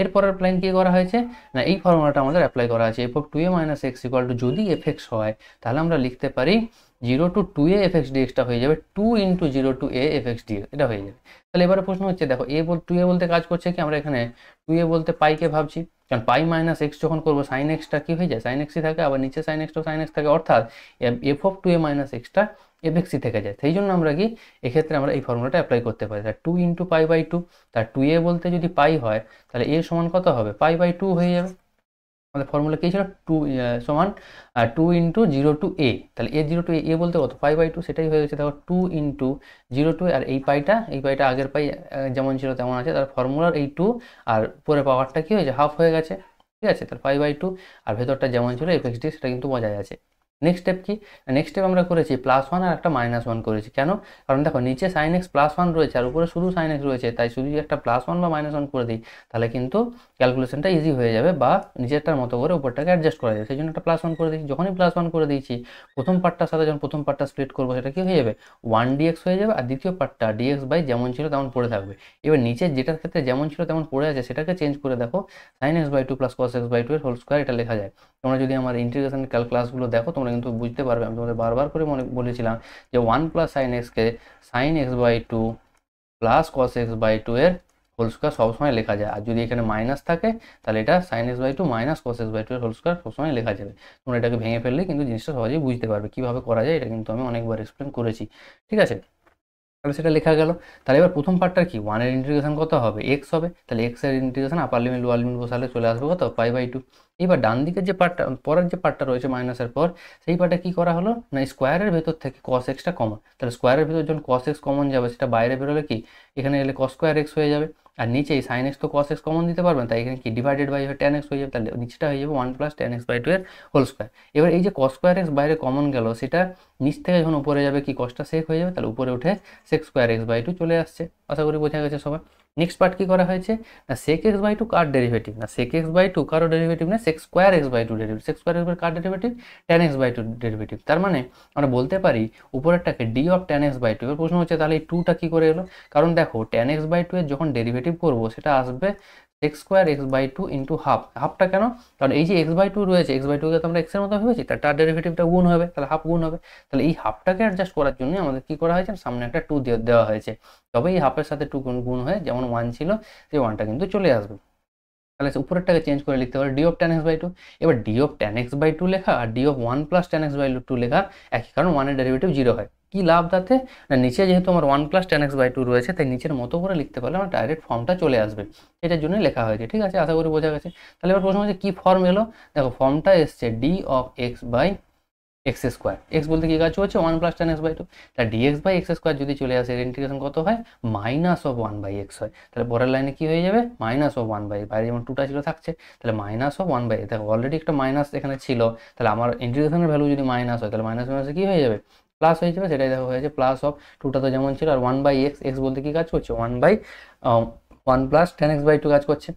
এরপরের প্ল্যান কি করা হয়েছে না এই ফর্মুলাটা আমাদের অ্যাপ্লাই করা আছে F of 2a minus x equal two যদি এফএক্স হয় তাহলে আমরা লিখতে পারি 0 to 2a এফএক্স ডিএক্সটা হয়ে যাবে 2 into 0 to a FX DX, এটা হয়ে যাবে। তাহলে এবারে প্রশ্ন হচ্ছে দেখো 2a বলতে কাজ করছে কি আমরা এখানে 2a বলতে পাইকে ভাবছি, কারণ পাই মাইনাস এক্স যখন করবো সাইন এক্সটা কি হয়ে যায় সাইন এক্সই থাকে, আবার নিচে সাইন এক্সটা সাইন এক্স থাকে, অর্থাৎ এফ অফ 2a মাইনাস এক্সটা এফএক্সই থেকে যায়, সেই জন্য আমরা কি এক্ষেত্রে আমরা এই ফর্মুলাটা অ্যাপ্লাই করতে পারি। তার 2 into π/2, তার 2a বলতে যদি পাই হয় তাহলে a সমান কত হবে π/2 হয়ে যাবে। আমাদের ফর্মুলা কী ছিল, টু সমান 2 × 0 to a, তাহলে a বলতে কত 5/2, সেটাই হয়ে গেছে দেখো 2 × 0 to a, আর এই পাইটা আগের পাই যেমন ছিল তেমন আছে, তার ফর্মুলার এই 2 আর পরে পাওয়ারটা কী হয়েছে হাফ হয়ে গেছে, ঠিক আছে, তাহলে 5/2 আর ভেতরটা যেমন ছিল f(x) সেটা কিন্তু বজায় আছে। নেক্সট স্টেপ কি, নেক্সট স্টেপ আমরা করেছি +1 আর একটা -1 করেছি, কেন, কারণ দেখো নিচে sin x +1 রয়েছে আর উপরে শুধু sin x রয়েছে, তাই শুধু যদি একটা +1 বা -1 করে দিই তাহলে কিন্তু ক্যালকুলেশনটা ইজি হয়ে যাবে বা নিজেরটার মতো করে উপরটাকে অ্যাডজাস্ট করা যাবে, সেই জন্য একটা +1 করে দিয়েছি। যখনই +1 করে দিয়েছি প্রথম পার্টটার সাথে যখন প্রথম পার্টটা স্প্লিট করবো সেটা কি হয়ে যাবে 1 dx হয়ে যাবে, আর দ্বিতীয় পার্টটা dx যেমন ছিল তেমন পড়ে থাকবে। এবার নিচে যেটার ক্ষেত্রে যেমন ছিল তেমন পড়ে আছে সেটাকে চেঞ্জ করে দেখো sin x/2 + cos x/2 এর হোল স্কোয়ার এটা লেখা যায়। তোমরা যদি আমার ইন্টিগ্রেশন ক্লাসগুলো দেখো তোমরা কিন্তু বুঝতে পারবে, আমি তোমাদের বারবার করে বলেছিলাম যে 1 + sin x কে sin x/2 + cos x/2 এর হোল স্কোয়ার সবসময় লেখা যায়, আর যদি এখানে মাইনাস থাকে তাহলে এটা sin x/2 - cos x/2 এর হোল স্কোয়ার সবসময় লেখা যাবে। তোমরা এটাকে ভেঙে ফেললে কিন্তু জিনিসটা সহজেই বুঝতে পারবে কীভাবে করা যায়, এটা কিন্তু আমি অনেকবার এক্সপ্লেন করেছি, ঠিক আছে। তাহলে সেটা লেখা গেল। তাহলে এবার প্রথম পার্টটার কি 1 এর ইন্টিগ্রেশন কত হবে x হবে, তাহলে x এর ইন্টিগ্রেশন আপার লিমিট লোয়ার লিমিট বসালে চলে আসবে কত π/2। এবার ডান দিকের যে পার্টটা পরের যে পার্টটা রয়েছে মাইনাসের পর সেই পার্টে কি করা হলো না স্কোয়ারের ভেতর থেকে cos x কমন, তাহলে স্কোয়ারের ভেতর যখন cos x কমন যাবে সেটা বাইরে বেরোলে কি এখানে এলে cos² x হয়ে যাবে, আর নিচে এই sin x তো cos x কমন দিতে পারবেন, তাই এখানে কি ডিভাইডেড বাই tan x হয়ে যাবে, তাহলে নিচেটা হয়ে যাবে 1 + tan x/2 এর হোল স্কোয়ার। এবার এই যে cos² x বাইরে কমন গেল সেটা নিচ থেকে যখন উপরে যাবে কি cosটা sec হয়ে যাবে, তাহলে উপরে উঠে sec² x/2 চলে আসছে, আশা করি বোঝা গেছে সবার। নেক্সট পার্ট কি করা হয়েছে না sec x/2 কার ডেরিভেটিভ, না sec x/2 কারো ডেরিভেটিভ না sec² x/2 derivative, sec² x/2 কার ডেরিভেটিভ tan x/2 ডেরিভেটিভ, তার মানে আমরা বলতে পারি উপরেরটাকে d of tan x/2। এবার প্রশ্ন হচ্ছে তাহলে এই 2টা কি করে এলো, কারণ দেখো tan x/2 এর যখন ডেরিভেটিভ করবো সেটা আসবে sec² x/2 ইন্টু হাফ, হাফটা কেন, কারণ এই যে x/2 রয়েছে x/2 কে তো আমরা x এর মতো ভেবেছি, তার ডেরিভেটিভটা গুণ হবে, তাহলে হাফ গুণ হবে, তাহলে এই হাফটাকে অ্যাডজাস্ট করার জন্য আমাদের কি করা হয়েছে সামনে একটা 2 দেওয়া হয়েছে, তবে এই হাফের সাথে 2 গুণ হয়ে যেমন 1 ছিল সেই 1টা কিন্তু চলে আসবে। তাহলে উপরেরটাকে চেঞ্জ করে লিখতে পারি d of tan x/2। এবার d of tan x/2 লেখা আর d of 1 + tan x/2 লেখা একই, কারণ 1 এর ডেরিভেটিভ 0 হয়। কি লাভ তাতে না নিচে যেহেতু আমার 1 + tan x/2 রয়েছে তাই নিচের মতো করে লিখতে পারলে আমার ডাইরেক্ট ফর্মটা চলে আসবে, এটার জন্য লেখা হয়েছে, ঠিক আছে, আশা করি বোঝা গেছে। তাহলে এবার প্রশ্ন হচ্ছে কি ফর্ম এলো, দেখো ফর্মটা এসছে d of x/x², x বলতে কি কাজ হচ্ছে 1 + tan x/2, তাহলে dx/x² যদি চলে আসে এর ইন্টিগ্রেশন কত হয় -1/x হয়, তাহলে পরের লাইনে কি হয়ে যাবে -1/, বাইরে যেমন 2টা ছিল থাকছে, তাহলে -1/, দেখো অলরেডি একটা মাইনাস এখানে ছিল, তাহলে আমার ইন্টিগ্রেশনের ভ্যালু যদি মাইনাস হয় তাহলে মাইনাস মাইনাসে কি হয়ে যাবে প্লাস হয়ে যাবে, সেটাই দেখো হয়েছে +2টা তো যেমন ছিল আর 1/x, x বলতে কি কাজ করছে 1 + tan x/2 কাজ করছে,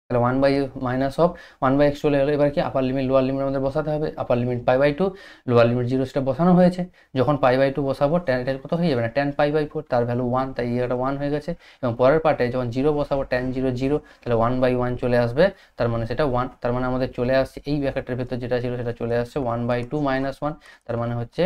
তাহলে 1/- চলে এলো। এবার কি আপার লিমিট লোয়ার লিমিট আমাদের বসাতে হবে, আপার লিমিট π/2 লোয়ার লিমিট 0 সেটা বসানো হয়েছে, যখন π/2 বসাবো tan এটা কত হয়ে যাবে না tan π/4, তার ভ্যালু 1, তাই এটা 1 হয়ে গেছে, এবং পরের পার্টে যখন 0 বসাবো tan 0 0, তাহলে 1/1 চলে আসবে, তার মানে সেটা 1, তার মানে আমাদের চলে আসছে এই ব্র্যাকেটের ভেতর যেটা ছিল সেটা চলে আসছে 1/2 - 1, তার মানে হচ্ছে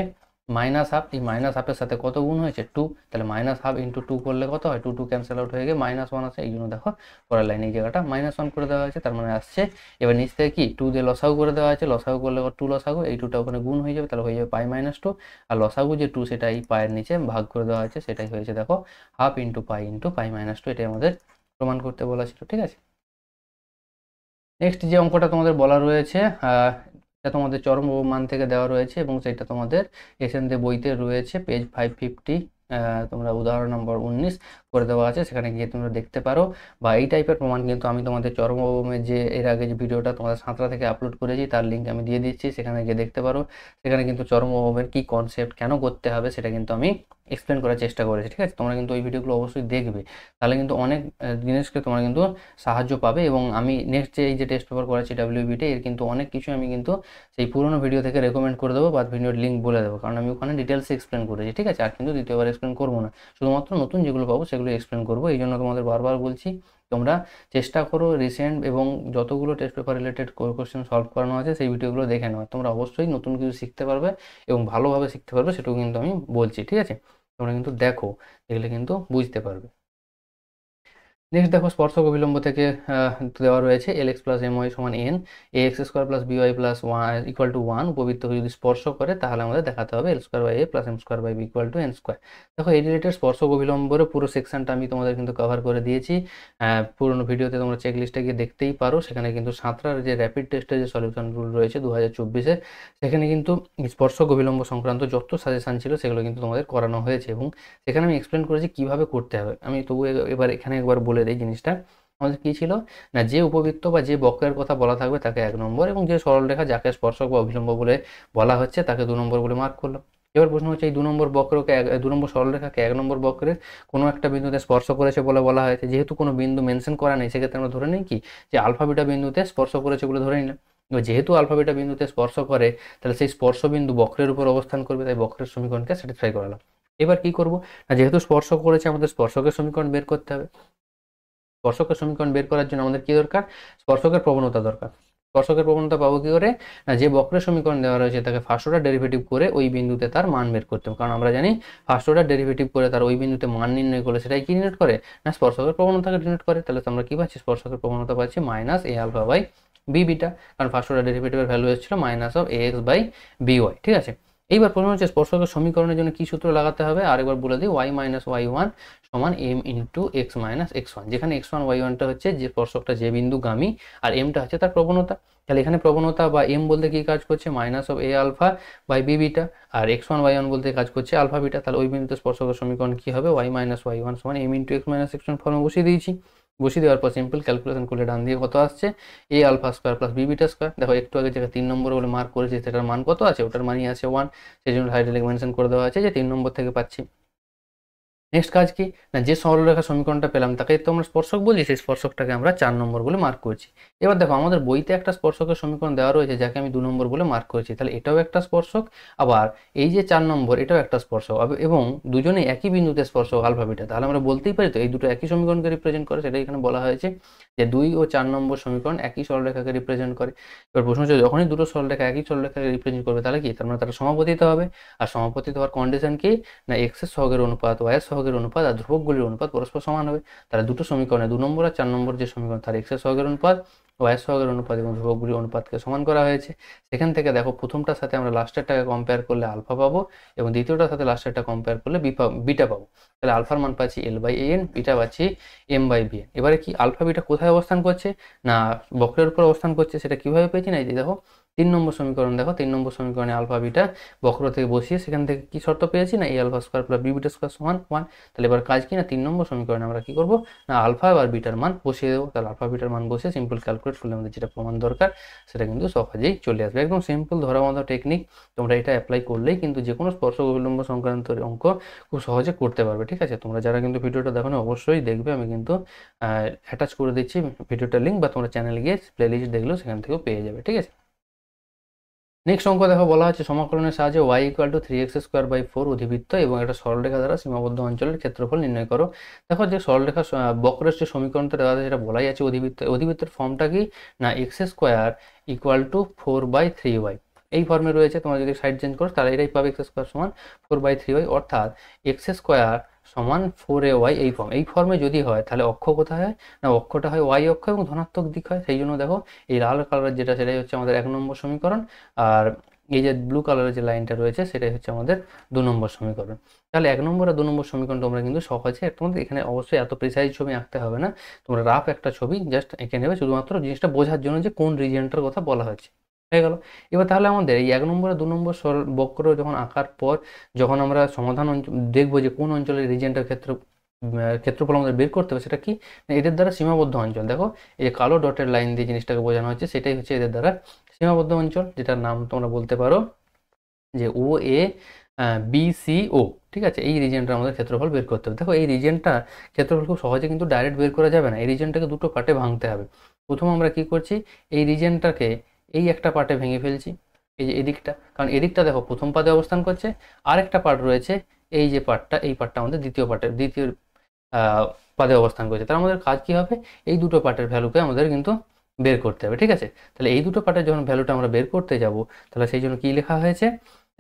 -1/2, এই -1/2 এর সাথে কত গুণ হয়েছে 2, তাহলে -1/2 × 2 করলে কত হয় 2 ক্যান্সেল আউট হয়ে গিয়ে -1 আসে, এই জন্য দেখো পরের লাইনে এই জায়গাটা -1 করে দেওয়া হয়েছে, তার মানে আসছে এবার নিচ থেকে কি 2 দিয়ে লসাগু করে দেওয়া আছে, লসাগু করলে 2 লসাগু, এই 2টা ওখানে গুণ হয়ে যাবে, তাহলে হয়ে যাবে π-2, আর লসাগু যে 2 সেটা এই পায়ের নিচে ভাগ করে দেওয়া হয়েছে, সেটাই হয়েছে দেখো ½ × π × π-2, এটাই আমাদের প্রমাণ করতে বলা ছিল, ঠিক আছে। নেক্সট যে অঙ্কটা তোমাদের বলা রয়েছে এটা তোমাদের চরম মান থেকে দেওয়া রয়েছে এবং সেটা তোমাদের এসএনদে বইতে রয়েছে পেজ 550, তোমরা উদাহরণ নম্বর 19 করে দেওয়া আছে, সেখানে গিয়ে তোমরা দেখতে পারো, বা এই টাইপের প্রমাণ কিন্তু আমি তোমাদের চরমোমের যে এর আগে যে ভিডিওটা তোমাদের সাঁতরা থেকে আপলোড করেছি তার লিঙ্ক আমি দিয়ে দিচ্ছি, সেখানে গিয়ে দেখতে পারো, সেখানে কিন্তু চরমোমের কি কনসেপ্ট কেন করতে হবে সেটা কিন্তু আমি এক্সপ্লেন করার চেষ্টা করেছি, ঠিক আছে, তোমরা কিন্তু ওই ভিডিওগুলো অবশ্যই দেখবে, তাহলে কিন্তু অনেক জিনিসকে তোমরা কিন্তু সাহায্য পাবে, এবং আমি নেক্সট যে এই যে টেস্ট পেপার করাচ্ছি WBT এর কিন্তু অনেক কিছু আমি কিন্তু সেই পুরোনো ভিডিও থেকে রেকমেন্ড করে দেবো বা ভিডিওর লিঙ্ক বলে দেবো, কারণ আমি ওখানে ডিটেলসে এক্সপ্লেন করেছি, ঠিক আছে, আর কিন্তু দ্বিতীয়বার এক্সপ্লেন করবো না, শুধুমাত্র নতুন যেগুলো পাবো সেগুলো এক্সপ্লেন করবো, এই জন্য তোমাদের বারবার বলছি তোমরা চেষ্টা করো রিসেন্ট এবং যতগুলো test paper related question solve করানো আছে সেই ভিডিওগুলো দেখে নাও, তোমরা অবশ্যই নতুন কিছু শিখতে পারবে এবং ভালোভাবে শিখতে পারবে, সেটাও কিন্তু আমি বলছি, ঠিক আছে, তোমরা কিন্তু দেখো, দেখলে কিন্তু বুঝতে পারবে। নেক্সট দেখো স্পর্শক অভিলম্ব থেকে দেওয়া রয়েছে L X plus M Y সমান N, A X square plus B Y plus one equal to one উপবৃত্তকে যদি স্পর্শ করে তাহলে আমাদের দেখাতে হবে L square by A plus M square by B equal to N square. দেখো এই রিলেটেড স্পর্শক অবিলম্বর পুরো সেকশনটা আমি তোমাদের কিন্তু কভার করে দিয়েছি, পুরোনো ভিডিওতে তোমরা চেক লিস্টে গিয়ে দেখতেই পারো। সেখানে কিন্তু সাঁতরার যে র্যাপিড টেস্টের যে সলিউশন রুল রয়েছে 2024-এ, সেখানে কিন্তু স্পর্শক অবিলম্ব সংক্রান্ত যত সাজেশান ছিল সেগুলো কিন্তু তোমাদের করানো হয়েছে এবং সেখানে আমি এক্সপ্লেন করেছি কীভাবে করতে হবে। আমি তবু এবার এখানে একবার বলে দিই জিনিসটা। আমাদের কী ছিল না, যে উপবৃত্ত বা যে বক্রের কথা বলা থাকবে তাকে 1 নম্বর এবং যে সরলরেখা যাকে স্পর্শক বা অভিলম্ব বলে বলা হচ্ছে তাকে 2 নম্বর বলে মার্ক করলাম। এবার প্রশ্ন হচ্ছে এই 2 নম্বর বক্রকে 2 নম্বর সরলরেখাকে 1 নম্বর বক্রের কোনো একটা বিন্দুতে স্পর্শ করেছে বলে বলা হয়েছে। যেহেতু কোনো বিন্দু মেনশন করা নেই সেক্ষেত্রে আমরা ধরে নিই কি যে আলফা বিটা বিন্দুতে স্পর্শ করেছে বলে ধরে নিলাম। এবার যেহেতু আলফা বিটা বিন্দুতে স্পর্শ করে তাহলে সেই স্পর্শ বিন্দু বক্রের উপর অবস্থান করবে, তাই বক্রের সমীকরণকে স্যাটিসফাই করালাম। এবার কি করব না, যেহেতু স্পর্শ করেছে আমাদের স্পর্শকের সমীকরণ বের করতে হবে। স্পর্শকের সমীকরণ বের করার জন্য আমাদের কি দরকার, স্পর্শকের প্রবণতা দরকার। স্পর্শকের প্রবণতা পাবো কি করে না, যে বক্রের সমীকরণ দেওয়া রয়েছে তাকে ফার্স্ট অর্ডার ডেরিভেটিভ করে ওই বিন্দুতে তার মান বের করতে হবে। কারণ আমরা জানি ফার্স্ট অর্ডার ডেরিভেটিভ করে তার ওই বিন্দুতে মান নির্ণয় করলে সেটাই কি ডিনোট করে না স্পর্শকের প্রবণতাকে ডিনোট করে। তাহলে আমরা কি পাচ্ছি, স্পর্শকের প্রবণতা পাচ্ছি minus A alpha by B beta, কারণ ফার্স্ট অর্ডার ডেরিভেটিভের ভ্যালু এসেছিল minus of A X by B Y. ঠিক আছে, এইবার প্রশ্ন হচ্ছে স্পর্শকের সমীকরণের জন্য কি সূত্র লাগাতে হবে, আরেকবার বলে দিই, ওয়াই মাইনাস ওয়াই ওয়ান সমান M into X minus X one, যেখানে এক্স ওয়ান ওয়াই ওয়ানটা হচ্ছে যে স্পর্শকটা যে বিন্দুগামী আর এমটা হচ্ছে তার প্রবণতা। তাহলে এখানে প্রবণতা বা এম বলতে কি কাজ করছে minus of A alpha by B beta, আর এক্স ওয়ান ওয়াই ওয়ান বলতে কাজ করছে আলফা বিটা। তাহলে ওই বিন্দুতে স্পর্শকের সমীকরণ কি হবে, ওয়াই মাইনাস ওয়াই ওয়ান সমান M into X minus X one ফর্মে বসিয়ে দিয়েছি। বসিয়ে দেওয়ার পর সিম্পল ক্যালকুলেশন করলে ডান দিয়ে কত আসছে, A alpha square plus B beta square. দেখো একটু আগে যেটা 3 নম্বর বলে মার্ক করেছি সেটার মান কত আছে, ওটার মানই আছে 1, সেই জন্য হাইড্রোলিক মেনশন করে দেওয়া আছে যে 3 নম্বর থেকে পাচ্ছি। নেক্সট কাজ কি না, যে সরলরেখা সমীকরণটা পেলাম তাকে তো আমরা স্পর্শক বলি, সেই স্পর্শকটাকে আমরা 4 নম্বর বলে মার্ক করছি। এবার দেখো আমাদের বইতে একটা স্পর্শকের সমীকরণ দেওয়া রয়েছে যাকে আমি 2 নম্বর বলে মার্ক করেছি, তাহলে এটাও একটা স্পর্শক, আবার এই যে 4 নম্বর এটাও একটা স্পর্শক এবং দুজনেই একই বিন্দুতে স্পর্শক আলফা বিটা। তাহলে আমরা বলতেই পারি তো এই দুটো একই সমীকরণকে রিপ্রেজেন্ট করে, সেটা এখানে বলা হয়েছে যে 2 ও 4 নম্বর সমীকরণ একই সরলরেখাকে রিপ্রেজেন্ট করে। এবার প্রশ্ন হচ্ছে যখনই দুটো সরলরেখা একই সরলরেখাকে রিপ্রেজেন্ট করবে তাহলে কি, তার মানে তারা সমাপতিত হবে। আর সমাপতিত হওয়ার কন্ডিশন কি না, এক্স এর সহগের অনুপাত ওয়াই এর সহগের অনুপাত আর ধ্রুবকগুলির অনুপাত পরস্পর সমান হবে। তাহলে দুটো সমীকরণে 2 নম্বর আর 4 নম্বর যে সমীকরণ তার এক্স এর সহগের অনুপাত ওয়াই এর সহগের অনুপাত এবং ধ্রুবকগুলির অনুপাতকে সমান করা হয়েছে। সেখান থেকে দেখো প্রথমটার সাথে আমরা লাস্টেরটাকে কম্পেয়ার করলে আলফা পাবো এবং দ্বিতীয়টার সাথে লাস্টেরটা কম্পেয়ার করলে বিটা পাবো। তাহলে আলফার মান পাচ্ছি এল বাই এন, বিটা পাচ্ছি এম বাই বি এন। এবারে কি আলফা বিটা কোথায় অবস্থান করছে না বক্রের উপর অবস্থান করছে, সেটা কিভাবে পেয়েছি না এই যে দেখো 3 নম্বর সমীকরণ, দেখো 3 নম্বর সমীকরণে আলফা বিটা বক্র থেকে বসিয়ে সেখান থেকে কি শর্ত পেয়েছি না a alpha square plus B beta square সমান 1। তাহলে এবার কাজ কি না 3 নম্বর সমীকরণে আমরা কি করব না আলফা আর বিটার মান বসিয়ে দেবো। তাহলে আলফা বিটার মান বসে সিম্পল ক্যালকুলেট করলে আমাদের যেটা প্রমাণ দরকার সেটা কিন্তু সহজেই চলে আসবে। একদম সিম্পল ধরা বাঁধা টেকনিক, তোমরা এটা অ্যাপ্লাই করলেই কিন্তু যে কোনো স্পর্শক অবিলম্ব সংক্রান্ত অঙ্ক খুব সহজে করতে পারবে। ঠিক আছে, তোমরা যারা কিন্তু ভিডিওটা দেখো না অবশ্যই দেখবে, আমি কিন্তু অ্যাটাচ করে দিচ্ছি ভিডিওটার লিঙ্ক, বা তোমরা চ্যানেলে গিয়ে প্লে লিস্ট দেখলেও সেখান থেকেও পেয়ে যাবে। ঠিক আছে, নেক্সট অঙ্ক দেখো বলা হচ্ছে সমাকলনের সাহায্যে y equal to 3x square by 4 অধিবৃত্ত এবং একটা সরলরেখা দ্বারা সীমাবদ্ধ অঞ্চলের ক্ষেত্রফল নির্ণয় করো। দেখো যে সরলরেখা বক্রের যে সমীকরণটা দেওয়া আছে সেটা বলাই আছে অধিবৃত্ত, অধিবৃত্তের ফর্মটা কি না x square equal to 4/3y এই ফর্মে রয়েছে। তোমরা যদি সাইড চেঞ্জ করো তাহলে এটাই পাবে এক্স স্কোয়ার সমান 4/3y, অর্থাৎ এক্স স্কোয়ার সমান 4ay এই ফর্মে যদি হয় তাহলে অক্ষ কোথায় হয় না অক্ষটা হয় y অক্ষ এবং ধনাত্মক দিক হয়। সেই জন্য দেখো এই লাল কালারের যেটা সেটাই হচ্ছে আমাদের 1 নম্বর সমীকরণ, আর এই যে ব্লু কালারের যে লাইনটা রয়েছে সেটাই হচ্ছে আমাদের 2 নম্বর সমীকরণ। তাহলে 1 নম্বর আর 2 নম্বর সমীকরণ তোমরা কিন্তু সহজে, তোমাদের এখানে অবশ্যই এত প্রিসাইজ ছবি আঁকতে হবে না, তোমরা রাফ একটা ছবি জাস্ট এঁকে নেবে শুধুমাত্র জিনিসটা বোঝার জন্য যে কোন রিজিয়নটার কথা বলা হচ্ছে। হয়ে গেল। এবার তাহলে আমাদের এই 1 নম্বর আর 2 নম্বর বক্র যখন আঁকার পর যখন আমরা সমাধান দেখবো যে কোন অঞ্চলের রিজিয়নটার ক্ষেত্রফল আমাদের বের করতে হবে, সেটা কি না এদের দ্বারা সীমাবদ্ধ অঞ্চল। দেখো এই কালো ডটের লাইন দিয়ে জিনিসটাকে বোঝানো হচ্ছে, সেটাই হচ্ছে এদের দ্বারা সীমাবদ্ধ অঞ্চল, যেটার নাম তোমরা বলতে পারো যে ও এ বি সি ও। ঠিক আছে, এই রিজিয়নটা আমাদের ক্ষেত্রফল বের করতে হবে। দেখো এই রিজিয়নটা ক্ষেত্রফল খুব সহজে কিন্তু ডাইরেক্ট বের করা যাবে না, এই রিজিয়নটাকে দুটো পার্টে ভাঙতে হবে। প্রথম আমরা কি করছি, এই রিজিয়নটাকে এই একটা পার্টে ভেঙে ফেলছি, এই যে এদিকটা, কারণ এদিকটা দেখো প্রথম পাদে অবস্থান করছে, আর একটা পার্ট রয়েছে এই যে পার্টটা, এই পার্টটা আমাদের দ্বিতীয় পাদে অবস্থান করছে। তার আমাদের কাজ কি হবে, এই দুটো পার্টের ভ্যালুকে আমাদের কিন্তু বের করতে হবে। ঠিক আছে, তাহলে এই দুটো পার্টের যখন ভ্যালুটা আমরা বের করতে যাব তাহলে সেই জন্য কি লেখা হয়েছে।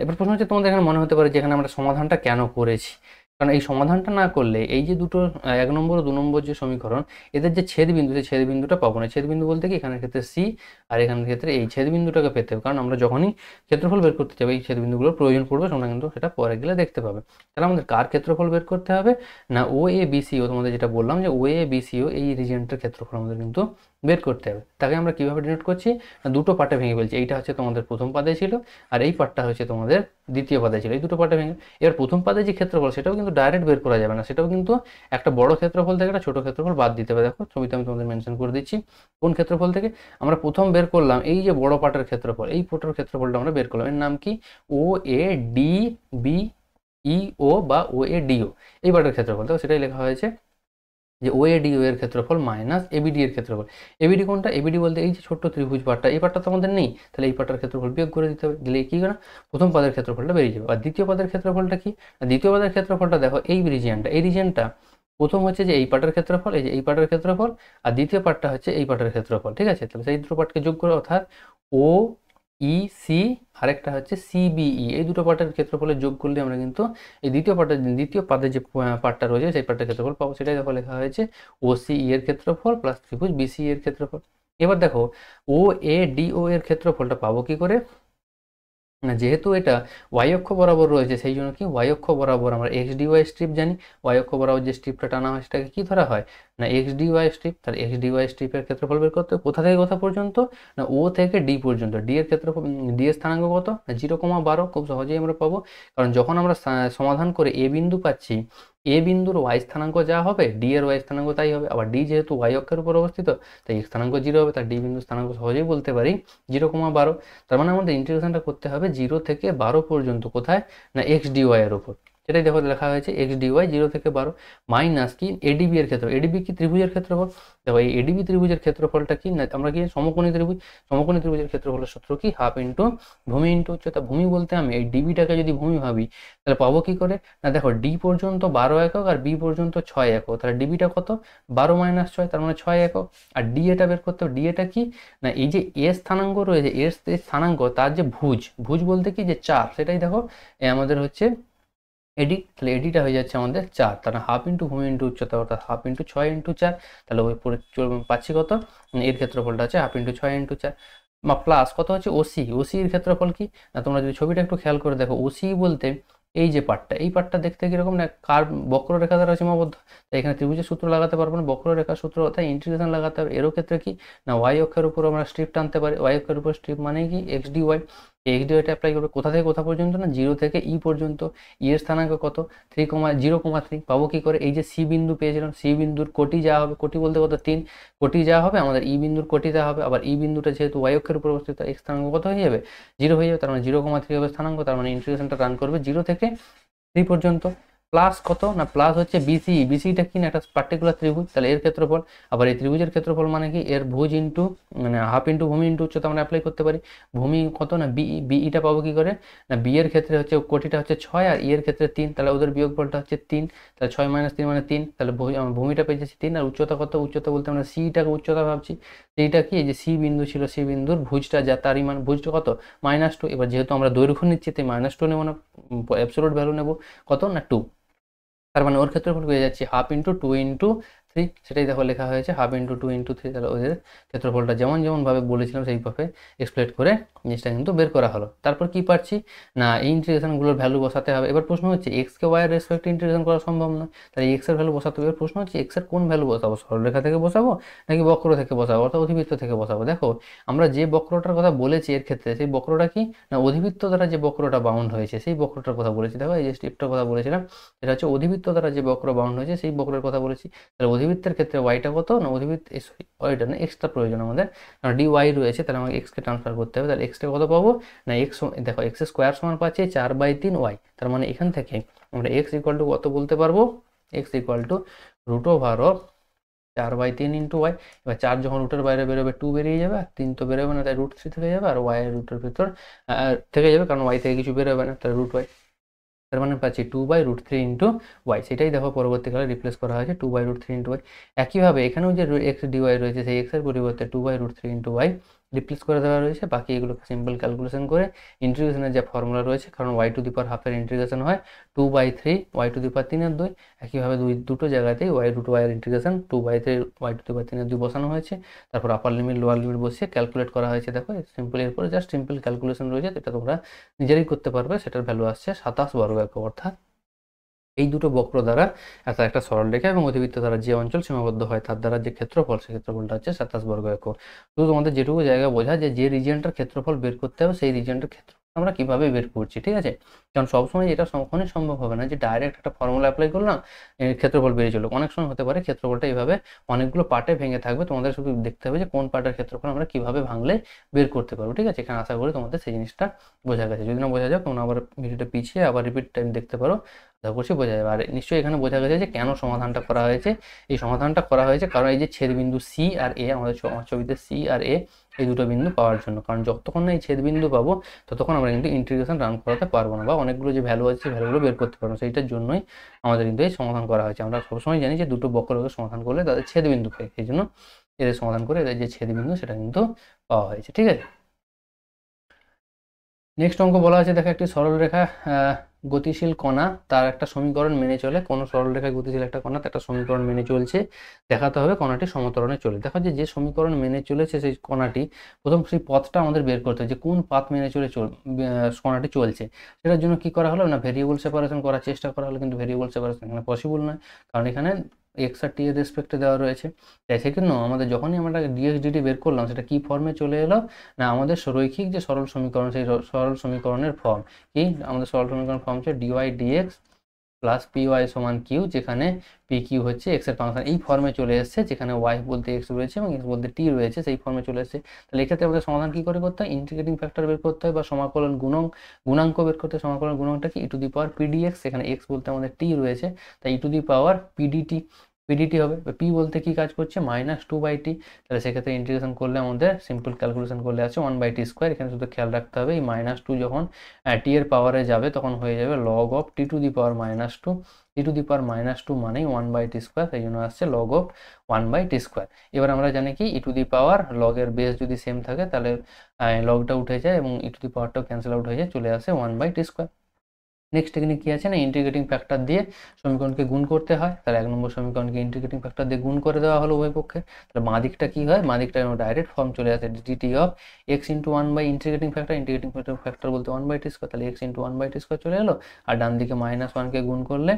এবার প্রশ্ন হচ্ছে তোমাদের এখানে মনে হতে পারে যে এখানে আমরা সমাধানটা কেন করেছি। কারণ এই সমাধানটা না করলে এই যে দুটো 1 নম্বর ও 2 নম্বর যে সমীকরণ, এদের যে ছেদবিন্দু, সেই ছেদবিন্দুটা পাবো না। ছেদবিন্দু বলতে কি, এখানের ক্ষেত্রে সি আর এখানের ক্ষেত্রে এই ছেদবিন্দুটাকে পেতে হবে, কারণ আমরা যখনই ক্ষেত্রফল বের করতে যাবো এই ছেদবিন্দুগুলোর প্রয়োজন পড়বে, তোমরা কিন্তু সেটা পরে গেলে দেখতে পাবে। তাহলে আমাদের কার ক্ষেত্রফল বের করতে হবে না, ও এ বি সি ও, তোমাদের যেটা বললাম যে ও এ বি সি ও, এই রিজিয়নটার ক্ষেত্রফল আমাদের কিন্তু বের করতে হবে। তাকে আমরা কিভাবে ডিনোট করছি না, দুটো পার্টে ভেঙে ফেলছি। এইটা হচ্ছে তোমাদের প্রথম পাদে ছিল আর এই পার্টটা হচ্ছে তোমাদের দ্বিতীয় পাদে ছিল, এই দুটো পার্টে ভেঙে। এবার প্রথম পাদে যে ক্ষেত্রফল সেটাও কিন্তু ডাইরেক্ট বের করা যাবে না, সেটাও কিন্তু একটা বড় ক্ষেত্রফল থেকে একটা ছোট ক্ষেত্রফল বাদ দিতে হবে। দেখো ছবিতে আমি তোমাদের মেনশন করে দিচ্ছি কোন ক্ষেত্রফল থেকে আমরা প্রথম বের করলাম, এই যে বড় পার্টের ক্ষেত্রফল, এই পার্টের ক্ষেত্রফলটা আমরা বের করলাম। এর নাম কি, ও এ ডি বি ই ও বা ও এ ডি ও, এই পার্টের ক্ষেত্রফল। দেখো সেটাই লেখা হয়েছে যে ও এ ডি ও এর ক্ষেত্রফল মাইনাস এবিডি এর ক্ষেত্রফল। এবিডি কোনটা, এবিডি বলতে এই যে ছোট্ট ত্রিভুজ পার্টটা, এই পার্টটা তো আমাদের নেই, তাহলে এই পার্টটার ক্ষেত্রফল বিয়োগ করে দিতে হবে, দিলে কি না প্রথম পদের ক্ষেত্রফলটা বেরিয়ে যাবে। আর দ্বিতীয় পদের ক্ষেত্রফলটা কি, দ্বিতীয় পদের ক্ষেত্রফলটা দেখো এই রিজিয়নটা প্রথম হচ্ছে যে এই পার্টের ক্ষেত্রফল, এই যে এই পার্টের ক্ষেত্রফল, আর দ্বিতীয় পার্টটা হচ্ছে এই পার্টের ক্ষেত্রফল, ঠিক আছে। তাহলে সেই দুটো পার্টকে যোগ করে, অর্থাৎ ও ই সি আরেকটা হচ্ছে সিবিই, এই দুটো পার্টের ক্ষেত্রফলের যোগ করলে আমরা কিন্তু এই দ্বিতীয় পাদের যে পার্টটা রয়েছে সেই পার্টের ক্ষেত্রফল পাবো। সেটাই দেখো লেখা হয়েছে ও সি ই এর ক্ষেত্রফল প্লাস ত্রিভুজ বিসি এর ক্ষেত্রফল। এবার দেখো ও এ ডি ও এর ক্ষেত্রফলটা পাবো কি করে না, যেহেতু এটা ওয়াই অক্ষ বরাবর রয়েছে সেই জন্য কি ওয়াই অক্ষ বরাবর আমরা এক্স ডিওয়াই স্ট্রিপ জানি, ওয়াই অক্ষ বরাবর যে স্ট্রিপটা টানা হয় সেটাকে কি ধরা হয় না এক্স ডিওয়াই স্ট্রিপ। তাহলে এক্স ডিওয়াই স্ট্রিপের ক্ষেত্রফল বের করতে হবে কোথা থেকে কোথা পর্যন্ত না ও থেকে ডি পর্যন্ত। ডি এর ক্ষেত্রফল, ডি এর স্থানাঙ্ক কত না 0,12, খুব সহজেই আমরা পাবো, কারণ যখন আমরা সমাধান করে এ বিন্দু পাচ্ছি, এ বিন্দুর ওয়াই স্থানাঙ্ক যা হবে ডি এর ওয়াই স্থানাঙ্ক তাই হবে। আবার ডি যেহেতু ওয়াই অক্ষের উপর অবস্থিত তাই এক্স স্থানাঙ্ক 0 হবে, তার ডি বিন্দু স্থানাঙ্ক সহজেই বলতে পারি 0,12। তার মানে আমাদের ইন্টিগ্রেশনটা করতে হবে 0 থেকে 12 পর্যন্ত, কোথায় না এক্স ডিওয়াই এর উপর। সেটাই দেখো লেখা হয়েছে এক্স ডিওয়াই 0 থেকে 12 মাইনাস কি এডিবি এর ক্ষেত্র, এডিবি কি ত্রিভুজের ক্ষেত্রফল। দেখো এই এডিবি ত্রিভুজের ক্ষেত্রফলটা কি না, আমরা কি সমকোণী ত্রিভুজ, সমকোণী ত্রিভুজের ক্ষেত্রফলের সূত্র কি হাফ ইন্টু ভূমি ইন্টু উচ্চতা। ভূমি বলতে আমি এই ডিবিটাকে যদি ভূমি ভাবি তাহলে পাবো কি করে না, দেখো ডি পর্যন্ত 12 একক আর বি পর্যন্ত 6 একক, তাহলে ডিবিটা কত 12 মাইনাস 6, তার মানে 6 একক। আর ডি এটা বের করতে হবে, ডি এটা কি না এই যে এর স্থানাঙ্ক রয়েছে, এর স্থানাঙ্ক তার যে ভুজ, ভুজ বলতে কি যে 4, সেটাই দেখো আমাদের হচ্ছে এডি। তাহলে এডিটা হয়ে যাচ্ছে আমাদের 4, তাহলে হাফ ইন্টু ভূমি ইন্টু উচ্চতা, অর্থাৎ হাফ ইন্টু 6 ইন্টু 4। তাহলে ওই পরে পাচ্ছি কত, এর ক্ষেত্রফলটা হচ্ছে হাফ ইন্টু 6 ইন্টু 4 প্লাস কত হচ্ছে ওসি। ওসি এর ক্ষেত্রফল কি না, তোমরা যদি ছবিটা একটু খেয়াল করে দেখো, ওসি বলতে এই যে পার্টটা, এই পার্টটা দেখতে কিরকম না কার বক্ররেখা দ্বারা সীমাবদ্ধ। তাই এখানে ত্রিভুজের সূত্র লাগাতে পারবো না, বক্ররেখার সূত্র অর্থাৎ ইন্টিগ্রেশন লাগাতে হবে। এরও ক্ষেত্রে কি না ওয়াই অক্ষের উপর আমরা স্ট্রিপ টানতে পারি, ওয়াই অক্ষের উপর স্ট্রিপ মানে কি x d y. X d ওয়াইটা অ্যাপ্লাই করবে কোথা থেকে কোথা পর্যন্ত না 0 থেকে ই পর্যন্ত। ই এর স্থানাঙ্ক কত 0,3 পাবো কি করে, এই যে সি বিন্দু পেয়েছিলাম, সি বিন্দুর কোটি যা হবে, কোটি বলতে কত 3, কোটি যা হবে আমাদের ই বিন্দুর কোটি যা হবে। আবার ই বিন্দুটা যেহেতু ওয়াই অক্ষের উপর অবস্থিত, এক্স স্থানাঙ্ক কত হয়ে যাবে 0 হয়ে যাবে, তার মানে 0,3 হবে স্থানাঙ্ক। তার মানে ইন্টিগ্রেশনটা রান করবে 0 থেকে 3 পর্যন্ত। প্লাস কত না প্লাস হচ্ছে বিসি, বিসিটা কি না একটা পার্টিকুলার ত্রিভুজ, তাহলে এর ক্ষেত্রফল। আবার এই ত্রিভুজের ক্ষেত্রফল মানে কি এর ভুজ ইন্টু মানে হাফ ইন্টু ভূমি ইন্টু উচ্চতা আমরা অ্যাপ্লাই করতে পারি। ভূমি কত না বিই, বিইটা পাবো কি করে না বি এর ক্ষেত্রে হচ্ছে কোটিটা হচ্ছে 6 আর ই এর ক্ষেত্রে 3, তাহলে ওদের বিয়োগফলটা হচ্ছে 3, তাহলে 6 মাইনাস 3 মানে 3, তাহলে ভূমিটা পেয়ে যাচ্ছি 3। আর উচ্চতা কত, উচ্চতা বলতে আমরা সিটাকে উচ্চতা ভাবছি, এইটা কি এই যে সি বিন্দু ছিল, সি বিন্দুর ভুজটা যা তারই মান, ভুজটা কত -2। এবার যেহেতু আমরা দৈর্ঘ্য নিচ্ছি তাই -2 নেবো না, অ্যাবসলিউট ভ্যালু নেবো কত না 2। তার মানে ওর ক্ষেত্রফল পেয়ে যাচ্ছি হাফ ইন্টু 2 ইন্টু 3, সেটাই দেখো লেখা হয়েছে হাফ ইন্টু 2 ইন্টু 3। তাহলে ওদের ক্ষেত্রফলটা যেমন যেমনভাবে বলেছিলাম সেইভাবে এক্সপ্লেট করে জিনিসটা কিন্তু বের করা হলো। তারপর কি পাচ্ছি না এই ইন্টিগ্রেশনগুলোর ভ্যালু বসাতে হবে। এবার প্রশ্ন হচ্ছে এক্সকে ওয়াই এর রেসপেক্টে ইন্টিগ্রেশন করা সম্ভব নয়, তাহলে এক্স এর ভ্যালু বসাতে হবে। এবার প্রশ্ন হচ্ছে এক্স এর কোন ভ্যালু বসাবো, সরলরেখা থেকে বসাবো নাকি বক্র থেকে বসাবো অর্থাৎ অধিবৃত্ত থেকে বসাবো। দেখো আমরা যে বক্রটার কথা বলেছি এর ক্ষেত্রে সেই বক্রটা কি না অধিবৃত্ত দ্বারা যে বক্রটা বাউন্ড হয়েছে সেই বক্রটার কথা বলেছি। দেখো এই যে স্ট্রিপটার কথা বলেছিলাম এটা হচ্ছে অধিবৃত্ত দ্বারা যে বক্র বাউন্ড হয়েছে সেই বক্রের কথা বলেছি। তাহলে অধিবৃত্তের ক্ষেত্রে ওয়াইটা কত না অধিবৃত্ত সরি ওয়াইটা না এক্সটা প্রয়োজন আমাদের, কারণ ডি ওয়াই রয়েছে, তাহলে আমাকে এক্সকে ট্রান্সফার করতে হবে। তাহলে এক্সটা কত পাবো না এক্স, দেখো এক্স স্কোয়ার সমান পাচ্ছি 4/3 ওয়াই। তার মানে এখান থেকে আমরা এক্স ইকুয়াল টু কত বলতে পারবো, X equal to √(4/3 into Y. এবার 4 যখন রুটের বাইরে বেরোবে 2 বেরিয়ে যাবে, আর 3 তো বেরোবে না তাই √3 থেকে যাবে, আর ওয়াই রুটের ভিতর থেকে যাবে কারণ ওয়াই থেকে কিছু বেরোবে না, তাহলে √y। তার মানে পাচ্ছি 2/√3 ইন্টু ওয়াই। সেটাই দেখো পরবর্তীকালে রিপ্লেস করা হয়েছে 2/√3 ইন্টু ওয়াই। একইভাবে এখানেও যে এক্স ডিওয়াই রয়েছে সেই এক্সের পরিবর্তে 2/√3 ইন্টু ওয়াই রিপ্লেস করে দেওয়া রয়েছে। বাকি এগুলোকে সিম্পল ক্যালকুলেশন করে ইন্টিগ্রেশনের যে ফর্মুলা রয়েছে, কারণ ওয়াই টু দি পাওয়ার হাফের ইন্টিগ্রেশন হয় 2/3 ওয়াই টু দি পাওয়ার 3/2, একইভাবে দুটো জায়গাতেই ওয়াই রুট ওয়াই এর ইন্টিগ্রেশন 2/3 ওয়াই টু দি পাওয়ার 3/2 বসানো হয়েছে। তারপর আপার লিমিট লোয়ার লিমিট বসিয়ে ক্যালকুলেট করা হয়েছে। দেখো সিম্পল, এরপরে জাস্ট সিম্পল ক্যালকুলেশন রয়েছে, এটা তোমরা নিজেরাই করতে পারবে। সেটার ভ্যালু আসছে 27 বর্গ একক, অর্থাৎ এই দুটো বক্র দ্বারা একটা সরলরেখা এবং অতিবৃত্ত দ্বারা যে অঞ্চল সীমাবদ্ধ হয় তার দ্বারা যে ক্ষেত্রফল, সেই ক্ষেত্রফলটা হচ্ছে 27 বর্গ একক। তো তোমাদের যেটুকু জায়গা বোঝা যে রিজিয়নটার ক্ষেত্রফল বের করতে হবে, সেই রিজিয়নটার ক্ষেত্রফল আমরা কিভাবে বের করছি, ঠিক আছে? কারণ সবসময় এটা কখনোই সম্ভব হবে না যে ডাইরেক্ট একটা ফর্মুলা অ্যাপ্লাই করলাম ক্ষেত্রফল বেরিয়ে চলো। অনেক সময় হতে পারে ক্ষেত্রফলটা এইভাবে অনেকগুলো পার্টে ভেঙে থাকবে, তোমাদের শুধু দেখতে হবে যে কোন পার্টের ক্ষেত্রফল আমরা কিভাবে ভাঙলে বের করতে পারবো, ঠিক আছে? এখানে আশা করি তোমাদের সেই জিনিসটা বোঝা গেছে। যদি না বোঝা যায় তোমরা আবার ভিডিওটা পিছিয়ে আবার রিপিট টাইম দেখতে পারো, আশা করছি বোঝা যাবে। আর নিশ্চয়ই এখানে বোঝা গেছে যে কেন সমাধানটা করা হয়েছে। এই সমাধানটা করা হয়েছে কারণ এই যে ছেদবিন্দু সি আর এ, আমাদের ছবিতে সি আর এ এই দুটো বিন্দু পাওয়ার জন্য। কারণ যতক্ষণ না এই ছেদবিন্দু পাবো ততক্ষণ আমরা কিন্তু ইন্টিগ্রেশন রান করাতে পারবো না, বা অনেকগুলো যে ভ্যালু আছে সেই ভ্যালুগুলো বের করতে পারবো। সেইটার জন্যই আমাদের কিন্তু এই সমাধান করা হয়েছে। আমরা সবসময় জানি যে দুটো বক্ররেখার সমাধান করলে তাদের ছেদবিন্দু পাই, সেই জন্য এদের সমাধান করে এদের যে ছেদবিন্দু সেটা কিন্তু পাওয়া হয়েছে, ঠিক আছে? নেক্সট অঙ্ক বলা আছে, দেখো একটি সরলরেখা গতিশীল কণা তার একটা সমীকরণ মেনে চলে। কোনো সরলরেখায় গতিশীল একটা কণা তার একটা সমীকরণ মেনে চলছে, দেখাতে হবে কণাটি সমতরণে চলে। দেখো যে সমীকরণ মেনে চলেছে সেই কণাটি, প্রথম সেই পথটা আমাদের বের করতে হবে যে কোন পাথ মেনে চলে কণাটি চলছে। সেটার জন্য কি করা হলো না, ভেরিয়েবল সেপারেশন করার চেষ্টা করা হলো, কিন্তু ভেরিয়েবল সেপারেশন এখানে পসিবল নয়, কারণ এখানে এক্স আর টি এর রেসপেক্টে দেওয়া রয়েছে। তাই সেজন্য আমাদের যখনই আমরা ডিএক্স ডিটি বের করলাম, সেটা কি ফর্মে চলে এলো না, আমাদের রৈখিক যে সরল সমীকরণ, সেই সরল সমীকরণের ফর্ম কি, আমাদের সরল সমীকরণ ফর্ম হচ্ছে DY DX plus P Y সমান কিউ, যেখানে পি কিউ হচ্ছে এক্স এর ফাংশন। এই ফর্মে চলে এসেছে, যেখানে ওয়াই বলতে এক্স রয়েছে এবং এক্স বলতে টি রয়েছে, সেই ফর্মে চলে এসেছে। তাহলে এক্ষেত্রে আমাদের সমাধান কি করে করতে হয়, ইন্টিগ্রেটিং ফ্যাক্টর বের করতে হয় বা সমাকলন গুণাঙ্ক বের করতে হয়। সমাকলন গুণাঙ্কটা কি, ই টু দি পাওয়ার পিডিএক্স, এখানে এক্স বলতে আমাদের টি রয়েছে, তাই ই টু দি পাওয়ার পিডিটি হবে। পি বলতে কি কাজ করছে, -2/t। তাহলে সেক্ষেত্রে ইন্টিগ্রেশন করলে আমাদের সিম্পল ক্যালকুলেশন করলে আছে 1/t²। এখানে শুধু খেয়াল রাখতে হবে এই -2 যখন টি এর পাওয়ারে যাবে তখন হয়ে যাবে log of t to the power -2। T to the power -2 মানেই 1/t², সেই জন্য আসছে লগ অফ 1/t²। এবার আমরা জানি কি ই টু দি পাওয়ার লগের বেস যদি সেম থাকে তাহলে লগটা উঠে যায় এবং ই টু দি পাওয়ারটাও ক্যান্সেল আউট হয়ে যায়, চলে আসে 1/t²। নেক্সট টেকনিক কি আছে না, ইন্টিগ্রেটিং ফ্যাক্টর দিয়ে সমীকরণকে গুণ করতে হয়। তাহলে 1 নম্বর সমীকরণকে ইন্টিগ্রেটিং ফ্যাক্টর দিয়ে গুণ করে দেওয়া হলো উভয় পক্ষে। তাহলে বাঁ দিকটা কি হয়, বাঁ দিকটা ডাইরেক্ট ফর্ম চলে আসে DT of X into 1 by integrating factor বলতে 1/t², তাহলে এক্স ইন্টু 1/t² চলে এলো। আর ডান দিকে -1কে গুণ করলে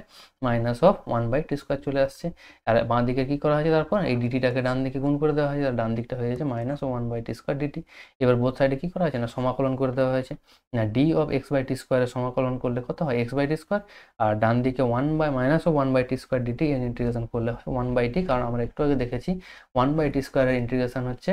মাইনাস অফ 1/t² চলে আসছে। আর বাঁ দিকে কি করা হয়েছে, তারপর এই ডিটিটাকে ডান দিকে গুণ করে দেওয়া হয়েছে, আর ডান দিকটা হয়ে যাচ্ছে -1/t² ডিটি। এবার বোথ সাইডে কি করা হয়েছে না, সমাকলন করে দেওয়া হয়েছে। না ডি অফ x/t² এর সমাকলন করলে কত হয়, x/t², আর ডান দিকে -1/t² dt এর ইন্টিগ্রেশন করলে হয় 1/t, কারণ আমরা একটু আগে দেখেছি 1/t² এর ইন্টিগ্রেশন হচ্ছে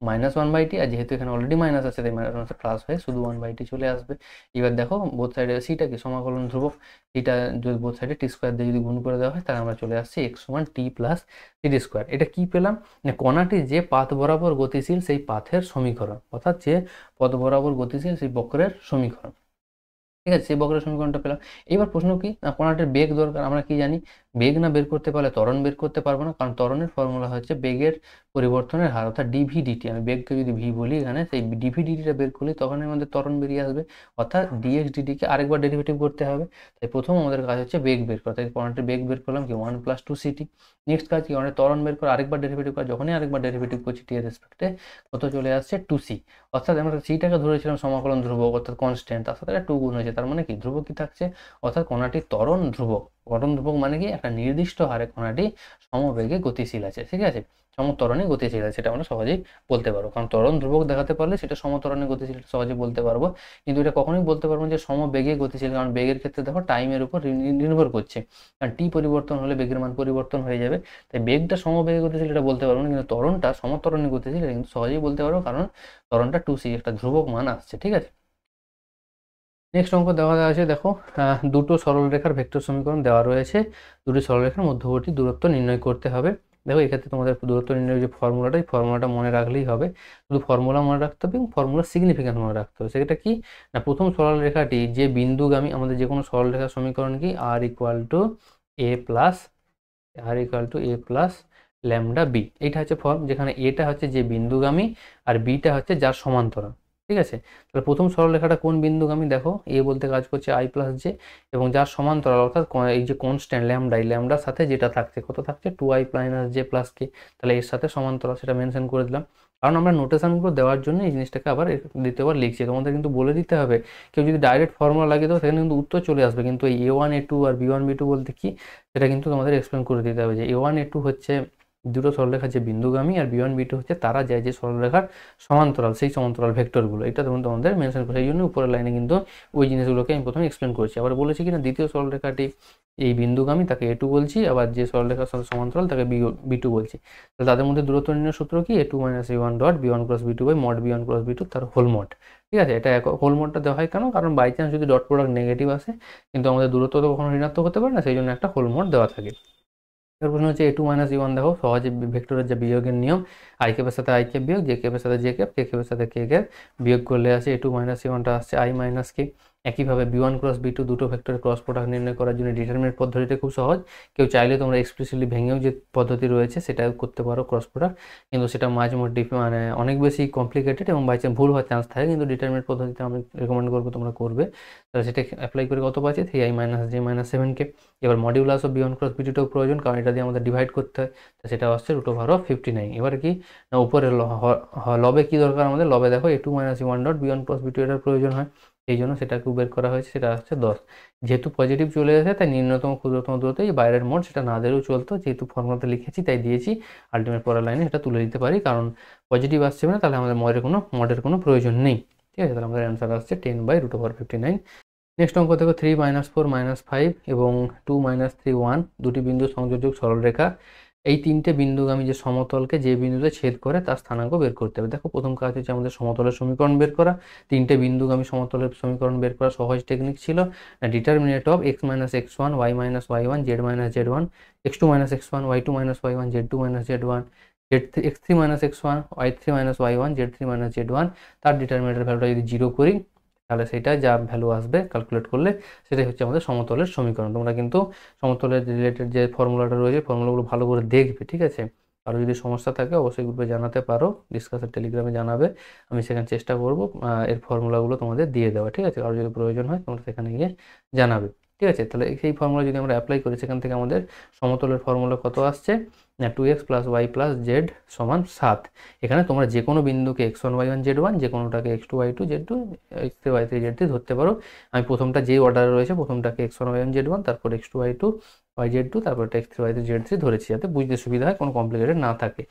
-1/t, আর যেহেতু এখানে অলরেডি মাইনাস আছে তাই মাইনাস প্লাস হয়ে শুধু 1/t চলে আসবে। এবার দেখো বোথ সাইডে সিটা কি সমাকলন ধ্রুবক, এটা যদি বোথ সাইডে t² দিয়ে যদি গুণ করে দেওয়া হয় তাহলে আমরা চলে আসছি x সমান t প্লাস t²। এটা কি পেলাম না, কণাটি যে পাথ বরাবর গতিশীল সেই পাথের সমীকরণ, অর্থাৎ যে পথ বরাবর গতিশীল সেই বক্রের সমীকরণ, ঠিক আছে? সেই বক্রের সমীকরণটা পেলাম। এবার প্রশ্ন কি না, কণাটির বেগ দরকার। আমরা কি জানি, বেগ না বের করতে পারলে ত্বরণ বের করতে পারবো না, কারণ ত্বরণের ফর্মুলা হচ্ছে বেগের পরিবর্তনের হার, অর্থাৎ ডিভি/ডিটি। আমি বেগকে যদি ভি বলি এখানে, সেই ডিভি/ডিটিটা বের করলে তখনই আমাদের ত্বরণ বেরিয়ে আসবে, অর্থাৎ ডিএক্স ডিটিকে আরেকবার ডেরিভেটিভ করতে হবে। তাই প্রথম আমাদের কাজ হচ্ছে বেগ বের করা। তাই কণাটির বেগ বের করলাম কি 1 + 2ct। নেক্সট কাজ কি, কণাটির ত্বরণ বের করে আরেকবার ডেরিভেটিভ করা, যখনই আরেকবার ডেরিভেটিভ করছি টি এর রেসপেক্টে কত চলে আসছে 2c, অর্থাৎ আমরা সিটাকে ধরেছিলাম সমাকলন ধ্রুবক অর্থাৎ কনস্ট্যান্ট, তার সাথে 2 গুণ হয়েছে, তার মানে কি ধ্রুবক কি থাকছে, অর্থাৎ কণাটির ত্বরণ ধ্রুবক। ত্বরণ ধ্রুবক মানে কি, একটা নির্দিষ্ট হারে কণাটি সমবেগে গতিশীল আছে, ঠিক আছে? সমত্বরণে গতিশীল আছে, সেটা আমরা সহজেই বলতে পারবো। কারণ ত্বরণ ধ্রুবক দেখাতে পারলে সেটা সমত্বরণে গতিশীল সহজে বলতে পারবো, কিন্তু এটা কখনোই বলতে পারবো না যে সমবেগে গতিশীল, কারণ বেগের ক্ষেত্রে দেখো টাইমের উপর নির্ভর করছে, কারণ টি পরিবর্তন হলে বেগের মান পরিবর্তন হয়ে যাবে। তাই বেগটা সমবেগে গতিশীল এটা বলতে পারবো না, কিন্তু ত্বরণটা সমত্বরণে গতিশীল এটা কিন্তু সহজেই বলতে পারবো, কারণ ত্বরণটা 2c একটা ধ্রুবক মান আসছে, ঠিক আছে? নেক্সট অঙ্ক দেওয়া আছে, দেখো দুটো সরলরেখার ভেক্টর সমীকরণ দেওয়া রয়েছে, দুটি সরলরেখার মধ্যবর্তী দূরত্ব নির্ণয় করতে হবে। দেখো এক্ষেত্রে তোমাদের দূরত্ব নির্ণয়ের যে ফর্মুলাটা, এই ফর্মুলাটা মনে রাখলেই হবে। শুধু ফর্মুলা মনে রাখতে হবে এবং ফর্মুলার সিগনিফিকেন্স মনে রাখতে হবে। সেটা কি না, প্রথম সরলরেখাটি যে বিন্দুগামী, আমাদের যে কোনো সরলরেখার সমীকরণ কি r = a plus lambda B. এইটা হচ্ছে ফর্ম, যেখানে এটা হচ্ছে যে বিন্দুগামী আর বিটা হচ্ছে যার সমান্তরাল। ঠিক আছে, তাহলে প্রথম সরলরেখাটা কোন বিন্দুগামী দেখো, এ বলতে কাজ করছে আই প্লাস জে, এবং যার সমান্তরাল অর্থাৎ এই যে কনস্ট্যান্ট ল্যামডা, এই ল্যামডার সাথে যেটা থাকছে কত থাকছে, two i minus j plus k, তাহলে এর সাথে সমান্তরাল, সেটা মেনশন করে দিলাম। কারণ আমরা নোটেশনগুলো দেওয়ার জন্য এই জিনিসটাকে আবার দ্বিতীয়বার লিখছি, তোমাদের কিন্তু বলে দিতে হবে। কেউ যদি ডাইরেক্ট ফর্মুলা লাগিয়ে দেবো সেখানে কিন্তু উত্তর চলে আসবে, কিন্তু এই A1 A2 আর B1 B2 বলতে কি, সেটা কিন্তু তোমাদের এক্সপ্লেন করে দিতে হবে যে A1 A2 হচ্ছে দুটো সরলরেখার যে বিন্দুগামী, আর B1 B2 হচ্ছে তারা যায় যে সরলরেখার সমান্তরাল, সেই সমান্তরাল ভেক্টরগুলো, এটা তোমাদের মেনশন করে। এই জন্য উপরের লাইনে কিন্তু ওই জিনিসগুলোকে আমি প্রথমে এক্সপ্লেন করছি। আবার বলেছি কিনা দ্বিতীয় সরলরেখাটি এই বিন্দুগামী, তাকে A2 বলছি, আবার যে সরলরেখার সাথে সমান্তরাল তাকে B2 বলছি। তাহলে তাদের মধ্যে দূরত্ব নির্ণয় সূত্র কি, A2 minus A1 dot B1 cross B2 by mod B1 cross B2 তার হোল মড। ঠিক আছে, এটা হোল মডটা দেওয়া হয় কেন, কারণ বাই চান্স যদি ডট প্রোডাক্ট নেগেটিভ আসে, কিন্তু আমাদের দূরত্ব তো কখনো ঋণাত্মক হতে পারে না, সেই জন্য একটা হোল মড দেওয়া থাকে। এর প্রশ্ন হচ্ছে A2 মাইনাস E1, দেখো সহজে ভেক্টরের যে বিয়োগের নিয়ম, আই ক্যাপের সাথে আই ক্যাপ বিয়োগ, জে ক্যাপের সাথে জে ক্যাপ, কে ক্যাপের সাথে কে ক্যাপ বিয়োগ করলে আসে A2 মাইনাস E1টা আসছে আই মাইনাস কে। একইভাবে B1 ক্রস B2 দুটো ভেক্টরের ক্রস প্রোডাক্ট নির্ণয় করার জন্য ডিটারমিনেন্ট পদ্ধতিটা খুব সহজ। কেউ চাইলে তোমরা এক্সপ্লিসিটলি ভেঙেও যে পদ্ধতি রয়েছে সেটাও করতে পারো ক্রস প্রোডাক্ট, কিন্তু সেটা মাঝে মধ্যে মানে অনেক বেশি কমপ্লিকেটেড এবং বাই চান্স ভুল হওয়ার চান্স থাকে, কিন্তু ডিটারমিনেন্ট পদ্ধতিতে আমি রেকমেন্ড করবো তোমরা করবে। তাহলে সেটা অ্যাপ্লাই করে কত পাচ্ছি, 3i minus J minus 7k। এবার মডিউলাস অফ B1 ক্রস B2টাও প্রয়োজন, কারণ এটা দিয়ে আমাদের ডিভাইড করতে হয়, তো সেটা আসছে √59। এবার কি না, উপরে লবে কি দরকার আমাদের, লবে দেখো A2 minus E1 dot B1 cross B2 এটার প্রয়োজন হয়, এই জন্য সেটাকেও বের করা হয়েছে, সেটা হচ্ছে 10। যেহেতু পজিটিভ চলে এসেছে তাই নিম্নতম ক্ষুদ্রতম দূরত্ব এই বাইরের মোড, সেটা না দিলেও চলতো, যেহেতু ফর্মুলাতে লিখেছি তাই দিয়েছি। আলটিমেট পরের লাইনে সেটা তুলে দিতে পারি, কারণ পজিটিভ আসছে না, তাহলে আমাদের মডের কোনো প্রয়োজন নেই। ঠিক আছে, তাহলে আমাদের অ্যান্সার আসছে 10/√59। নেক্সট অঙ্ক দেখো 3 মাইনাস 4 মাইনাস 5 এবং 2 মাইনাস 3 1 দুটি বিন্দু সংযোজক সরলরেখা, এই তিনটে বিন্দুগামী যে সমতলকে যে বিন্দুতে ছেদ করে তার স্থানাঙ্ক বের করতে হবে। দেখো প্রথম কাজ হচ্ছে আমাদের সমতলের সমীকরণ বের করা, তিনটে বিন্দুগামী সমতলের সমীকরণ বের করা সহজ টেকনিক ছিল। Determinant of x minus x1 y minus y1 z minus z1 x2 minus x1 y2 minus y1 z2 minus z1 x3 minus x1 y3 minus y1 z3 minus z1, তার ডিটারমিনেটের ভ্যালুটা যদি 0 করি তাহলে সেটা যা ভ্যালু আসবে calculate করলে সেটাই হচ্ছে আমাদের সমতলের সমীকরণ। তোমরা কিন্তু সমতলের রিলেটেড যে ফর্মুলাটা রয়েছে ফর্মুলাগুলো ভালো করে দেখবে, ঠিক আছে। আর যদি সমস্যা থাকে অবশ্যই গ্রুপে জানাতে পারো, ডিসকাসের টেলিগ্রামে জানাবে, আমি সেখানে চেষ্টা করব এর ফর্মুলাগুলো তোমাদের দিয়ে দেওয়া। ঠিক আছে, আর যদি প্রয়োজন হয় তোমরা সেখানে গিয়ে জানাবে। ঠিক আছে, তাহলে সেই ফর্মুলা যদি আমরা অ্যাপ্লাই করি, সেখান থেকে আমাদের সমতলের ফর্মুলা কত আসছে না, 2x plus Y plus Z সমান 7। এখানে তোমরা যে কোনো বিন্দুকে x1 y1 z1, যে কোনোটাকে x2 y2 z2, x3 y3 z3 ধরতে পারো। আমি প্রথমটা যে অর্ডারে রয়েছে প্রথমটাকে x1 y1 z1, তারপর x2 y2 yz2, তারপর x3 y3 z3 ধরেছি, যাতে বুঝতে সুবিধা হয়, কোনো কমপ্লিকেটেড না থাকে।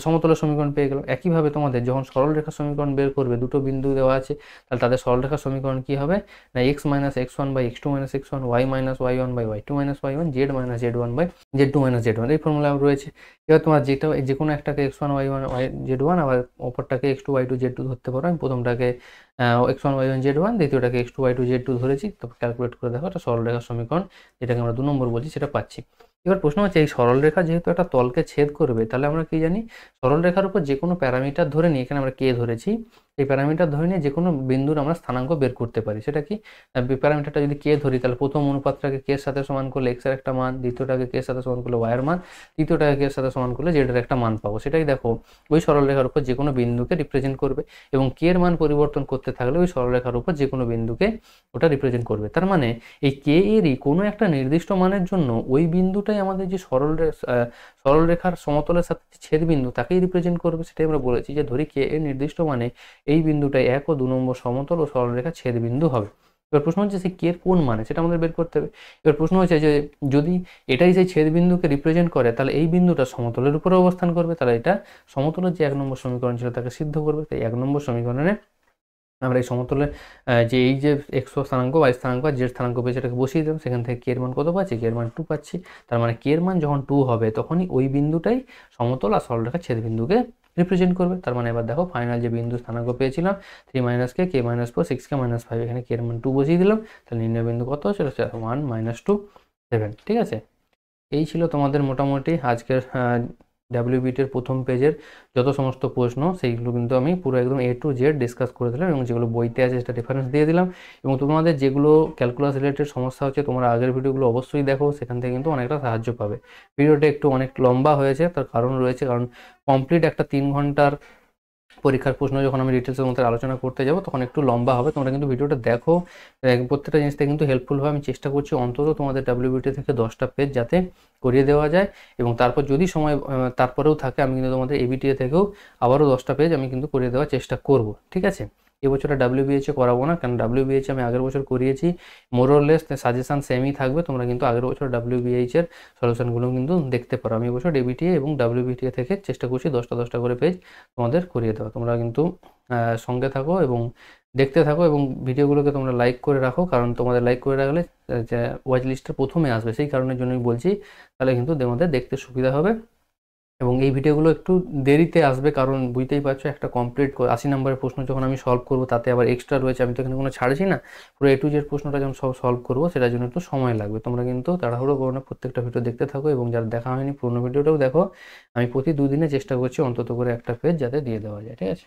সমতলের সমীকরণ পেয়ে গেলাম। একইভাবে তোমাদের যখন সরলরেখার সমীকরণ বের করবে, দুটো বিন্দু দেওয়া আছে, তাহলে তাদের সরলরেখার সমীকরণ কি হবে না, x minus x1 by x2 minus x1, y minus y1 by y2 minus y1, z minus z1 by z2 minus z1, এই ফর্মুলা রয়েছে। এবার তোমার যেটা যে কোনো একটাকে x1 y1 z1, আবার অপরটাকে x2 y2 z2 ধরতে পারো। আমি প্রথমটাকে x1 y1 z1, দ্বিতীয়টাকে x2 y2 z2 ধরেছি, তো ক্যালকুলেট করে দেখো একটা সরলরেখার সমীকরণ, যেটাকে আমরা 2 নম্বর বলছি, সেটা পাচ্ছি। এবার প্রশ্ন হচ্ছে এই সরলরেখা যেহেতু একটা তলকে ছেদ করবে, তাহলে আমরা কি জানি, সরলরেখার উপর যে কোনো প্যারামিটার ধরে নিই, এখানে আমরা কে ধরেছি, এই প্যারামিটার ধরে নিয়ে যে কোনো বিন্দুর আমরা স্থানাঙ্ক বের করতে পারি। সেটা কি, প্যারামিটারটা যদি কে ধরি, তাহলে প্রথম অনুপাতটাকে কে এর সাথে সমান করলে x এর একটা মান, দ্বিতীয়টাকে কে এর সাথে সমান করলে y এর মান, তৃতীয়টাকে কে এর সাথে সমান করলে z এর একটা মান পাবো। সেটাই দেখো ওই সরলরেখার উপর যে কোনো বিন্দুকে রিপ্রেজেন্ট করবে, এবং কে এর মান পরিবর্তন করতে থাকলে ওই সরলরেখার উপর যে কোনো বিন্দুকে ওটা রিপ্রেজেন্ট করবে। তার মানে এই কে এরই কোনো একটা নির্দিষ্ট মানের জন্য ওই বিন্দুটাই আমাদের যে সরলরেখার সমতলের সাথে যে ছেদ বিন্দু তাকেই রিপ্রেজেন্ট করবে। সেটাই আমরা বলেছি যে ধরি কে এর নির্দিষ্ট মানে এই বিন্দুটাই 1 ও 2 নম্বর সমতল ও সরলরেখার ছেদ বিন্দু হবে। এবার প্রশ্ন হচ্ছে সেই কে এর কোন মানে, সেটা আমাদের বের করতে হবে। এবার প্রশ্ন হচ্ছে যে যদি এটাই সেই ছেদ বিন্দুকে রিপ্রেজেন্ট করে, তাহলে এই বিন্দুটা সমতলের উপরে অবস্থান করবে, তাহলে এটা সমতলের যে 1 নম্বর সমীকরণ ছিল তাকে সিদ্ধ করবে। তাই 1 নম্বর সমীকরণে আমরা এই সমতলে যে এই যে x স্থানাঙ্ক, y স্থানাঙ্ক আর z স্থানাঙ্ক পেয়েছি, সেটাকে বসিয়ে দিলাম। সেখান থেকে কে এর মান কত পাচ্ছি, কে এর মান 2 পাচ্ছি। তার মানে কে এর মান যখন 2 হবে তখনই ওই বিন্দুটাই সমতল আর সরলরেখার ছেদ বিন্দুকে রিপ্রেজেন্ট করবে। তার মানে এবার দেখো ফাইনাল যে বিন্দু স্থানাঙ্ক পেয়েছিলাম 3 মাইনাস কে, কে মাইনাস 4, 6 কে মাইনাস 5, এখানে কে এর মান 2 বসিয়ে দিলাম। তাহলে নির্ণয় বিন্দু কত, সেটা হচ্ছে 1 - 2 7। ঠিক আছে, এই ছিল তোমাদের মোটামুটি আজকের WBT এর প্রথম পেজের যত সমস্ত প্রশ্ন সেইগুলো কিন্তু আমি পুরো একদম A to Z ডিসকাস করে দিলাম, এবং যেগুলো বইতে আছে সেটা রেফারেন্স দিয়ে দিলাম। এবং তোমাদের যেগুলো ক্যালকুলাস রিলেটেড সমস্যা হচ্ছে তোমরা আগের ভিডিওগুলো অবশ্যই দেখো, সেখান থেকে কিন্তু অনেকটা সাহায্য পাবে। ভিডিওটা একটু অনেক লম্বা হয়েছে, তার কারণ রয়েছে, কারণ কমপ্লিট একটা 3 ঘন্টার পরীক্ষার প্রশ্ন যখন আমি ডিটেলসের মধ্যে আলোচনা করতে যাব তখন একটু লম্বা হবে। তোমরা কিন্তু ভিডিওটা দেখো, প্রত্যেকটা জিনিসটা কিন্তু হেল্পফুল হবে। আমি চেষ্টা করছি অন্তত তোমাদের WBT থেকে 10টা পেজ যাতে করিয়ে দেওয়া যায়, এবং তারপর যদি সময় তারপরেও থাকে আমি কিন্তু তোমাদের ABTA থেকেও আবারও 10টা পেজ আমি কিন্তু করিয়ে দেওয়ার চেষ্টা করব, ঠিক আছে। এবছরে WBH করাবো না, কারণ WBH আমি আগের বছর করিয়েছি, মোরলেস সাজেশন সেমই থাকবে। তোমরা কিন্তু আগের বছর WBH এর সলিউশনগুলো কিন্তু দেখতে পারো। আমি এবছর ABTA এবং WBTA থেকে চেষ্টা করছি 10টা করে পেজ তোমাদের করিয়ে দেওয়া। তোমরা কিন্তু সঙ্গে থাকো এবং দেখতে থাকো, এবং ভিডিওগুলোকে তোমরা লাইক করে রাখো, কারণ তোমাদের লাইক করে রাখলে যে ওয়াচ লিস্টের প্রথমে আসবে, সেই কারণের জন্যই বলছি। তাহলে কিন্তু তোমাদের দেখতে সুবিধা হবে। এবং এই ভিডিওগুলো একটু দেরিতে আসবে, কারণ বুঝতেই পারছো একটা কমপ্লিট 80 নম্বরের প্রশ্ন যখন আমি সলভ করবো, তাতে আবার এক্সট্রা রয়েছে, আমি তো এখানে কোনো ছাড়ছি না। পুরো A to Z প্রশ্নটা যখন সব সলভ করবো সেটার জন্য একটু সময় লাগবে। তোমরা কিন্তু তাড়াহুড়ো করো না, প্রত্যেকটা ভিডিও দেখতে থাকো, এবং যারা দেখা হয়নি পুরোনো ভিডিওটাও দেখো। আমি প্রতি 2 দিনে চেষ্টা করছি অন্তত করে একটা পেজ যাতে দিয়ে দেওয়া যায়, ঠিক আছে।